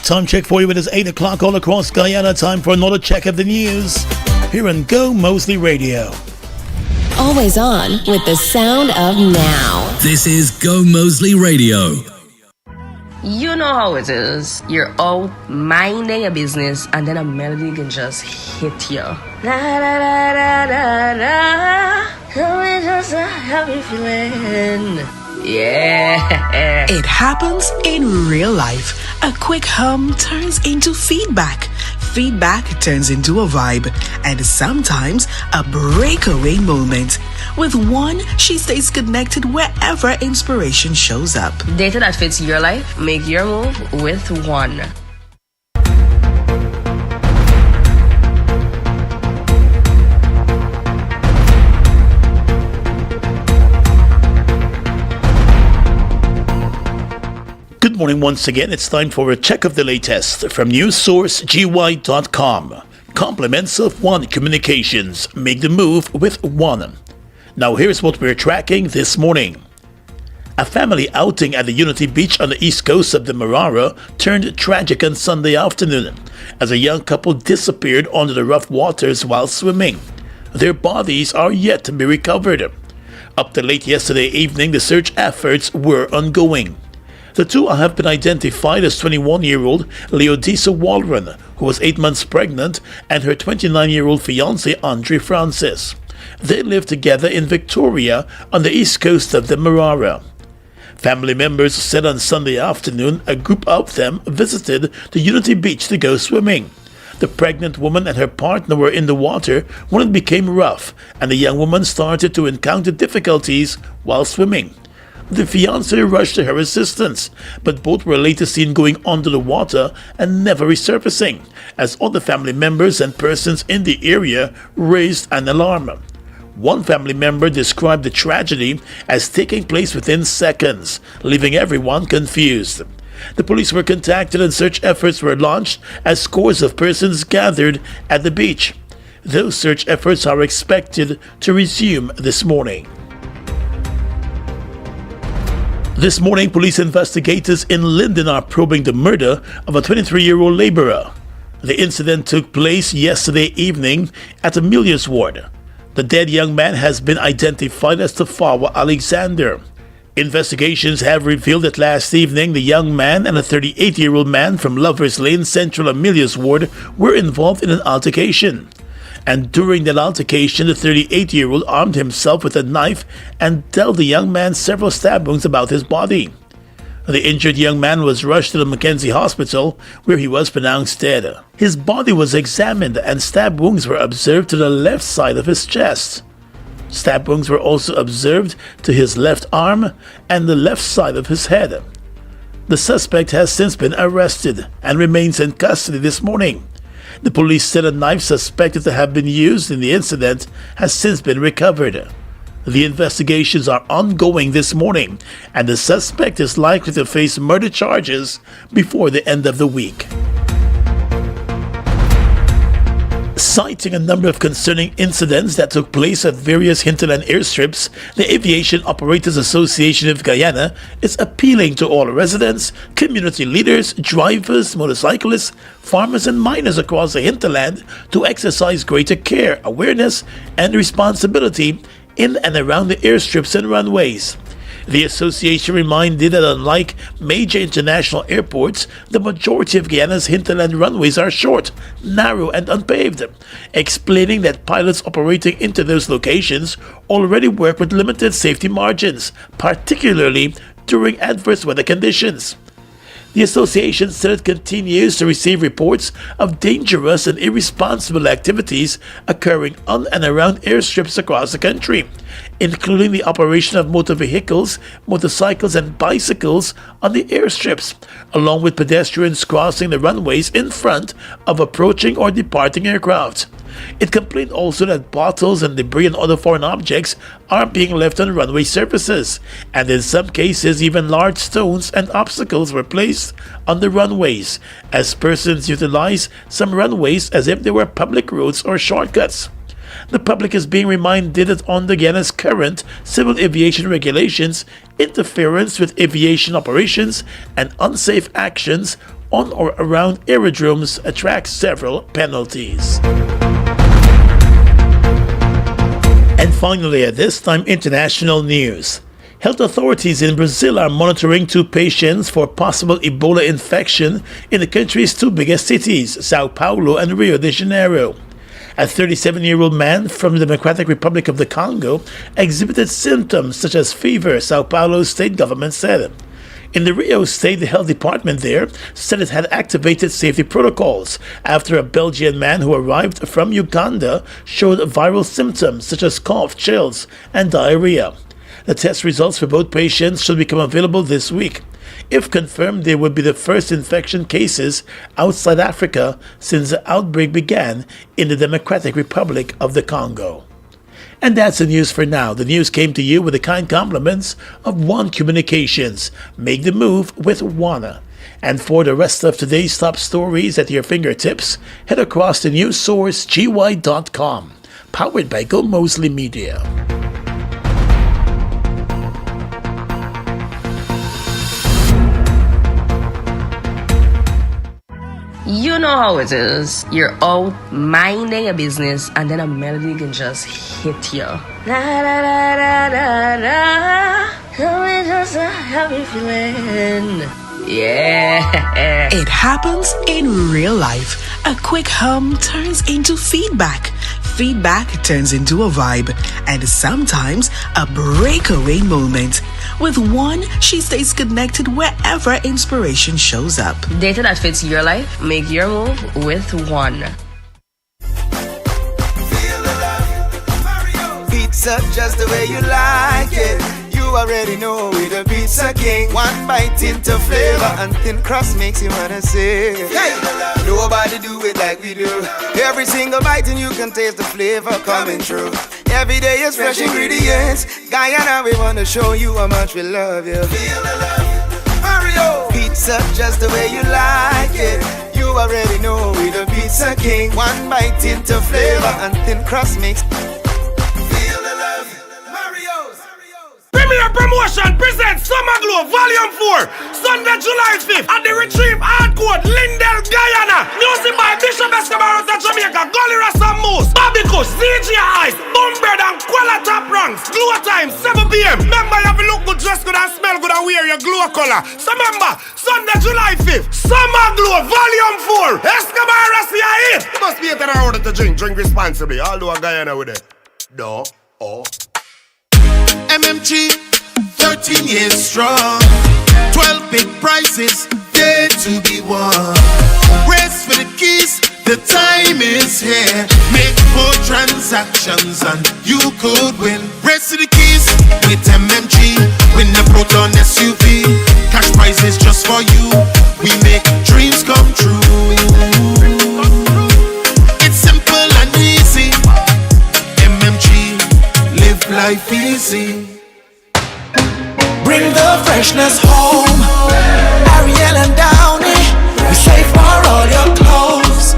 Time check for you. It is 8 o'clock all across Guyana. Time for another check of the news here on Gomoseley Radio. Always on with the sound of now. This is Gomoseley Radio. You know how it is. You're out minding your business and then a melody can just hit you. Da da da da da da. Tell me just a happy feeling. Yeah. It happens in real life. A quick hum turns into feedback. Feedback turns into a vibe. And sometimes a breakaway moment. With One, she stays connected wherever inspiration shows up. Data that fits your life, make your move with One. Good morning once again. It's time for a check of the latest from newssourcegy.com. Compliments of One Communications. Make the move with One. Now here's what we're tracking this morning. A family outing at the Unity Beach on the east coast of the Marara turned tragic on Sunday afternoon as a young couple disappeared under the rough waters while swimming. Their bodies are yet to be recovered. Up to late yesterday evening, the search efforts were ongoing. The two have been identified as 21-year-old Leodisa Walron, who was 8 months pregnant, and her 29-year-old fiancé Andre Francis. They live together in Victoria on the east coast of the Marara. Family members said on Sunday afternoon a group of them visited the Unity Beach to go swimming. The pregnant woman and her partner were in the water when it became rough, and the young woman started to encounter difficulties while swimming. The fiancé rushed to her assistance, but both were later seen going under the water and never resurfacing, as other family members and persons in the area raised an alarm. One family member described the tragedy as taking place within seconds, leaving everyone confused. The police were contacted and search efforts were launched as scores of persons gathered at the beach. Those search efforts are expected to resume this morning. This morning, police investigators in Linden are probing the murder of a 23-year-old laborer. The incident took place yesterday evening at Amelia's ward. The dead young man has been identified as Tafawa Alexander. Investigations have revealed that last evening, the young man and a 38-year-old man from Lovers Lane, Central Amelia's ward, were involved in an altercation. And during that altercation, the 38-year-old armed himself with a knife and dealt the young man several stab wounds about his body. The injured young man was rushed to the Mackenzie Hospital, where he was pronounced dead. His body was examined and stab wounds were observed to the left side of his chest. Stab wounds were also observed to his left arm and the left side of his head. The suspect has since been arrested and remains in custody this morning. The police said a knife suspected to have been used in the incident has since been recovered. The investigations are ongoing this morning, and the suspect is likely to face murder charges before the end of the week. Citing a number of concerning incidents that took place at various hinterland airstrips, the Aviation Operators Association of Guyana is appealing to all residents, community leaders, drivers, motorcyclists, farmers and miners across the hinterland to exercise greater care, awareness, and responsibility in and around the airstrips and runways. The association reminded that unlike major international airports, the majority of Guyana's hinterland runways are short, narrow, and unpaved, explaining that pilots operating into those locations already work with limited safety margins, particularly during adverse weather conditions. The association said it continues to receive reports of dangerous and irresponsible activities occurring on and around airstrips across the country, including the operation of motor vehicles, motorcycles, and bicycles on the airstrips, along with pedestrians crossing the runways in front of approaching or departing aircraft. It complained also that bottles and debris and other foreign objects are being left on runway surfaces, and in some cases even large stones and obstacles were placed on the runways, as persons utilize some runways as if they were public roads or shortcuts. The public is being reminded that under Guyana's current civil aviation regulations, interference with aviation operations and unsafe actions on or around aerodromes attracts several penalties. And finally, at this time, international news. Health authorities in Brazil are monitoring 2 patients for possible Ebola infection in the country's 2 biggest cities, Sao Paulo and Rio de Janeiro. A 37-year-old man from the Democratic Republic of the Congo exhibited symptoms such as fever, Sao Paulo's state government said. In the Rio state, the health department there said it had activated safety protocols after a Belgian man who arrived from Uganda showed viral symptoms such as cough, chills, and diarrhea. The test results for both patients should become available this week. If confirmed, they would be the first infection cases outside Africa since the outbreak began in the Democratic Republic of the Congo. And that's the news for now. The news came to you with the kind compliments of One Communications. Make the move with Wana. And for the rest of today's top stories at your fingertips, head across to news source gy.com, powered by Gomoseley Media. You know how it is. You're out minding a business and then a melody can just hit you. Da da da da da da. Tell me just a happy feeling. Yeah. It happens in real life. A quick hum turns into feedback. Feedback turns into a vibe. And sometimes a breakaway moment. With One, she stays connected wherever inspiration shows up. Data that fits your life, make your move with One. Pizza just the way you like it. You already know we're the Pizza King. One bite into flavor and thin crust makes you wanna say, hey! Nobody do it like we do. Every single bite and you can taste the flavor coming through. Every day is fresh ingredients. Guyana, we wanna show you how much we love you. Feel the love, Mario. Pizza just the way you like it. You already know we're the Pizza King. One bite into flavor and thin crust makes. Premier Promotion presents Summer Glow Volume 4, Sunday, July 5th at the Retrieve Hardcore, Lindell, Guyana. Music by Bishop Escobar of Jamaica, Gully Rasta Moose, Bobby Kush, ZG Ice, Boombird and Kuala Top Ranks. Glow time, 7 p.m. Remember, you have to look good, dress good and smell good and wear your glow color. So remember, Sunday, July 5th, Summer Glow Volume 4, Escobar Rasta Hit. You must be at an order to drink responsibly. Although a Guyana with it. No, oh. MMG, 13 years strong, 12 big prizes, there to be won. Race for the keys, the time is here. Make 4 transactions and you could win. Race to the keys with MMG, win the Proton SUV. Cash prizes just for you, we make dreams come true. It's simple and easy, MMG, live life easy. Bring the freshness home, Ariel and Downey. We save for all your clothes.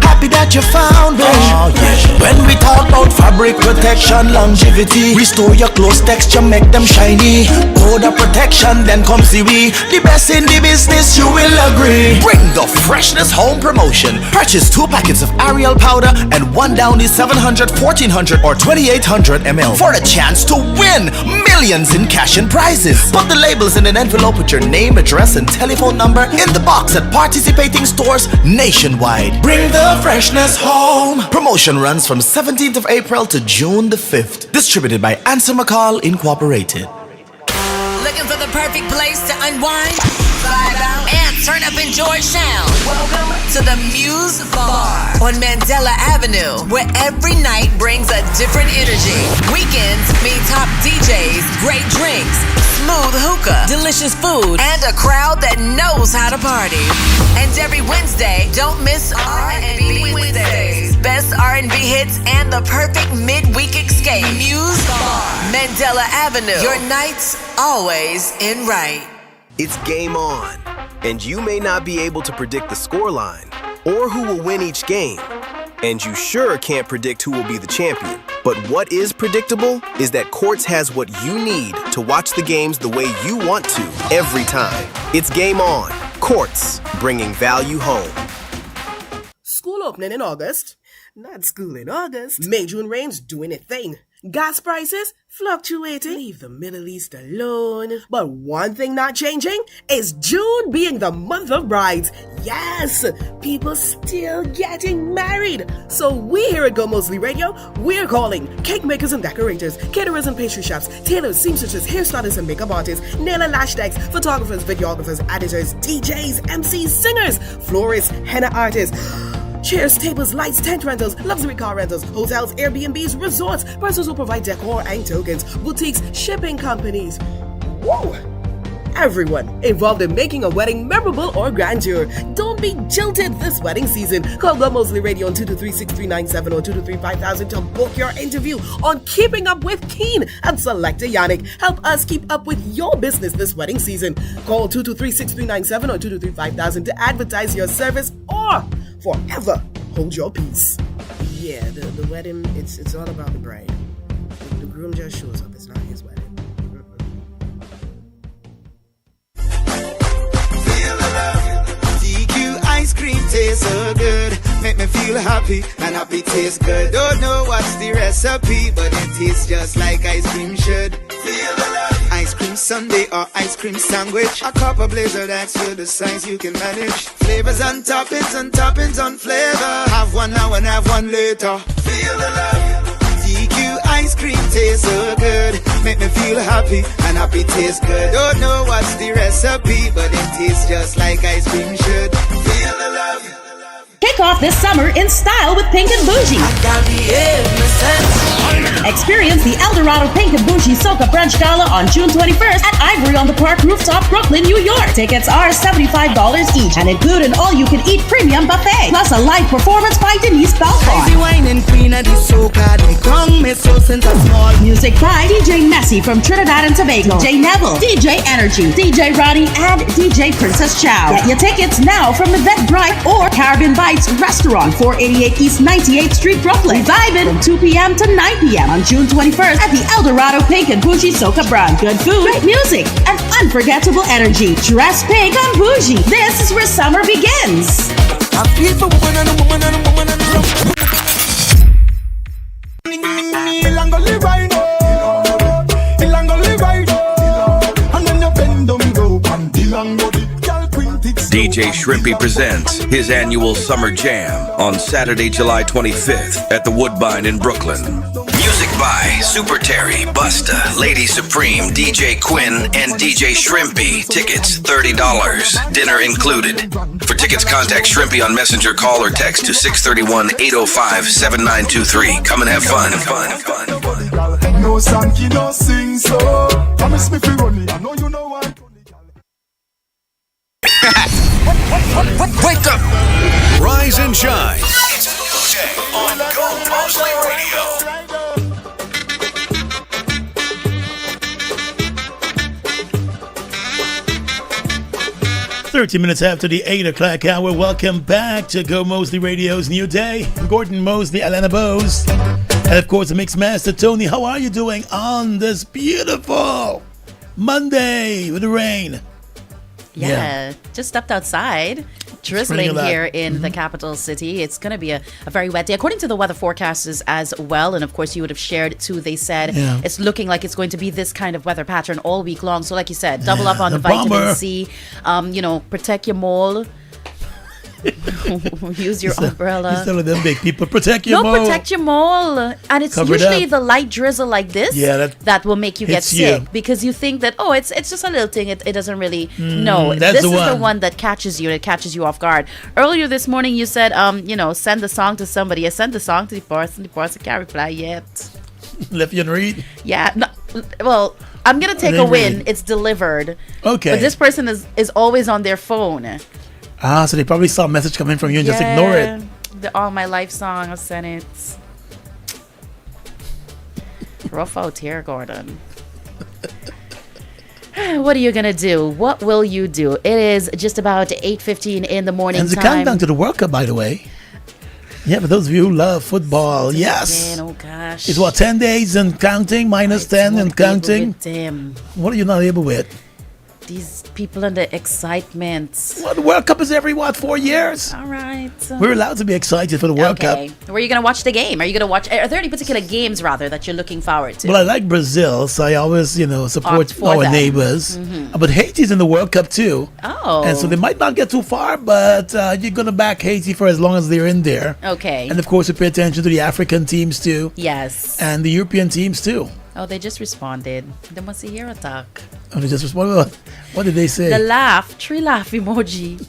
Happy that you found me. Oh, yeah. When we talk about fabric protection, longevity, restore your clothes texture, make them shiny. Odor protection, then come see we, the best in the business, you will agree. Bring the freshness home promotion. Purchase 2 packets of Ariel powder and 1 Downy 700, 1400 or 2800 ml for a chance to win millions in cash and prizes. Put the labels in an envelope with your name, address and telephone number in the box at participating stores nationwide. Bring the freshness home. Promotion runs from 17th of April to June the 5th. Distributed by Answer McCall Incorporated. Looking for the perfect place to unwind, vibe out, and turn up enjoy sound? Welcome to the Muse Bar on Mandela Avenue, where every night brings a different energy. Weekends mean top DJs, great drinks, smooth hookah, delicious food, and a crowd that knows how to party. And every Wednesday, don't miss R&B Wednesdays. Best R&B hits and the perfect midweek escape. Muse Bar, Mandela Avenue. Your nights always in right. It's game on, and you may not be able to predict the scoreline or who will win each game, And you sure can't predict who will be the champion. But what is predictable is that Quartz has what you need to watch the games the way you want to every time. It's game on. Quartz, bringing value home. School opening in August. Not school in August. May, June rains doing a thing. Gas prices fluctuating. Leave the Middle East alone. But one thing not changing is June being the month of brides. Yes, people still getting married. So we here at Gomoseley Radio, we're calling cake makers and decorators, caterers and pastry chefs, tailors, seamstresses, hairstylists and makeup artists, nail and lash techs, photographers, videographers, editors, DJs, MCs, singers, florists, henna artists, chairs, tables, lights, tent rentals, luxury car rentals, hotels, Airbnbs, resorts, persons who provide decor and tokens, boutiques, shipping companies. Woo! Everyone involved in making a wedding memorable or grandeur. Don't be jilted this wedding season. Call Gomoseley Radio on 223-6397 or 223-5000 to book your interview on Keeping Up with Keen and Selector Yannick. Help us keep up with your business this wedding season. Call 223-6397 or 223-5000 to advertise your service or forever hold your peace. Yeah, the wedding, it's all about the bride. The groom just shows up. It's not his wedding. DQ ice cream tastes so good. Make me feel happy and happy tastes good. Don't know what's the recipe, but it tastes just like ice cream should. Feel the love. Ice cream sundae or ice cream sandwich. A copper blazer, that's for the size you can manage. Flavors and toppings on flavor. Have one now and have one later. Feel the love. DQ ice cream tastes so good. Make me feel happy and happy tastes good. Don't know what's the recipe, but it tastes just like ice cream should. Feel the love. Kick off this summer in style with Pink and Bougie. Experience the Eldorado Pink and Bougie Soca Brunch Gala on June 21st at Ivory on the Park Rooftop, Brooklyn, New York. Tickets are $75 each and include an all-you-can-eat premium buffet, plus a live performance by Denise Belfort. Music by DJ Messi from Trinidad and Tobago, DJ Neville, DJ Energy, DJ Roddy, and DJ Princess Chow. Get your tickets now from Eventbrite or Caribbean Bites Restaurant, 488 East 98th Street, Brooklyn. Vibing from 2 p.m. to 9 p.m. on June 21st at the Eldorado Pink and Bougie Soca Brunch. Good food, great music, and unforgettable energy. Dress pink and bougie. This is where summer begins. I feel for woman and a woman and a woman and a rum. Ilangoli rhino, Ilangoli rhino, and then you bend down go and Ilangoli. DJ Shrimpy presents his annual Summer Jam on Saturday, July 25th at the Woodbine in Brooklyn. Music by Super Terry, Busta, Lady Supreme, DJ Quinn, and DJ Shrimpy. Tickets $30. Dinner included. For tickets, contact Shrimpy on Messenger, call or text to 631-805-7923. Come and have fun. No Sankey, no sing so. Promise me free money. I know you know why. Wake up! Rise and shine. It's a new day on Gomoseley Radio. 30 minutes after the 8 o'clock hour. Welcome back to Gomoseley Radio's New Day. Gordon Mosley, Alana Bose, and of course the Mix Master Tony. How are you doing on this beautiful Monday with the rain? Yeah, just stepped outside. Drizzling here in the capital city. It's going to be a very wet day. According to the weather forecasters as well, and of course you would have shared too, they said it's looking like it's going to be this kind of weather pattern all week long. So like you said, double up on the vitamin C. Protect your mole. Use your umbrella. He's telling them big people, protect your mole. Protect your mole. And it's usually the light drizzle like this that will make you get sick because you think that, it's just a little thing. It doesn't really. No, this is the one that catches you. It catches you off guard. Earlier this morning, you said, send the song to somebody. I sent the song to the person. The person can't reply yet. Left you on read? Yeah. No, well, I'm going to take a win. It's delivered. Okay. But this person is always on their phone. So they probably saw a message coming from you and just ignore it. The All My Life song, I sent it. Rough out here, Gordon. What are you going to do? What will you do? It is just about 8:15 in the morning time. And the countdown to the World Cup, by the way. Yeah, for those of you who love football, yes. Again, oh gosh. It's what, 10 days and counting, minus 10 and counting? Damn. What are you not able with? These people and the excitement. Well, the World Cup is every, 4 years? All right. We're allowed to be excited for the World Cup. Where are you going to watch the game? Are you going to watch? Are there any particular games, rather, that you're looking forward to? Well, I like Brazil, so I always, support our neighbors. Mm-hmm. But Haiti's in the World Cup too. Oh. And so they might not get too far, but you're going to back Haiti for as long as they're in there. Okay. And of course, we pay attention to the African teams too. Yes. And the European teams too. Oh, they just responded. They must hear attack. Oh, they just responded? What did they say? The laugh, 3 laugh emoji.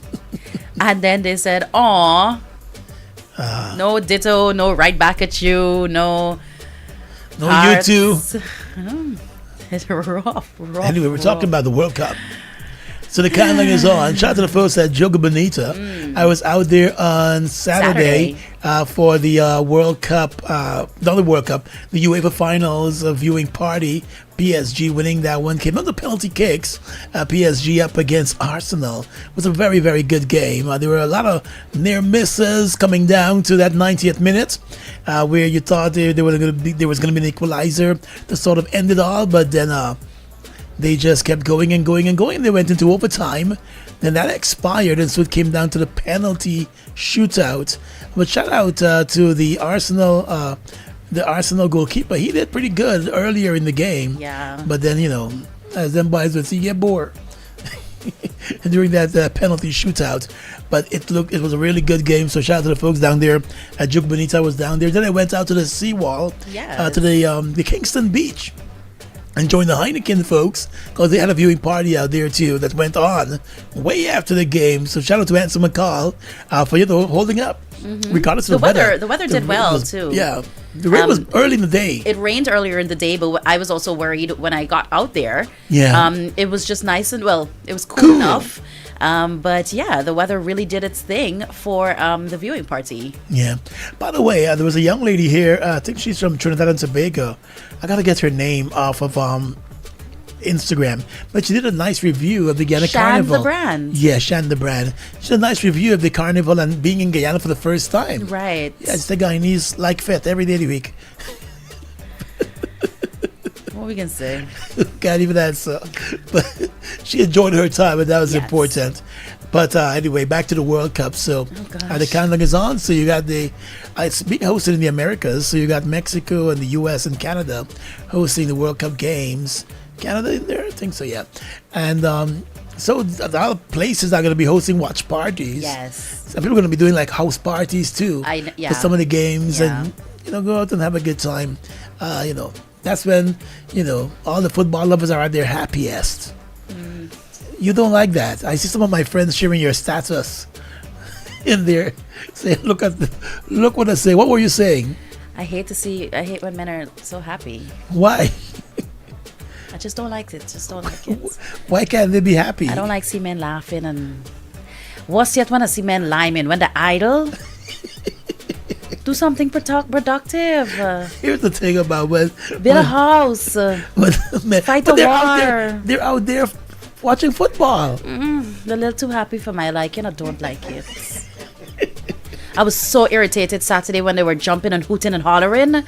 And then they said, "Aw, no ditto, no right back at you, no hearts. You too." It's rough. Anyway, we're talking about the World Cup. So the countdown is on. Shout out to the folks at Joga Bonita. I was out there on Saturday. For the World Cup, not the World Cup, the UEFA Finals viewing party. PSG winning that one. Came on the penalty kicks. PSG up against Arsenal. It was a very, very good game. There were a lot of near misses coming down to that 90th minute, where you thought there was going to be an equalizer to sort of end it all, but then they just kept going and going and going. They went into overtime. Then that expired, and so it came down to the penalty shootout. But shout out to the Arsenal goalkeeper. He did pretty good earlier in the game. Yeah. But then, as them boys would see, get bored during that penalty shootout. But it was a really good game. So shout out to the folks down there at Joga Bonita. I was down there. Then I went out to the seawall, to the Kingston Beach, and joined the Heineken folks, because they had a viewing party out there too that went on way after the game. So shout out to Anson McCall for holding up, regardless of the weather. The weather did well too. Yeah, the rain was early in the day. It rained earlier in the day, but I was also worried when I got out there. Yeah, it was just nice and it was cool enough. But yeah, the weather really did its thing for the viewing party. Yeah. By the way, there was a young lady here. I think she's from Trinidad and Tobago. I gotta get her name off of Instagram, but she did a nice review of the Guyana Carnival. the brand. Yeah, Shan the brand. She did a nice review of the carnival and being in Guyana for the first time. Right. Yeah, it's the Guyanese like fit every day of the week. What we can say? Can't even answer. But she enjoyed her time, and that was important. But anyway, back to the World Cup. So the countdown is on. So you got it's being hosted in the Americas. So you got Mexico and the U.S. and Canada hosting the World Cup games. Canada in there? I think so, yeah. And so a lot of places are going to be hosting watch parties. Yes. Some people are going to be doing like house parties too for some of the games, and go out and have a good time. That's when all the football lovers are at their happiest. You don't like that. I see some of my friends sharing your status in there, saying, "Look what I say." What were you saying? I hate when men are so happy. Why? I just don't like it. Why can't they be happy? I don't like see men laughing, and what's yet when I see men liming when they're idle. Do something productive. Here's the thing about build a house. Fight a war. They're out there watching football. They're a little too happy for my liking. I don't like it. I was so irritated Saturday when they were jumping and hooting and hollering.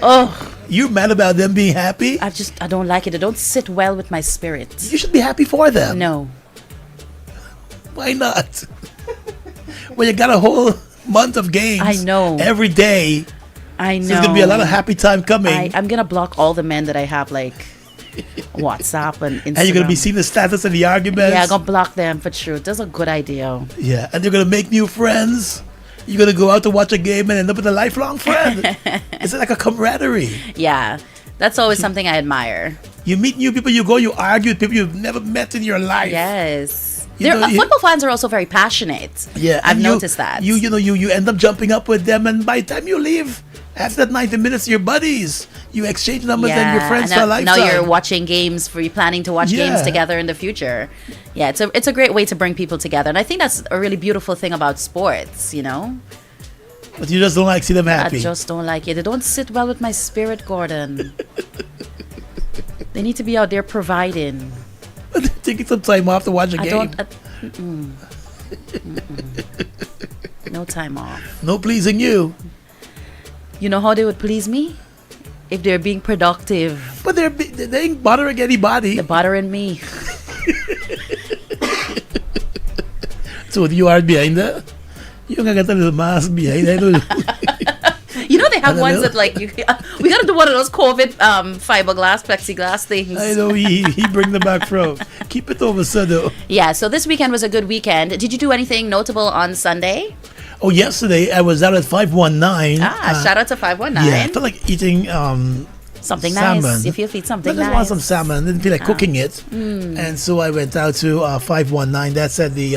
Oh, you mad about them being happy? I don't like it. It don't sit well with my spirit. You should be happy for them. No. Why not? Well, you got a whole month of games. I know. Every day. I know. So there's going to be a lot of happy time coming. I'm going to block all the men that I have, like, WhatsApp and Instagram. And you're going to be seeing the status of the arguments. Yeah, I'm going to block them for sure. That's a good idea. Yeah, and you're going to make new friends. You're going to go out to watch a game and end up with a lifelong friend. It's like a camaraderie. Yeah, that's always something I admire. You meet new people, you argue with people you've never met in your life. Yes. Football fans are also very passionate. Yeah, I've noticed that. You end up jumping up with them, and by the time you leave, after that 90 minutes, you're buddies. You exchange numbers and you're friends for a lifetime. Now you're watching games you're planning to watch games together in the future. Yeah, it's a great way to bring people together, and I think that's a really beautiful thing about sports. But you just don't like see them happy. I just don't like it. They don't sit well with my spirit, Gordon. They need to be out there providing. Taking some time off to watch a game. No time off. No pleasing you. You know how they would please me? If they're being productive. But they ain't bothering anybody. They're bothering me. So you are behind that? You gonna get a little mask behind that? You know they have ones that like you. We gotta do one of those COVID fiberglass, plexiglass things. I know he bring them back from. Keep it over, so though. Yeah. So this weekend was a good weekend. Did you do anything notable on Sunday? Oh, yesterday I was out at 519. Shout out to 519. Yeah, I felt like eating something salmon. nice. If you feed something I just nice. want some salmon. Didn't feel like cooking it, and so I went out to 519. That's at the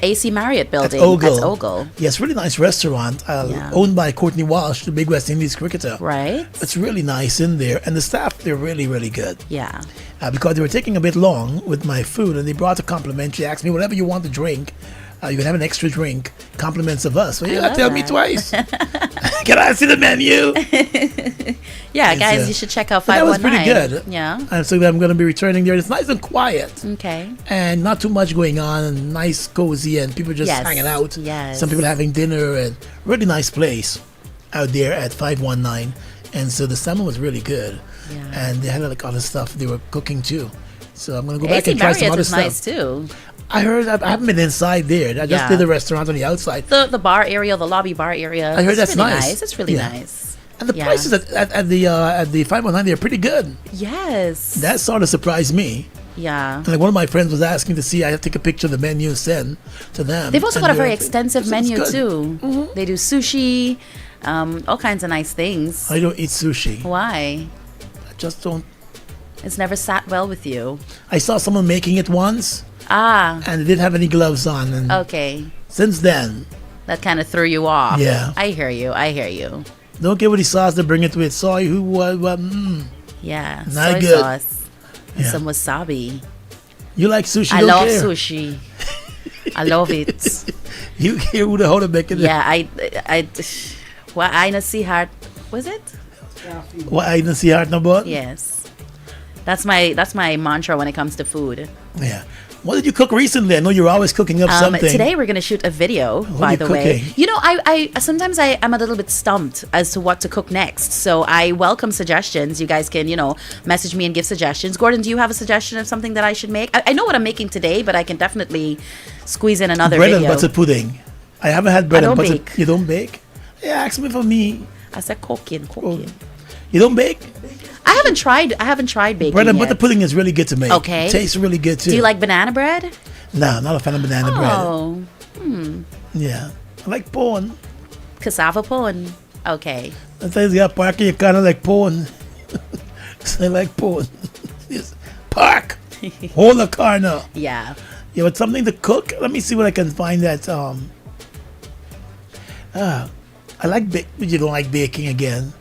AC Marriott building. At Ogle. That's Ogle. Yes, really nice restaurant. Owned by Courtney Walsh, the big West Indies cricketer. Right. It's really nice in there, and the staff, they're really, really good. Yeah. Because they were taking a bit long with my food, and they brought a complimentary. Asked me whatever you want to drink. You can have an extra drink, compliments of us. So you gotta tell me twice. Can I see the menu? Yeah, guys, you should check out 519. That was pretty good. Yeah. And so I'm going to be returning there. It's nice and quiet. Okay. And not too much going on, and nice, cozy, and people just hanging out. Yes. Some people having dinner, and really nice place out there at 519. And so the salmon was really good. Yeah. And they had like other stuff they were cooking too. So I'm going to go back and try some other stuff. Nice too. I heard, I haven't been inside there. I just did the restaurant on the outside. The bar area, the lobby bar area. I heard that's really nice. It's really nice. And the prices at the 519, they're pretty good. Yes. That sort of surprised me. Yeah. And like one of my friends was asking to see, I have to take a picture of the menu and send to them. They've also got a very extensive menu good. too. Mm-hmm. They do sushi, all kinds of nice things. I don't eat sushi. Why? I just don't. It's never sat well with you. I saw someone making it once. And they didn't have any gloves on. And okay. Since then. That kind of threw you off. Yeah. I hear you. Don't get what he sauce to bring it with. Soy, Yeah. Not soy good. sauce. And some wasabi. You like sushi? I love sushi. I love it. You hear who the hell to make it? Yeah, what I see heart was it? What I didn't see heart no but? Yes. That's my mantra when it comes to food. Yeah. What did you cook recently? I know you're always cooking up something. Today we're going to shoot a video, by the way. You know, I sometimes I'm a little bit stumped as to what to cook next. So I welcome suggestions. You guys can, message me and give suggestions. Gordon, do you have a suggestion of something that I should make? I know what I'm making today, but I can definitely squeeze in another bread video. Bread and butter pudding. I haven't had bread and butter. Bake. You don't bake? Yeah, ask me for me. I said cooking. You don't bake? I haven't tried baking bread and yet. butter pudding is really good to make. Okay. It tastes really good too. Do you like banana bread? No, not a fan of banana bread. Oh. Yeah. I like porn. Cassava porn. Okay. Sometimes you got park, you kind of like porn. I like porn. Yes. Park. Hold the car now. Yeah. Yeah, but something to cook. Let me see what I can find that. I like but you don't like baking again.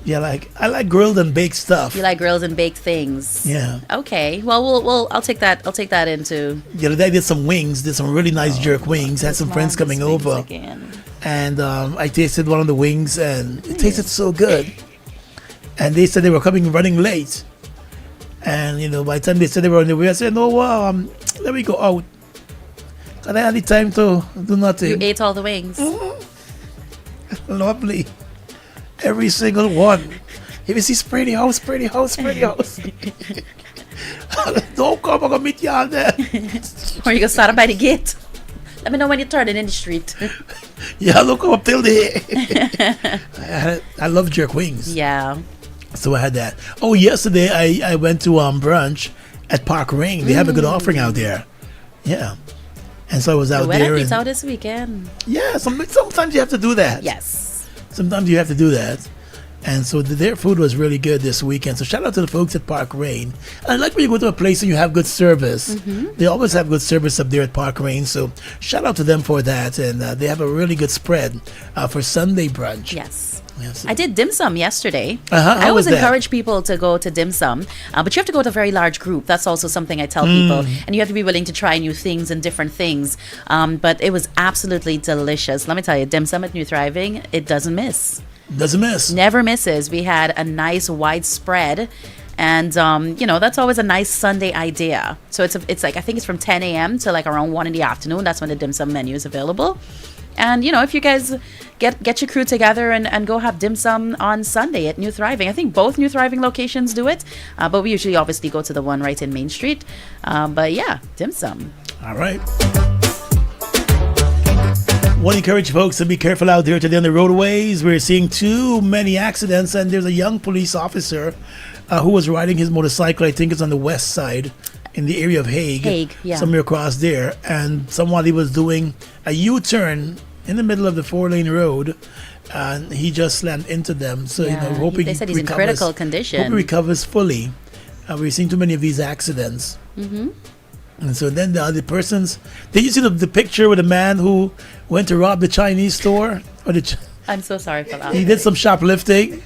Yeah, I like grilled and baked stuff. You like grilled and baked things. Yeah. Okay. Well, I'll take that into. The other day I did some wings. Did some really nice jerk wings. Had some friends coming over, and I tasted one of the wings, and it tasted so good. And they said they were running late, and by the time they said they were on their way, I said, "No, let me go out." And I had the time to do nothing. You ate all the wings. Lovely. Every single one. If you see Spready House. Don't come, I'm gonna meet you all there. Or you gonna start up by the gate. Let me know when you're turning in the street. Yeah, look come up till there. I love jerk wings. Yeah. So I had that. Oh, yesterday I went to brunch at Park Ring. They have a good offering out there. Yeah. And so I was out there. It's out this weekend. Yeah, sometimes you have to do that. Yes. Sometimes you have to do that. And so their food was really good this weekend. So shout out to the folks at Park Rain. I like when you go to a place and you have good service. Mm-hmm. They always have good service up there at Park Rain. So shout out to them for that. And they have a really good spread for Sunday brunch. Yes. I did dim sum yesterday. I always encourage people to go to dim sum, but you have to go to a very large group. That's also something I tell people. And you have to be willing to try new things and different things. But it was absolutely delicious. Let me tell you, dim sum at New Thriving, it doesn't miss. Doesn't miss. Never misses. We had a nice wide spread. And, that's always a nice Sunday idea. So it's like, I think it's from 10 a.m. to like around 1 in the afternoon. That's when the dim sum menu is available. And if you guys get your crew together and go have dim sum on Sunday at New Thriving. I think both New Thriving locations do it, but we usually obviously go to the one right in Main Street. But yeah, dim sum. All right. Want to encourage folks to be careful out there today on the roadways. We're seeing too many accidents, and there's a young police officer who was riding his motorcycle. I think it's on the west side in the area of Hague, yeah. somewhere across there. And somebody was doing a U-turn in the middle of the 4-lane road, and he just slammed into them. So, hoping they said he's in critical condition. Hope he recovers fully. We're seeing too many of these accidents. Mm-hmm. And so then the other persons, did you see the picture with a man who went to rob the Chinese store? I'm so sorry for laughing. He did some shoplifting.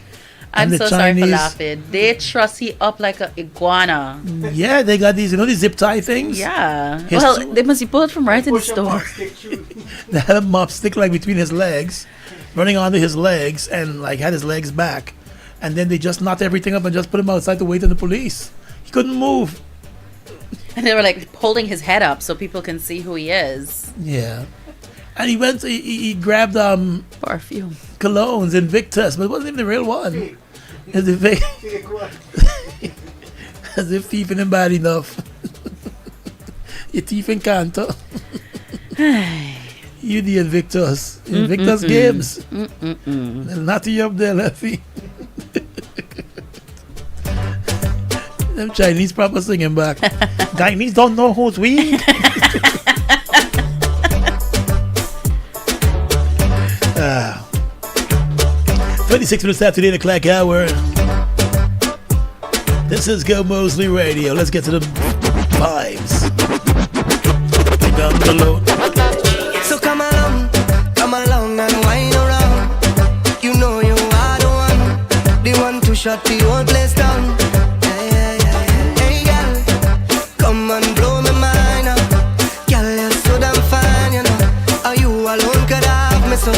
I'm so sorry for laughing. They truss he up like an iguana. Yeah, they got these, these zip tie things? Yeah. Well, they must be pulled from right in the store. They had a mop stick like between his legs, running onto his legs, and like had his legs back. And then they just knocked everything up and just put him outside to wait on the police. He couldn't move. And they were like holding his head up so people can see who he is. Yeah. And he grabbed perfume, colognes, Invictus, but it wasn't even the real one. As if thieving him bad enough. You thief in Canto. You the Invictus. Invictus Games. Not you up there, Leffy. Them Chinese proper singing back. Chinese don't know who's we. 26 minutes after the 8 o'clock hour. This is Gomoseley Radio. Let's get to the vibes. Down below. So come along and wind around. You know you are the one to shut the whole place down. Hey girl, come and blow my mind up. Girl, you're so damn fine, Are you alone could have me so?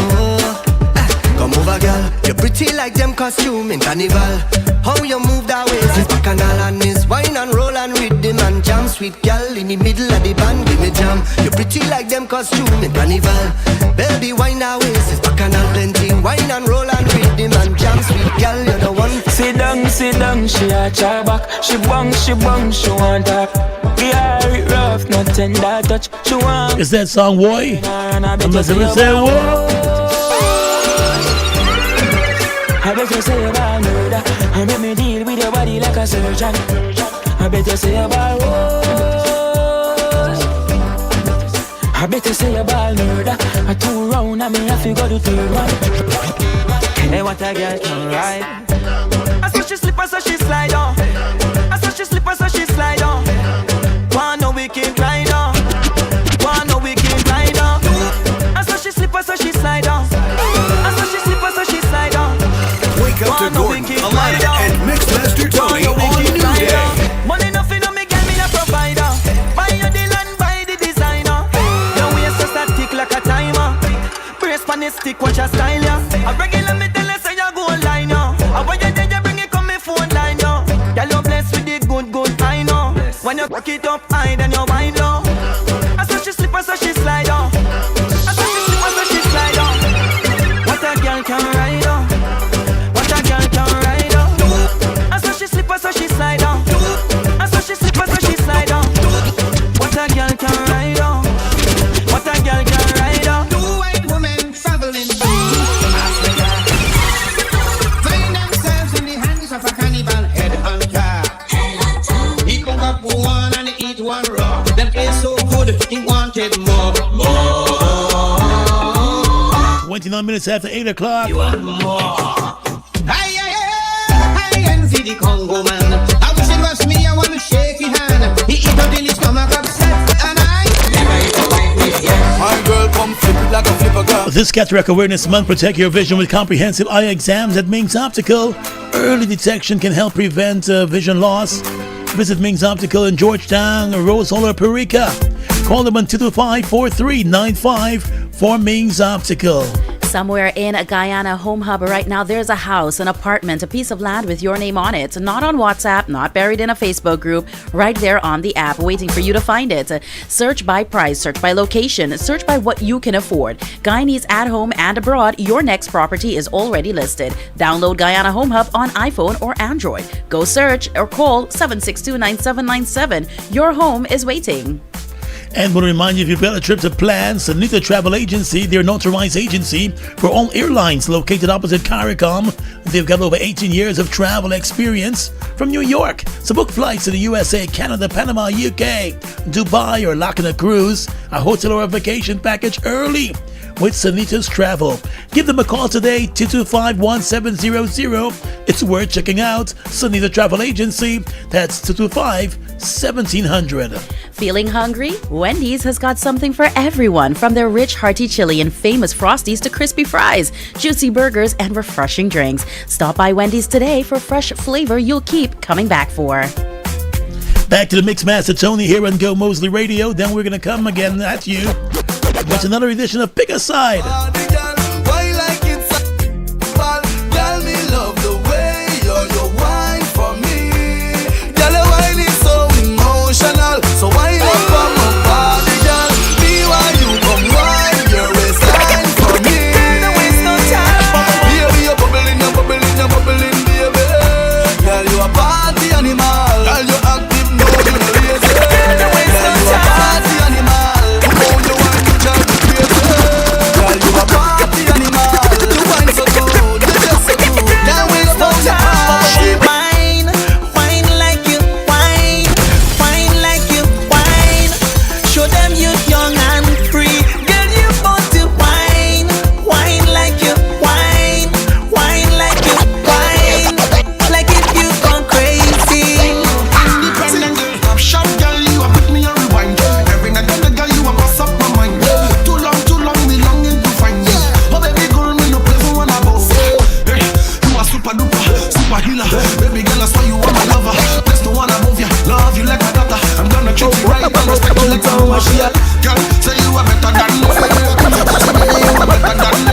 Come over, girl. You're pretty like them costume in carnival. How you move that waist is bacchanal, and is wine and roll and rhythm and jam. Sweet girl in the middle of the band, give me jam. You're pretty like them costume in carnival. Baby, wine that waist is bacchanal, plenty wine and roll and rhythm and jam. Sweet girl, you're the one. Sit down, she a try back. She bang, she want that. Yeah, it rough, not tender touch. She want. Is that song Boy? Unless it say whoa. I bet you say about murder. I make me deal with your body like a surgeon. I bet you say about I bet you say about murder. I 2 round and me have to go to 3rd one. Hey, what a girl can ride. I saw she slip, I saw she slide on. I saw she slip, I saw she slide on. One no wicked ride on. One no wicked ride on. I saw she slip, I saw she slide on. I saw she slip, I saw she slide on. Wake up to Gordon, Alana, and Mixmaster Tony on New Day. Money nothing on me, girl, me a provider. Buy your deal and buy the designer. Your waist just a tick like a timer. Brace pan the stick, watch a style, yeah. A regular me tell her say you go online, yeah. And when you there, you bring it come me phone line, yeah. Girl, you blessed with the good, I know. When you rock it up high, then you wind low. I saw she slip, I saw she slide on. I saw she slip, I saw she slide on. What a girl can ride on. She slip, so she slide on. I saw she slip, so she slide on. What a girl can ride on. What a girl can ride on. 2 white women traveling Africa, find themselves in the hands of a cannibal headhunter. He cook up one and he eat one raw. Them taste so good, he wanted more. 29 minutes after 8 o'clock. You want more? The Congo man, I wish it was me. I want to shake his hand. He eat until his stomach upset, and I never eat a white meat yet. My girl come flip it like a flipper girl. This Cataract Awareness Month, protect your vision with comprehensive eye exams at Ming's Optical. Early detection can help prevent vision loss. Visit Ming's Optical in Georgetown, Rose Hall, or Perica. Call them on 225-4395 for Ming's Optical. Somewhere in a Guyana home hub right now, there's a house, an apartment, a piece of land with your name on it. Not on WhatsApp, not buried in a Facebook group, right there on the app, waiting for you to find it. Search by price, search by location, search by what you can afford. Guyanese at home and abroad, your next property is already listed. Download Guyana Home Hub on iPhone or Android. Go search or call 762-9797. Your home is waiting. And we'll remind you, if you've got a trip to plan, Sanita Travel Agency, their notarized agency for all airlines, located opposite CARICOM. They've got over 18 years of travel experience from New York. So book flights to the USA, Canada, Panama, UK, Dubai, or lock in a cruise, a hotel or a vacation package early with Sanita's Travel. Give them a call today, 225-1700. It's worth checking out. Sanita Travel Agency, that's 225-1700. Feeling hungry? Wendy's has got something for everyone, from their rich, hearty chili and famous Frosties to crispy fries, juicy burgers, and refreshing drinks. Stop by Wendy's today for fresh flavor you'll keep coming back for. Back to the Mixmaster Tony here on Gomoseley Radio. Then we're going to come again at you with another edition of Pick a Side. So wind up on my body, girl. Me while you come wind your waistline for me. Don't waste no time. Baby, you're bubbling, you're bubbling, you're bubbling, baby. Girl, you a party animal. Girl, you active, no, you no lazy. Don't waste no time. Girl, you a party animal. Come on, you want to jump the crazy. Girl, you a party animal. You wine so good, you just so good. Don't waste no time. Baby girl, I saw you are my lover. There's no one above you. Love you like my daughter. I'm gonna treat you right and respect you like someone. Girl, say you are better than me. Say you are better than me.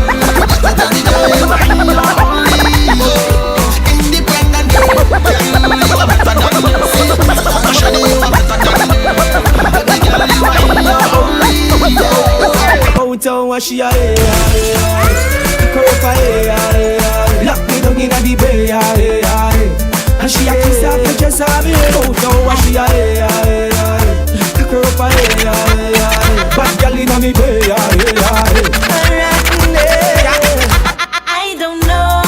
Independent girl, you are better than me. Shawty, you are better than me. Baby girl, you are in your only. Oh, tell what she a lock me down in the bay, and she a kiss off the dress of me. Oh, now what she a pick her up, bad girl inna me bay, I don't know.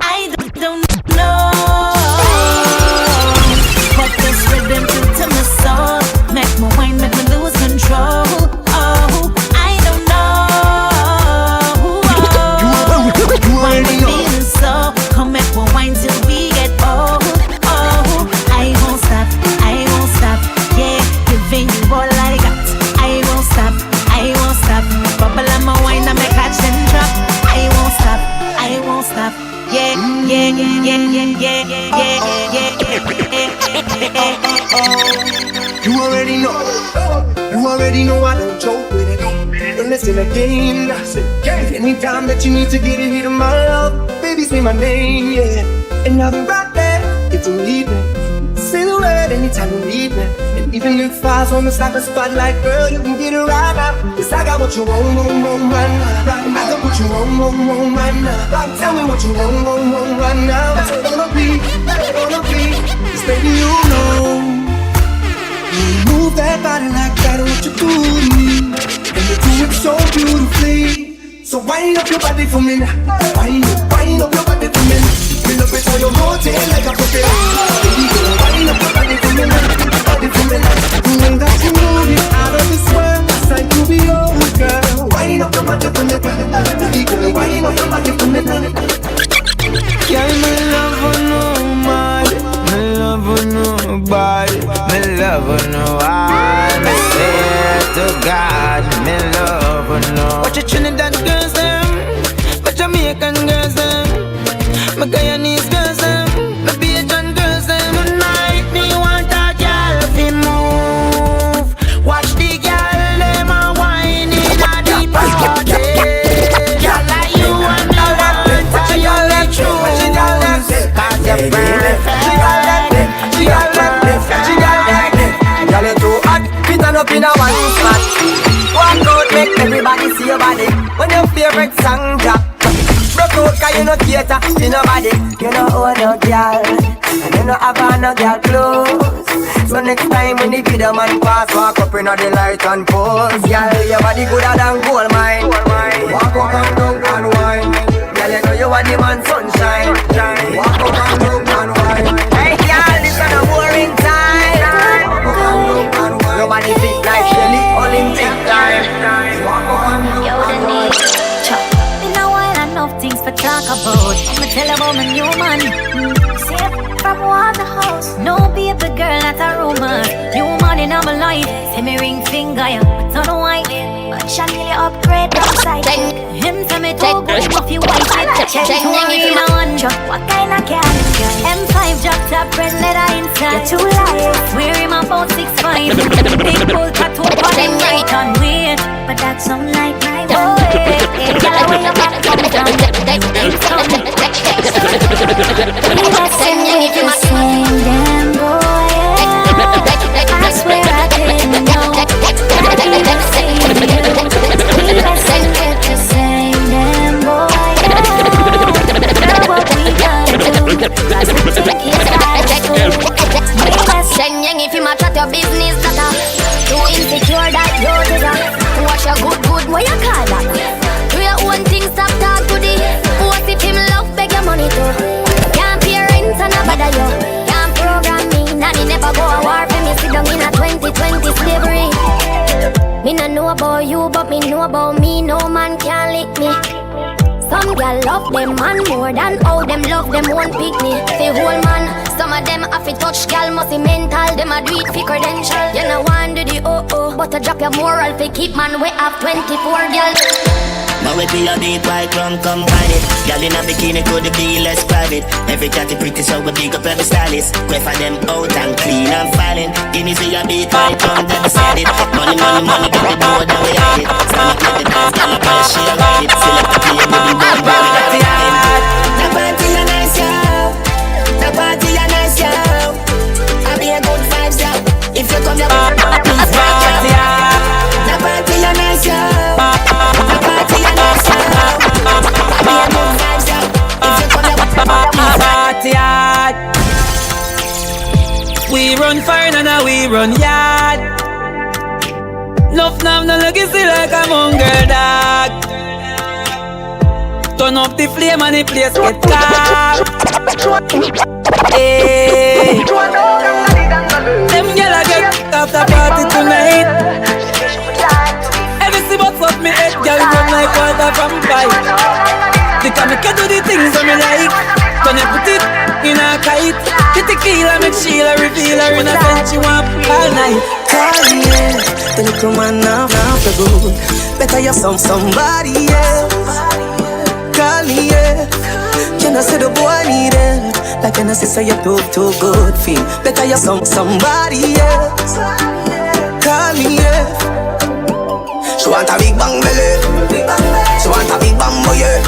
I don't know. But this rhythm to my soul make my wine, make me lose control. You already know. You already know I don't joke with it. Don't listen again. Anytime that you need to get a hit of my love, baby, say my name, yeah. And I'll be right there if you need me. Say the word anytime you need me. And even if I was on the side of the spotlight, girl, you can get it right now. Cause I got what you want right now. I got what you want right now. Tell me what you want right now. That's gonna be. Cause baby, you know. You move that body like that, what you do to me. And you do it so beautifully. So wind up your body for me now. Wind up your body for me. Fill up it on your hotel like a puppet. Baby girl, wind up your body for me now. Body for me now. The way that you move it out of this world, it's like you be old girl. Wind up your body for me. Baby girl, wind up your body for me now. Yeah, my love for nobody, my love for nobody, my love for no one. I say to God, my love for no. Watch your Trinidad girls them, my Jamaican girls them, my Guyanese girls them, my Bajan girls them. Tonight me want a girl to move. Watch the girl them a whine in a deep. in a one spot. Walk out, make everybody see your body. When your favorite song drop, broke out 'cause you no cater to nobody. You no own no girl, and you no have on no girl clothes. So next time when the video man pass, walk up in the light and pose. Girl, your body gooder than gold mine. Walk up and down and wine. Girl, you know you are the man sunshine. Walk up and down and wine. Hey girl, this is a boring time. Nobody fit like Shelly, Olympic time. Walk up and down and wine. In a while, enough things for talk about. I'ma tell about my new man. From Waterhouse, no baby girl, not a rumor. New man in my life, see me ring finger, yeah, but on the white. But shall really upgrade outside. Him tell me to go off your white. Check if you one drop, what kind of cat? M5 drop top, red leather inside. You're too light, wear him about 6'5". Big bull tattoo on him right on weird, but that's some like my boy. Girl, I wear your back come down. If you sing them boy, I swear I didn't know that I even seen you. We best with the same damn boy. Girl, what we gonna do? Cause we take his life too. If you match at your business, that too insecure that you're to that. Watch your good, what you call that? Do your own thing, stop talk to the. What if him love, beg your money too? Can't pay rent and a bother you. Can't program me, nanny never go a war for me. Sit down in a 2020 slavery. Me no know about you, but me know about me. No man can lick me. Some gal love them man more than how them love them won't pick me. Fi whole man, some of them have to touch gal must be mental. Them a do it fi credential. You know one do the but to drop your moral fi keep man way up 24 gal. Now we be a beat white rum, come find it. Girl in a bikini could be less private. Every catty pretty so we big up every stylist. Quay for them out and clean and filing. Guineas be a beat white rum, then decide it. Money, get the door, then we hide it. Stand up, let the dance, girl, press, she a ride it. Select the play, we be bad, we got it. The party a nice, yo. The party a nice, yo. I be a good vibes, yo. If you come, you please rock it, yo. The party a nice, yo. The party a nice, yo. I be a good vibes, yo. If you come, you party hard. We run fire and now we run yard. Nuff now no legacy like a mongrel dog. Turn up the flame and the place get dark. Hey. Them gyal a get after party tonight. Every see but fuck me head, gyal run like water from pipe. They can make you do the things that me like. Turn you put it in a kite. The tequila make Sheila reveal her innocent. She want all night. Call me, yeah. The little man now the good. Better you somebody else. Call me, yeah. Can I say the boy need it? Like can I say you're too good feel. Better you somebody else. Call me, yeah. She want a big bang belly. She want a big bang boy, yeah.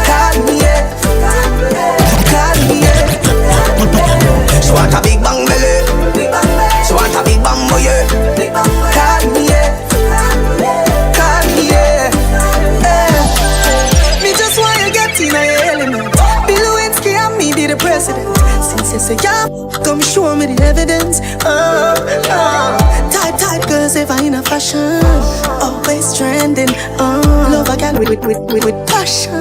Call me, yeah. Call me, yeah. She want a big bang belly. She want a big bang boy, yeah. Call me, yeah. Call me, yeah. Me just want you get in a element. Bill Lewinsky and me be the president. Since you say yeah, come show me the evidence. Type girls ever in a fashion, always trending. Love a girl with passion,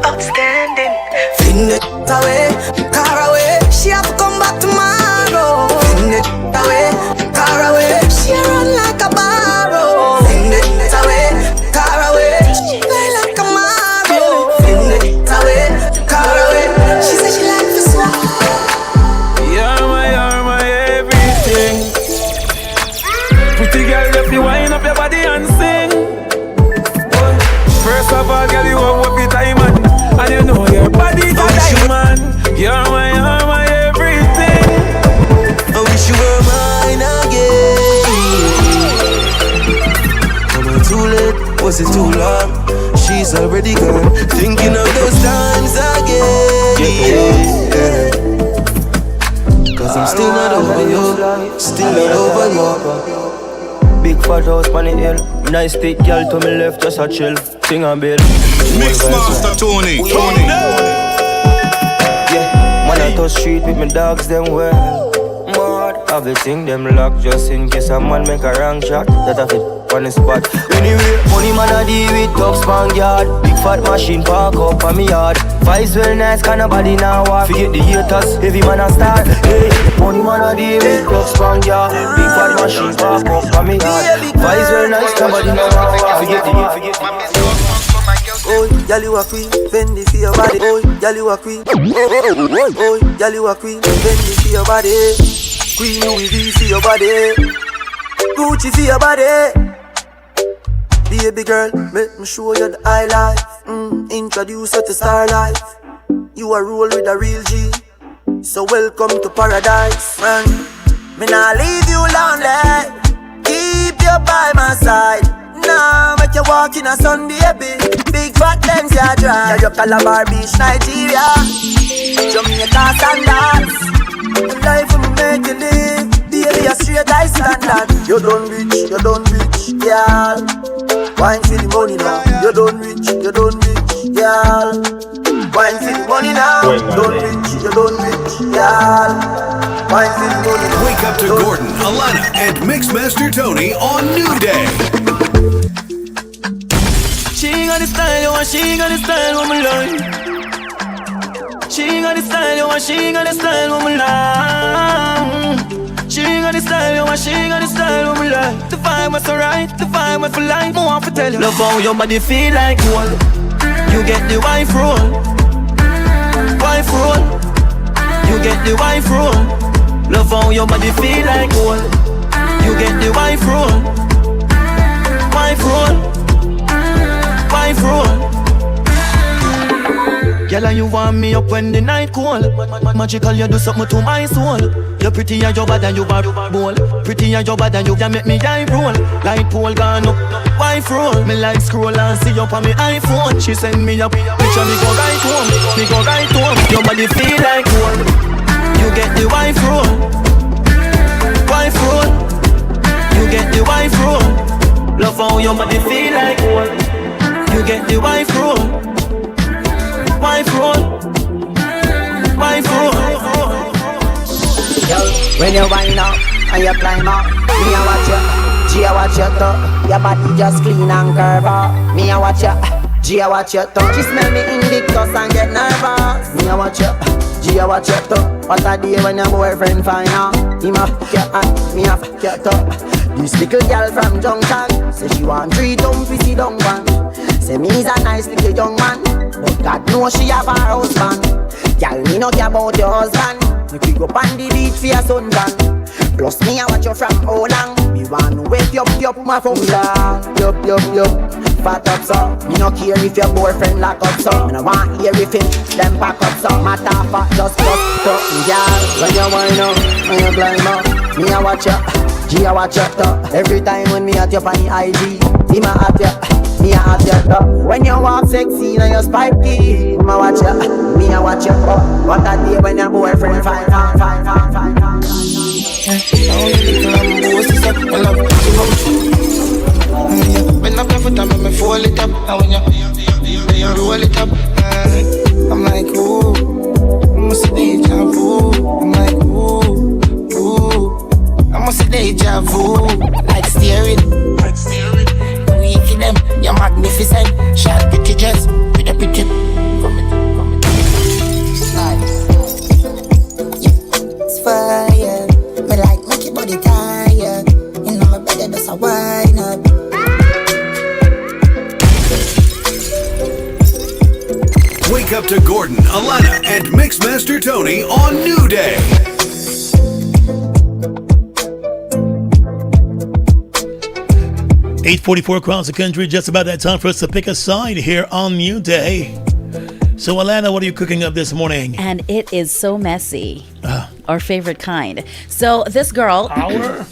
outstanding. Fling it away, car away. She have to come back tomorrow. Fling it away, car away. She run like a barrow. Fling it away, car away. Play like a marrow. Fling it away, car away. She said she like the swag. You're my everything. Pretty girl, if you wind up your body and sing. First of all, girl, you have what the time and you know your body got diamond. You're my everything. I wish you were mine again. Am I too late? Was it too long? She's already gone. Thinking of those times again. Yeah. Cause I'm still not over you. Still not over you. Bad house on the hill. Nice thick girl to me left, just a chill. Sing and bill. Mixmaster Tony. Yeah, man I touch street with my dogs, them well. Everything them lock just in case a man make a wrong shot. That I fit on the spot. Anyway, money man a deal with top span yard. Big fat machine park up on me yard. Vibes well nice, can nobody now walk. Forget the haters, heavy man a star. Hey, money man a deal with top span yard. Big fat machine park up on me yard. Vibes well nice, nobody now walk. Forget the haters. Oh, y'all you a queen, Fendi for your body. Oh, y'all you a queen. Oh, y'all you a queen, Fendi for your body. Queen Louis V for your body. Gucci for your body. Baby girl, make me show you the high life. Introduce you to star life. You a roll with a real G, so welcome to paradise. Man, me nah leave you lonely. Keep you by my side. Nah, make you walk in a sun, baby. Big fat Benz you drive. You're Calabar Beach, Nigeria, Jamaica standards. The life we make you live, baby, a straight high standard. You done rich, girl. Wine for the money now. You done rich, girl. Wine for the money now. Done rich, girl. Wine for the money now. Wake up to Gordon, Alana, and Mixmaster Tony on New Day. She ain't got the style, yo, and she ain't got the style, woman line. She ain't got the style, yo, and she ain't got the style, woman line. She ain't got the style, yo, and she ain't got the style, woman line. The vibe was alright, the vibe was for life. I want to tell you, love how your body feel like gold. You get the wife roll, wife roll. You get the wife roll. Love how your body feel like gold. You get the wife roll, wife roll. Wife roll. Girl, you want me up when the night cold. Magical, you do something to my soul. You're pretty and you're bad and you are bold. Pretty and you're bad and you can make me eye roll. Like pole gone up, wife roll. Me like scroll and see up on me iPhone. She send me a picture, me go right home. Me go right home. Your body feel like gold. You get the wife roll, wife roll. You get the wife roll. Love how your body feel like gold. You get the wife roll, wife roll, wife roll. Yo, when you wind up and you climb up, me a watch you, G a watch you too. Your body just clean and curve up. Me a watch you, G a watch you too. She smell me invictus and get nervous. Me a watch you, G a watch you too. What a day when your boyfriend find out. Him a fuck you and me a fuck you too. This little girl from Junction say she want 3 dumb pussy dung one. Say me's a nice little young man, but God knows she have her husband. Girl, me no care about your husband. Make we go on the beach for your suntan. Plus me I watch you from how long. Me want to wake you up my function. Yup, fat up so. Me no care if your boyfriend lock up so. Me no want hear if him them pack up so. Matter fat just something, girl. When you wind up, when you climb up, me I watch you, G I watch you too. Every time when me at you on the IG, him a at you. Me a at you top. When you walk sexy and you spiky, me a watch you, me a watch you up. What a day when your boyfriend fine. Now you little boss is up, I love you. When I play for time, me fold it up. And when you roll it up, I'm like ooh, I'm a deja vu. I'm like ooh, I'm a deja vu. Like steering. Them, you're magnificent. Shot pretty dress with a pretty. It's fire. Me like make your body tired. You know my better just a wine up. Wake up to Gordon, Alana, and Mixmaster Tony on New Day. .844 across the country, just about that time for us to pick a side here on New Day. So, Alana, what are you cooking up this morning? And it is so messy. Our favorite kind. So, this girl...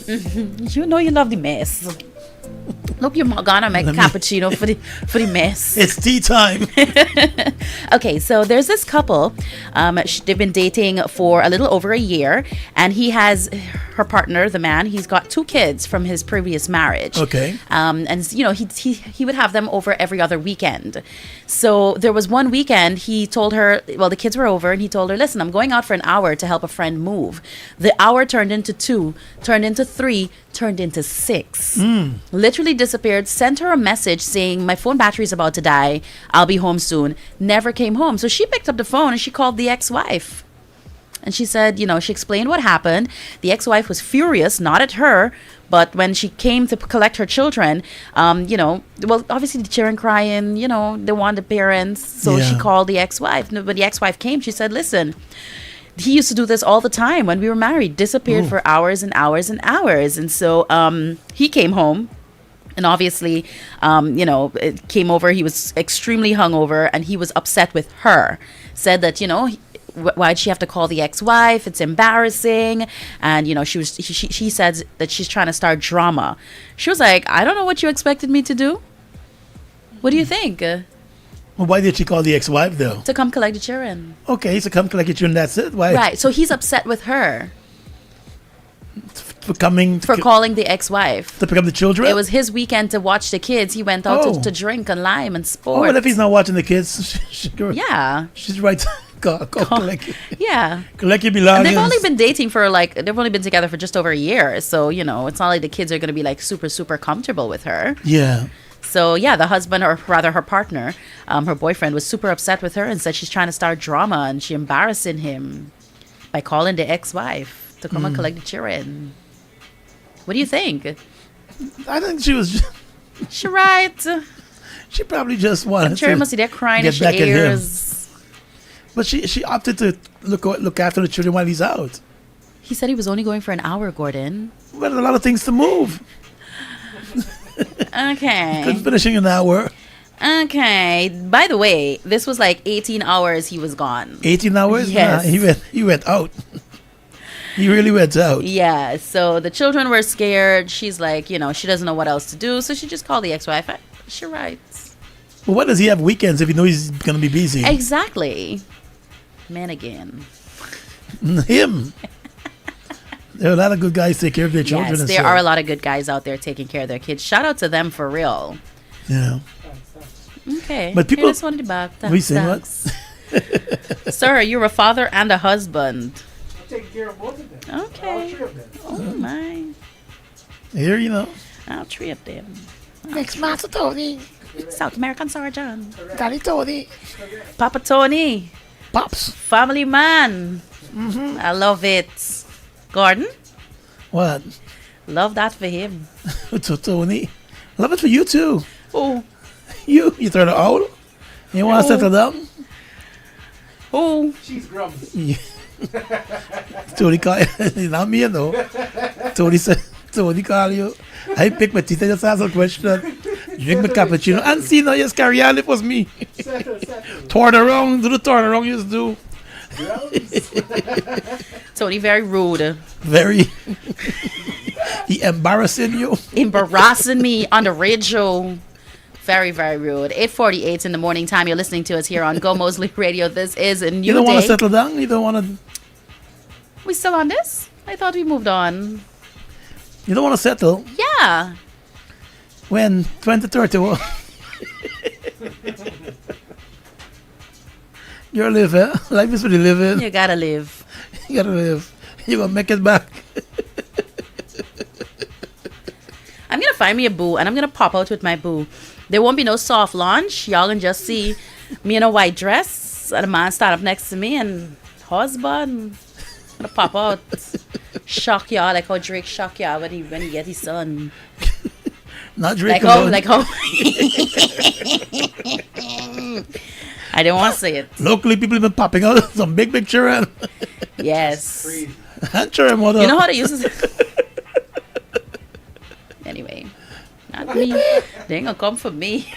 you know you love the mess. Look, you're gonna make cappuccino for the mess. It's tea time. Okay, so there's this couple. They've been dating for a little over a year, and her partner, the man, he's got 2 kids from his previous marriage. Okay. And you know, he would have them over every other weekend. So there was one weekend he told her, well, the kids were over, and he told her, listen, I'm going out for an hour to help a friend move. The hour turned into 2, turned into 3, turned into 6. Literally disappeared. Sent her a message saying, my phone battery is about to die, I'll be home soon. Never came home. So she picked up the phone and she called the ex-wife. And she said, you know, she explained what happened. The ex-wife was furious, not at her, but when she came to collect her children, you know, well, obviously the children crying, you know, they want the parents. So she called the ex-wife. When the ex-wife came, she said, listen, he used to do this all the time when we were married, disappeared for hours and hours and hours. And so he came home. And obviously, you know, it came over. He was extremely hungover, and he was upset with her. Said that, you know, why'd she have to call the ex-wife? It's embarrassing. And, you know, she said that she's trying to start drama. She was like, I don't know what you expected me to do. What do you think? Well, why did she call the ex-wife, though? To come collect the children. Okay, so come collect your children, that's it? Why? Right, so he's upset with her. For calling the ex-wife to pick up the children. It was his weekend to watch the kids. He went out to drink and lime and sport. Oh, well, if he's not watching the kids, yeah, she's right. Go collect. Yeah, collect your belongings. And they've only been dating for they've only been together for just over a year. So you know, it's not like the kids are going to be like super comfortable with her. Yeah. So yeah, the husband, or rather her partner, her boyfriend, was super upset with her and said she's trying to start drama and she embarrassing him by calling the ex-wife to come and collect the children. What do you think? I think she was. She right. She probably just wanted. I'm sure to must be there crying get in back her at him. ears. But she opted to look after the children while he's out. He said he was only going for an hour, Gordon. But a lot of things to move. Okay. Couldn't finish in an hour. Okay. By the way, this was like 18 hours he was gone. 18 hours? Yes. Nah, he went out. He really went out. Yeah, so the children were scared. She's like, you know, she doesn't know what else to do, so she just called the ex-wife. She writes. Well, why does he have weekends if he knows he's going to be busy? Exactly. Man again. Him. There are a lot of good guys take care of their children. Yes, there are a lot of good guys out there taking care of their kids. Shout out to them for real. Yeah. Okay. But people... Here's one about we say what? Sir, you're a father and a husband. Taking care of both of them. Okay. All 3 of them. Oh my. Here, you know. All 3 of them. Next Master Tony. South American Sergeant. Daddy Tony. Papa Tony. Pops. Family man. I love it. Gordon? What? Love that for him. To Tony. Love it for you too. Oh. You turn it out. You want to settle down? Oh. She's grumpy. Yeah. Tony call you. Not me, though. Tony said, Tony call you. I pick my teeth and just ask a question. Drink my cappuccino. And see, now, yes, carry on. It was me. Turn around. Do the turn around you just do. Tony, very rude. Very. He embarrassing you. Embarrassing me on the radio. Very, very rude. 8:48 in the morning time. You're listening to us here on Gomoseley Radio. This is a new day. You don't want to settle down? You don't want to... We still on this? I thought we moved on. You don't want to settle? Yeah. When? 2031? You're living. Life is for the living. You gotta live. You gotta live. You're gonna make it back. I'm gonna find me a boo and I'm gonna pop out with my boo. There won't be no soft launch. Y'all can just see me in a white dress and a man stand up next to me and husband. I'm gonna pop out. Shock y'all like how Drake shock y'all when he get his son. Not Drake. Like how I didn't want to say it. Locally, people have been popping out some big children. Yes. Children, mother. You know how to use this? Anyway, not me. They ain't gonna come for me.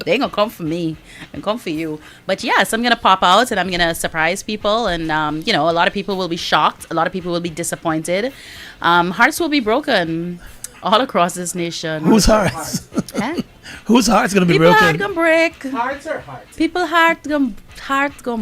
They ain't gonna come for me and come for you. But yes, I'm gonna pop out and I'm gonna surprise people. And, you know, a lot of people will be shocked. A lot of people will be disappointed. Hearts will be broken all across this nation. Whose hearts? Huh? Whose heart's gonna be People broken? heart gonna break. Hearts are hearts. People heart gonna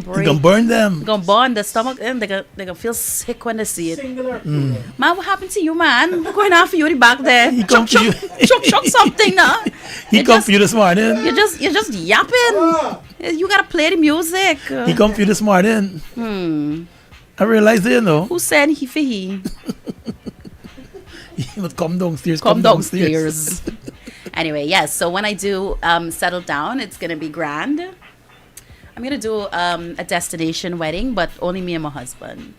break. You gonna burn them. Gonna burn the stomach and they gonna feel sick when they see it. Singular. Man, what happened to you, man? Going off for you the back there. He come for you. Chuck something now. He come for you this morning. You're just yapping. You gotta play the music. He come for you this morning. I realized it, you know. Who said he for he? He would come downstairs. Come downstairs. Anyway, yes. So when I do settle down, it's gonna be grand. I'm gonna do a destination wedding, but only me and my husband.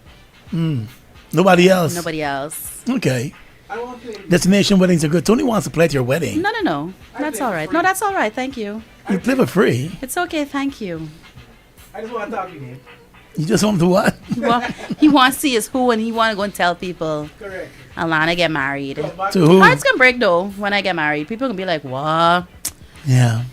Nobody else. Nobody else. Okay. Destination weddings are good. Tony wants to play at your wedding. No. That's all right. No, that's all right. Thank you. You play for free. It's okay. Thank you. I just want to talk to you. You just want to what? He wants to see his who, and he want to go and tell people. Correct. Alana get married. To who? Hearts gonna break though when I get married. People gonna be like, "What?" Yeah.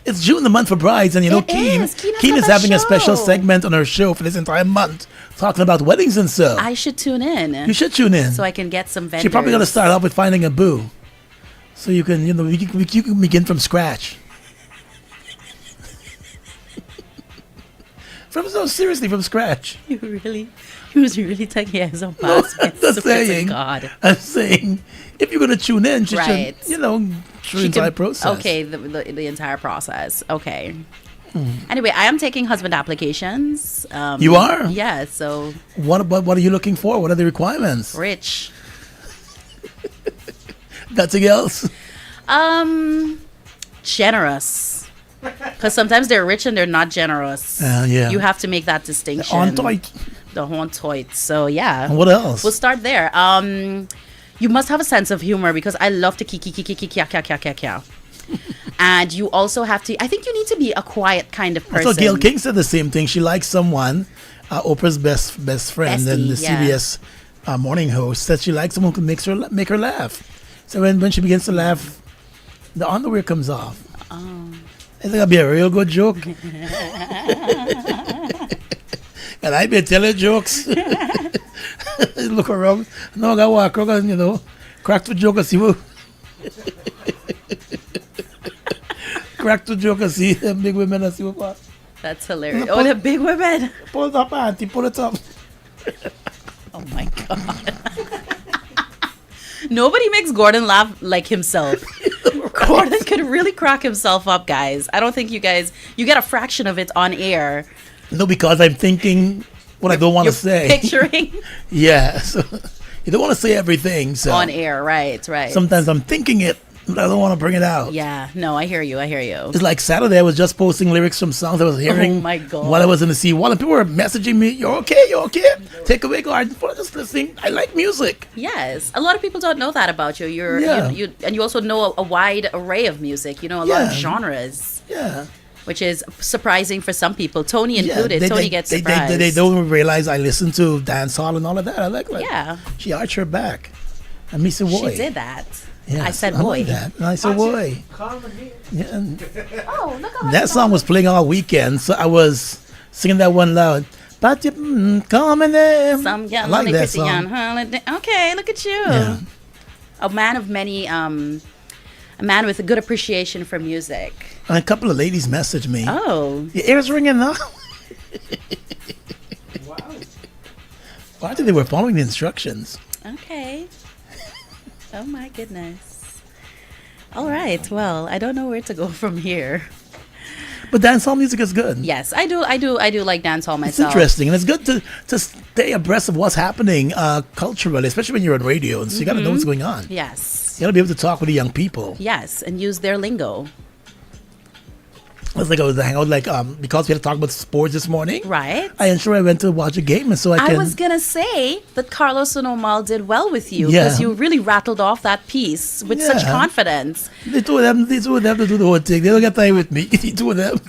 It's June, the month for brides, and you know, Keen is having a special segment on her show for this entire month, talking about weddings and stuff. I should tune in. You should tune in, so I can get some vendors. She probably gonna start off with finding a boo, so you can, you know, you can begin from scratch. Seriously, from scratch. You was really taking your hands on past. I'm saying, if you're gonna tune in, she right. should, you know, through the entire process. Okay, the entire process. Okay. Anyway, I am taking husband applications. You are? Yeah. So. What are you looking for? What are the requirements? Rich. Nothing else. Generous. Because sometimes they're rich and they're not generous. Yeah. You have to make that distinction. On tight. The on tight. So yeah. And what else? We'll start there. You must have a sense of humor because I love to kya. And you also have to. I think you need to be a quiet kind of person. So Gail King said the same thing. She likes someone, Oprah's best friend, Bestie, and the CBS morning host, said she likes someone who can make her laugh. So when she begins to laugh, the underwear comes off. Oh. I think that'll be a real good joke. And I be telling jokes. Look around. No, I gotta walk around, you know, crack the joke and see what. Crack the joke and see them big women and see what. That's hilarious. Oh, the big women. Pull it up, auntie. Pull it up. Oh my God. Nobody makes Gordon laugh like himself. Gordon could really crack himself up, guys. I don't think you get a fraction of it on air. No, because I'm thinking what I don't want to say. Picturing? Yeah. So you don't want to say everything. So on air, right. Sometimes I'm thinking it, but I don't want to bring it out. Yeah. No, I hear you. It's like Saturday, I was just posting lyrics from songs I was hearing. Oh my God. While I was in the sea. And people were messaging me, you're okay? Take away Gordon. Just listening. I like music. Yes. A lot of people don't know that about you. And you also know a wide array of music. You know, a lot of genres. Yeah. Which is surprising for some people. Tony included. Tony gets surprised. They don't realize I listen to dancehall and all of that. I like yeah. She arched her back. And me said, boy. She did that. Yes, I said, I boy. like that. And I said, boy. Yeah. Oh, look at that song was playing all weekend, so I was singing that one loud. But you coming in. Some young I like that song. Holiday. Okay, look at you. Yeah. A man of many, a man with a good appreciation for music. And a couple of ladies messaged me. Oh. Your ears ringing now? Wow. Well, I think they were following the instructions. Okay. Oh my goodness. All right. Well, I don't know where to go from here. But dancehall music is good. Yes, I do like dancehall myself. It's interesting, and it's good to stay abreast of what's happening culturally, especially when you're on radio, and so you got to know what's going on. Yes. You got to be able to talk with the young people. Yes, and use their lingo. I was like, I was hang out because we had to talk about sports this morning. Right. I ensured I went to watch a game, and so I was gonna say that Carlos and Omal did well with you Yeah. because you really rattled off that piece with such Yeah. confidence. The two of them to do the whole thing. They don't get time with me. The two of them.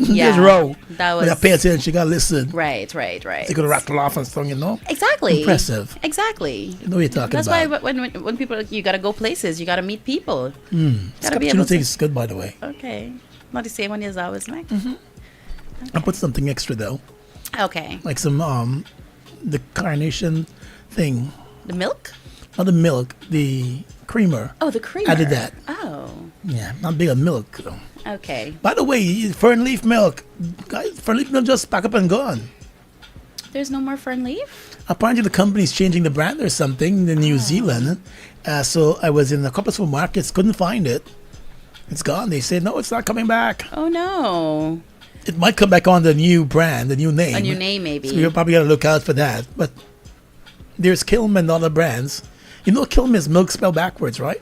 Yeah, just row. that was- You gotta pay attention. You gotta listen. Right. They could rattle off and song, you know. Exactly. Impressive. Exactly. You know what you're talking That's about. why when people you gotta go places, you gotta meet people. This cappuccino tastes good, by the way. Okay. Not the same one as ours, Mike. I put something extra though, Okay. like some the carnation thing. The milk? Not the milk, the creamer. Oh, the creamer. Added that. Oh. Yeah, I'm big on milk. Though. Okay. By the way, fern leaf milk. Guys, fern leaf milk just pack up and gone. There's no more fern leaf? Apparently the company's changing the brand or something in New Zealand. So I was in a couple of supermarkets, couldn't find it. It's gone. They said, no, it's not coming back. Oh, no. It might come back on the new brand, the new name. A new name, maybe. So you're probably got to look out for that. But there's Kilm and other brands. You know Kilm is milk spelled backwards, right?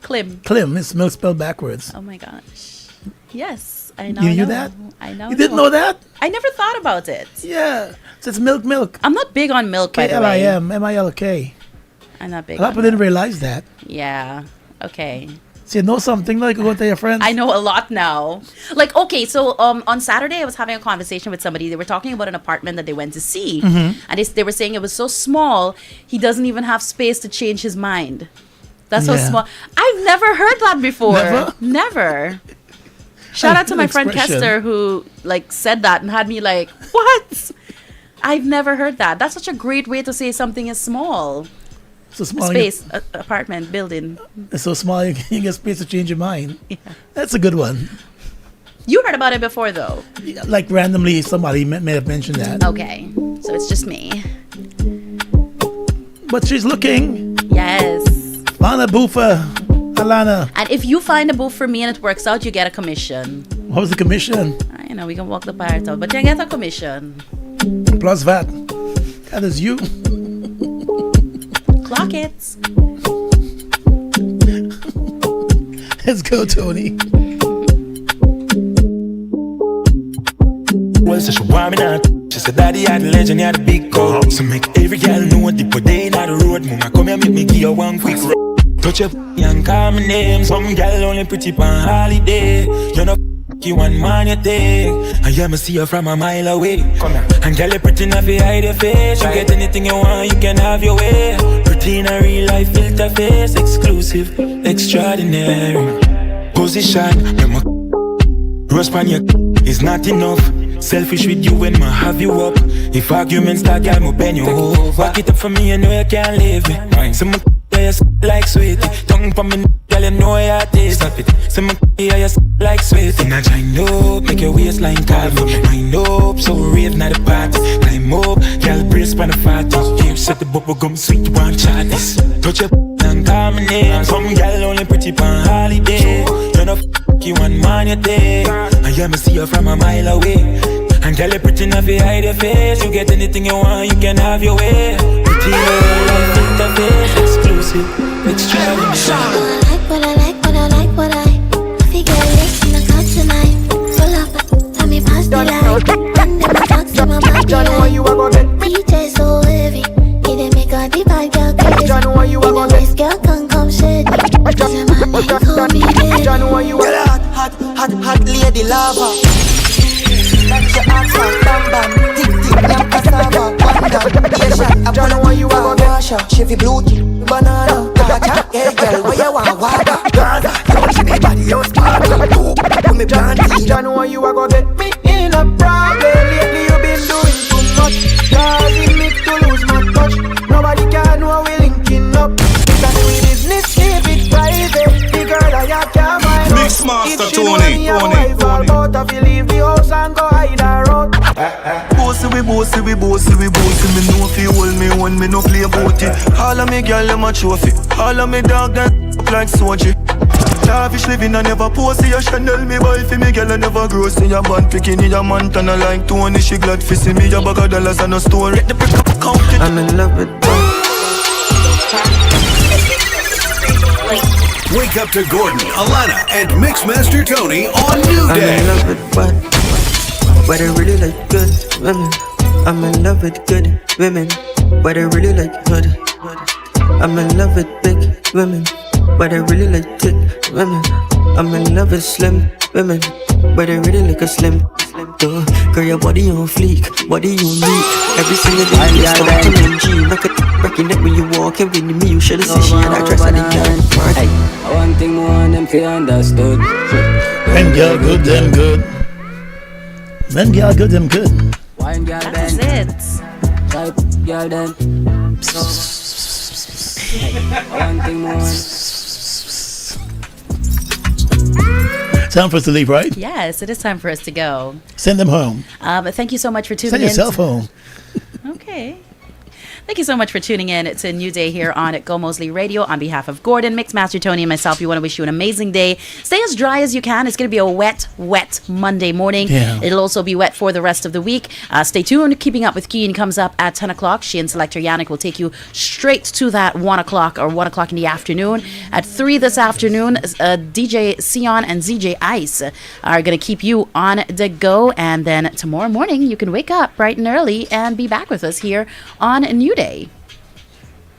Klim. Klim is milk spelled backwards. Oh, my gosh. Yes, I know. You knew that? I know. You didn't know that? I never thought about it. Yeah. So it's milk. I'm not big on milk, by the way. K-L-I-M, M-I-L-K. I'm not big A lot of people didn't realize that. Yeah. Okay. So you know something, like, go to your friends? I know a lot now. Like, okay, so on Saturday, I was having a conversation with somebody. They were talking about an apartment that they went to see. Mhm. And they were saying it was so small, he doesn't even have space to change his mind. That's how small. I've never heard that before. Never. Shout out to my friend Kester who, like, said that and had me like, what? I've never heard that. That's such a great way to say something is small. So small. Space, apartment, building. It's so small you get space to change your mind. Yeah. That's a good one. You heard about it before, though. Yeah, like randomly, somebody may have mentioned that. Okay, so it's just me. But she's looking. Yes. Find a booth for Alana. And if you find a booth for me and it works out, you get a commission. What was the commission? I know, we can walk the part out, but you get a commission. Plus VAT. That is you. Clock it. Let's go, Tony. Well, so she want me now. She said, Daddy, you're the legend, you're the big coat. So make every girl know what the day not the road. Mama, come here, make me give you one quick road. Touch your and call my name. Some girl only pretty on holiday. You know, you one man you take. I hear me see you from a mile away. Come here. And girl, you pretty enough, you hide your face. You get anything you want, you can have your way. Pretty in a real life, filter face. Exclusive, extraordinary. Position, you're my roast on your is not enough. Selfish with you when I have you up. If arguments start, girl, me bend you over. Back it up for me, you know you can't leave me. Some like sweetie. Tongue for me, girl, you know you taste. Stop it. Some like sweetie. And I join up, make your waistline calm. Wind up, so rave not the party. Climb up, girl, brace for the fatty. Here, set the bubble gum sweet, you want try this. Touch your and call my name. Some girl only pretty on holiday. You know, you one man you take. I hear me see you from a mile away. And girl, you pretty enough, you hide your face. You get anything you want, you can have your way. Pretty girl, interface, exclusive, extraordinary. What I like, what I like, what I like, what I figure it in the car tonight. Pull up, tell me past the light. And then my talks in my mind. Johnny, what you a go get? DJ so heavy, he didn't make a deep vibe, girl crazy. Johnny, what you a go get? This girl can come shade me. Cause your man ain't call me baby. Johnny, what you a go get? Hot lady lava. Like your ass on bam bam. Tick tick, yam cassava. Wanda, be a shot. Johnny, what you a go get? Chevy blue, banana. Gacha, hey girl, where you want water? Gaza, you see me body, you smart. Do me planty. Johnny, what you a go get? Me in a problem. Lately you been doing too much. Causing me to lose my touch. Nobody can know we linking up. That's we business, keep it private. The girl I can't find out. Mix Master Tony. About if you leave the house and go hide a road. Bossy, we bossy. Me know if you hold me one, me no play about it. All of me girl, them a trophy. All of me dog, them like Soji. Lavish living, I never post. See your Chanel, me buy for me girl, I never grow. See your band picking in your Montana like Tony. She glad for see me, your bag of dollars and a store. Get the pick up, count it. I'm in love with Wake up to Gordon, Alana, and Mixmaster Tony on New Day. I'm in love with what I really like good women. I'm in love with good women. What I really like hood. I'm in love with big women. But I really like thick women. I'm in love with slim women. But I really like a slim. Girl, your body on fleek, body unique. Every single day you start to MG. Knock it, breaking it when you walk in with me. You should have seen she had that dress at the party. One thing more on them feel understood. When girl good, them good. When girl good, them good. Wine girl That's then. it. Type girl then. One thing more. Time for us to leave, right? Yes, it is time for us to go. Send them home. Thank you so much for tuning Send in. yourself home. Okay. Thank you so much for tuning in. It's a new day here on Gomoseley Radio. On behalf of Gordon, Mixmaster Tony, and myself, we want to wish you an amazing day. Stay as dry as you can. It's going to be a wet Monday morning. Yeah. It'll also be wet for the rest of the week. Stay tuned. Keeping Up with Keen comes up at 10 o'clock. She and Selector Yannick will take you straight to that 1 o'clock or 1 o'clock in the afternoon. At 3 this afternoon, DJ Sion and ZJ Ice are going to keep you on the go. And then tomorrow morning, you can wake up bright and early and be back with us here on a new day.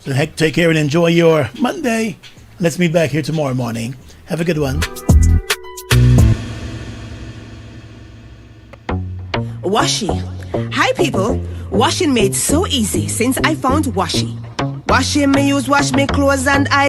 So heck, take care and enjoy your Monday. Let's meet back here tomorrow morning. Have a good one. Washi. Hi people. Washing made so easy since I found Washi. Washing me use wash me clothes and I